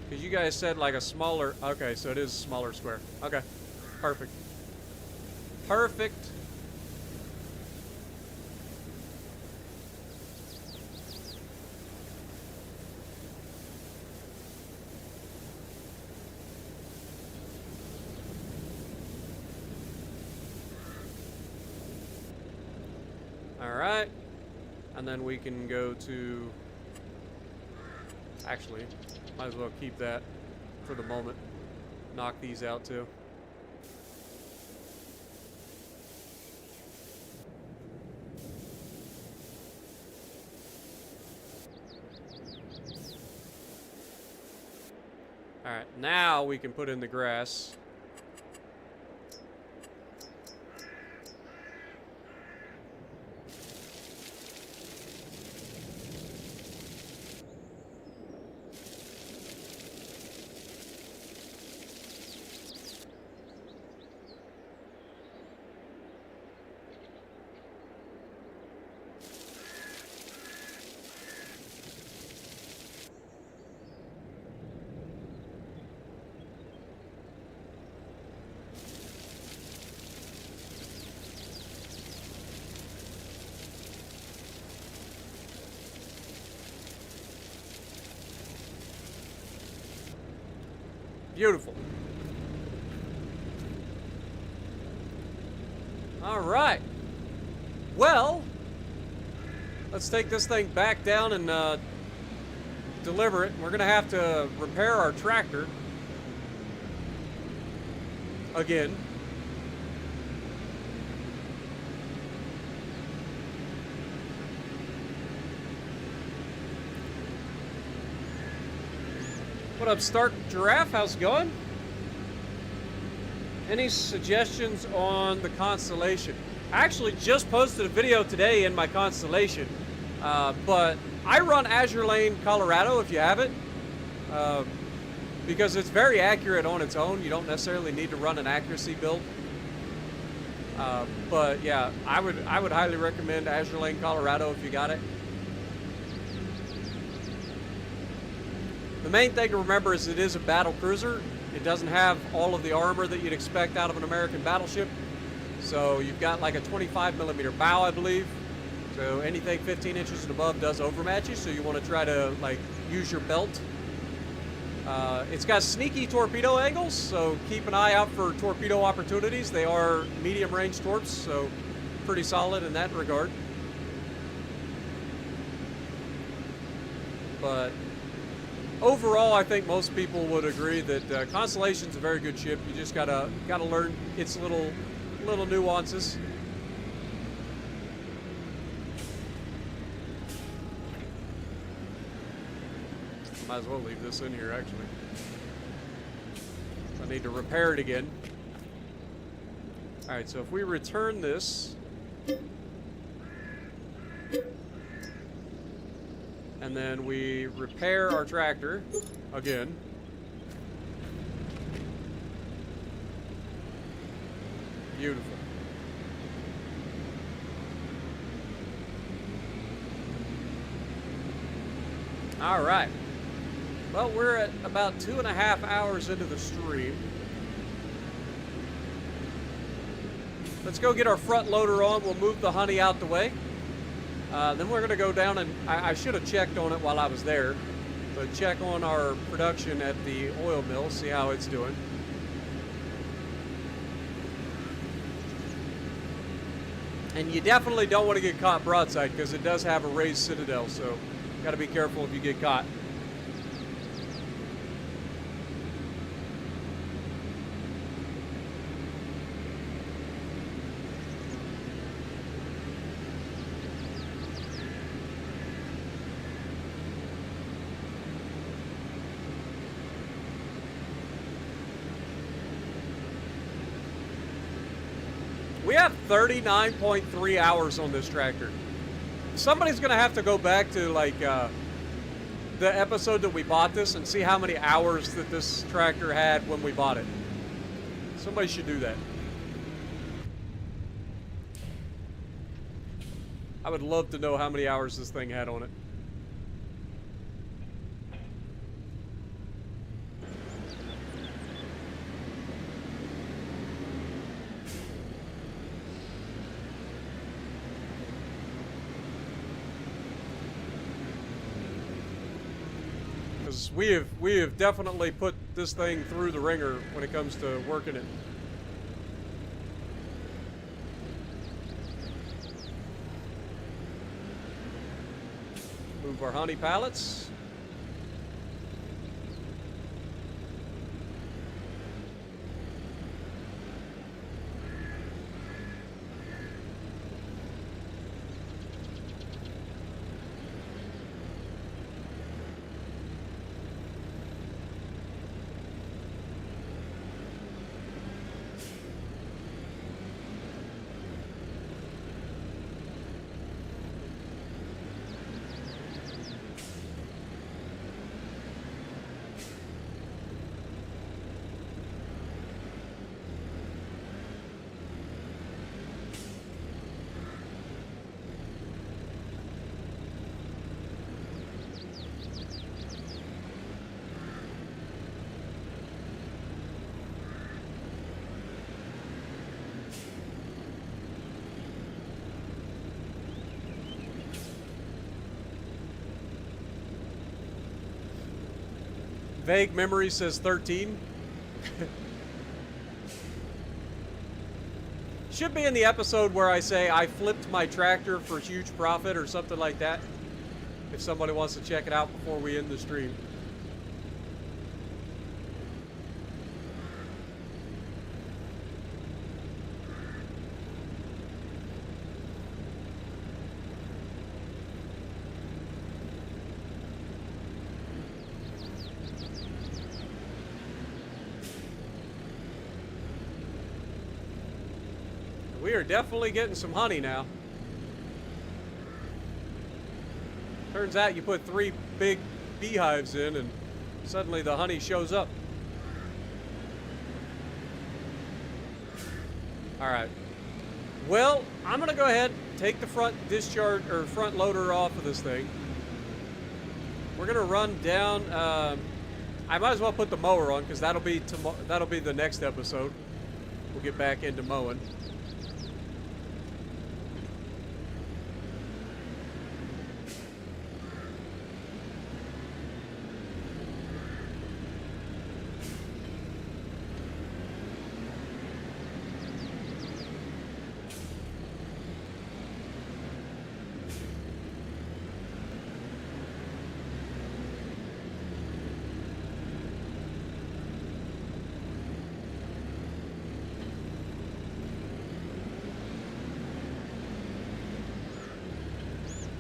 Because you guys said like a smaller... Okay, so it is a smaller square. Okay. Perfect. Perfect. Alright. And then we can go to... Actually, might as well keep that for the moment. Knock these out too. Alright, now we can put in the grass. Beautiful. All right. Well, let's take this thing back down and deliver it. We're going to have to repair our tractor again. What up, Stark Giraffe? How's it going? Any suggestions on the constellation? I actually just posted a video today in my constellation, but I run Azure Lane, Colorado, if you have it, because it's very accurate on its own. You don't necessarily need to run an accuracy build. But yeah, I would highly recommend Azure Lane, Colorado if you got it. The main thing to remember is it is a battle cruiser. It doesn't have all of the armor that you'd expect out of an American battleship. So you've got like a 25mm bow, I believe. So anything 15 inches and above does overmatch you, so you want to try to like use your belt. It's got sneaky torpedo angles, so keep an eye out for torpedo opportunities. They are medium range torps, so pretty solid in that regard. But overall, I think most people would agree that Constellation's a very good ship. You just gotta learn its little nuances. Might as well leave this in here, actually. I need to repair it again. All right, so if we return this, and then we repair our tractor again. Beautiful. All right. Well, we're at about 2.5 hours into the stream. Let's go get our front loader on. We'll move the honey out the way. Then we're going to go down and I should have checked on it while I was there, but check on our production at the oil mill, see how it's doing. And you definitely don't want to get caught broadside because it does have a raised citadel, so got to be careful if you get caught. We have 39.3 hours on this tractor. Somebody's going to have to go back to like the episode that we bought this and see how many hours that this tractor had when we bought it. Somebody should do that. I would love to know how many hours this thing had on it. yes, we have definitely put this thing through the ringer when it comes to working it. Move our honey pallets. Vague memory says 13. Should be in the episode where I say I flipped my tractor for huge profit or something like that. If somebody wants to check it out before we end the stream. We are definitely getting some honey now. Turns out you put 3 big beehives in and suddenly the honey shows up. Alright. Well, I'm gonna go ahead and take the front discharge or front loader off of this thing. We're gonna run down I might as well put the mower on because that'll be the next episode. We'll get back into mowing.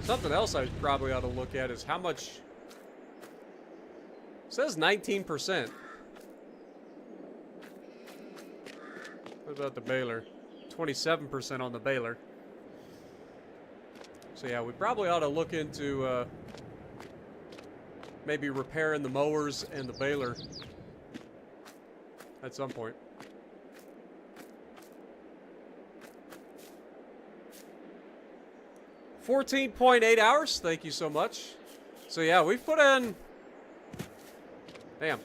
Something else I probably ought to look at is how much. It says 19%. What about the baler? 27% on the baler. So yeah, we probably ought to look into maybe repairing the mowers and the baler at some point. 14.8 hours. Thank you so much. So yeah, we've put in. Damn.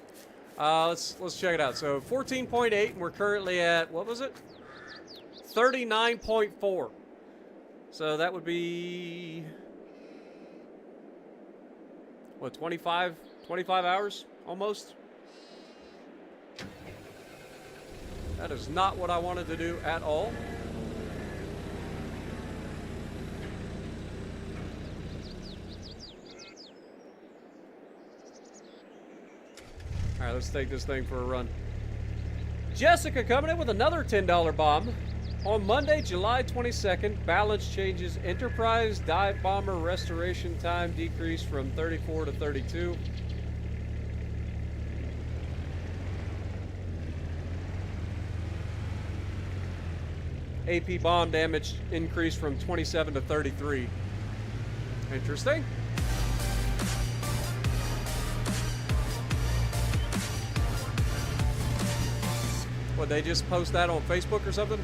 Let's check it out. So 14.8, and we're currently at, what was it? 39.4. So that would be what, 25 hours almost. That is not what I wanted to do at all. All right, let's take this thing for a run. Jessica coming in with another $10 bomb. On Monday, July 22nd, balance changes. Enterprise dive bomber restoration time decreased from 34 to 32. AP bomb damage increased from 27 to 33. Interesting. Would they just post that on Facebook or something?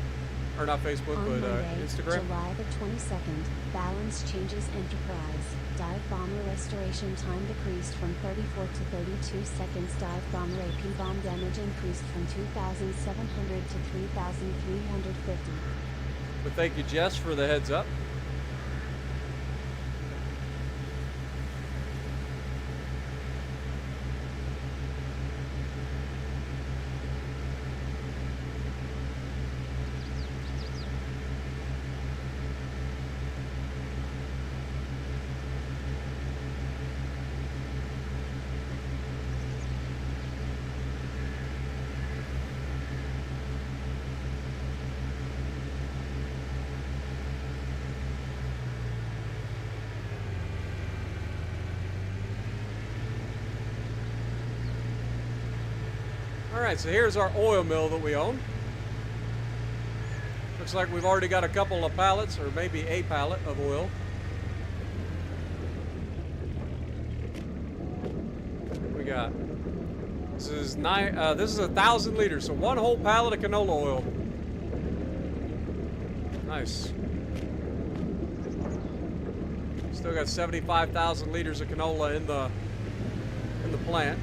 Or not Facebook, on but Monday, Instagram? July the 22nd, balance changes. Enterprise dive bomber restoration time decreased from 34 to 32 seconds. Dive bomber AP bomb damage increased from 2,700 to 3,350. But thank you, Jess, for the heads up. Alright, so here's our oil mill that we own. Looks like we've already got a couple of pallets, or maybe a pallet of oil. What we got? This is 1,000 liters, so one whole pallet of canola oil. Nice. Still got 75,000 liters of canola in the plant.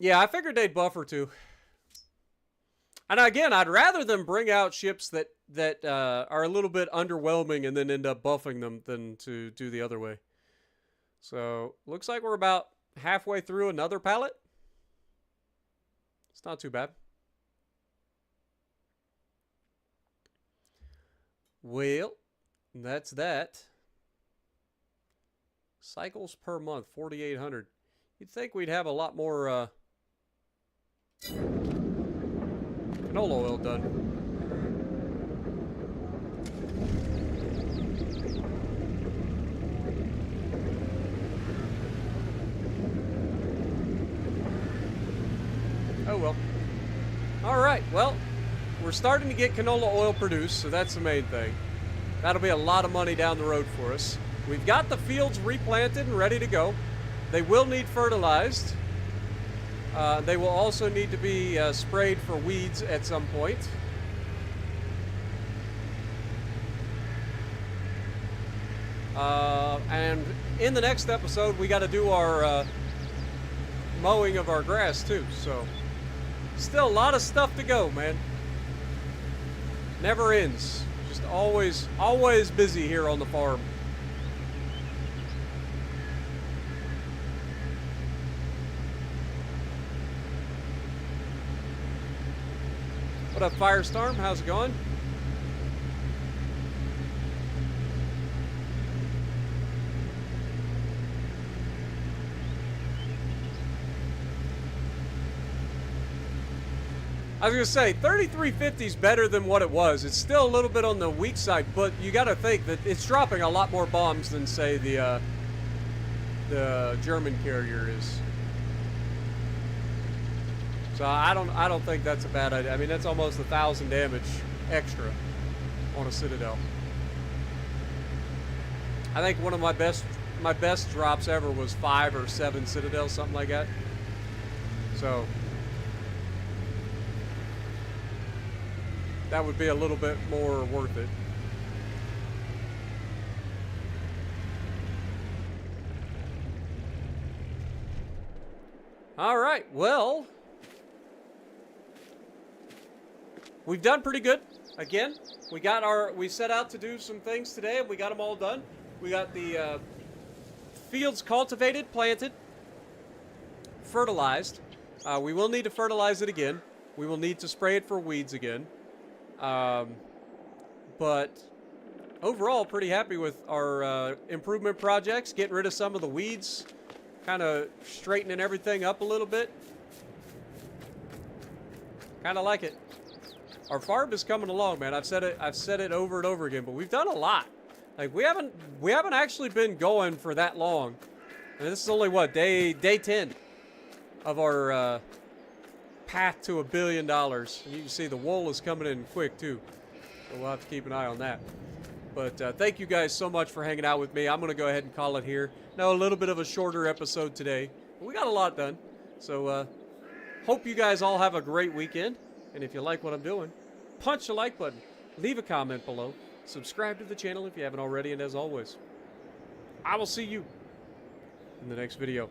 Yeah, I figured they'd buffer too. And again, I'd rather them bring out ships that are a little bit underwhelming and then end up buffing them than to do the other way. So, looks like we're about halfway through another pallet. It's not too bad. Well, that's that. Cycles per month, 4,800. You'd think we'd have a lot more canola oil done. Oh well. Alright, well, we're starting to get canola oil produced, so that's the main thing. That'll be a lot of money down the road for us. We've got the fields replanted and ready to go. They will need fertilized. They will also need to be sprayed for weeds at some point. And in the next episode, we got to do our mowing of our grass too. So, still a lot of stuff to go, man. Never ends. Just always busy here on the farm. What up, Firestorm? How's it going? I was gonna say 3350 is better than what it was. It's still a little bit on the weak side, but you got to think that it's dropping a lot more bombs than, say, the German carrier is. So I don't think that's a bad idea. I mean, that's almost 1,000 damage extra on a Citadel. I think one of my best drops ever was 5 or 7 Citadels, something like that. So that would be a little bit more worth it. All right, well, we've done pretty good. Again, we set out to do some things today, and we got them all done. We got the fields cultivated, planted, fertilized. We will need to fertilize it again. We will need to spray it for weeds again. But overall, pretty happy with our improvement projects, getting rid of some of the weeds, kind of straightening everything up a little bit. Kind of like it. Our farm is coming along, man. I've said it over and over again, but we've done a lot. Like we haven't actually been going for that long. And this is only what, day 10 of our path to $1 billion. And you can see the wool is coming in quick too. So we'll have to keep an eye on that. But thank you guys so much for hanging out with me. I'm going to go ahead and call it here. Now, a little bit of a shorter episode today. But we got a lot done. So hope you guys all have a great weekend. And if you like what I'm doing, punch the like button. Leave a comment below. Subscribe to the channel if you haven't already. And as always, I will see you in the next video.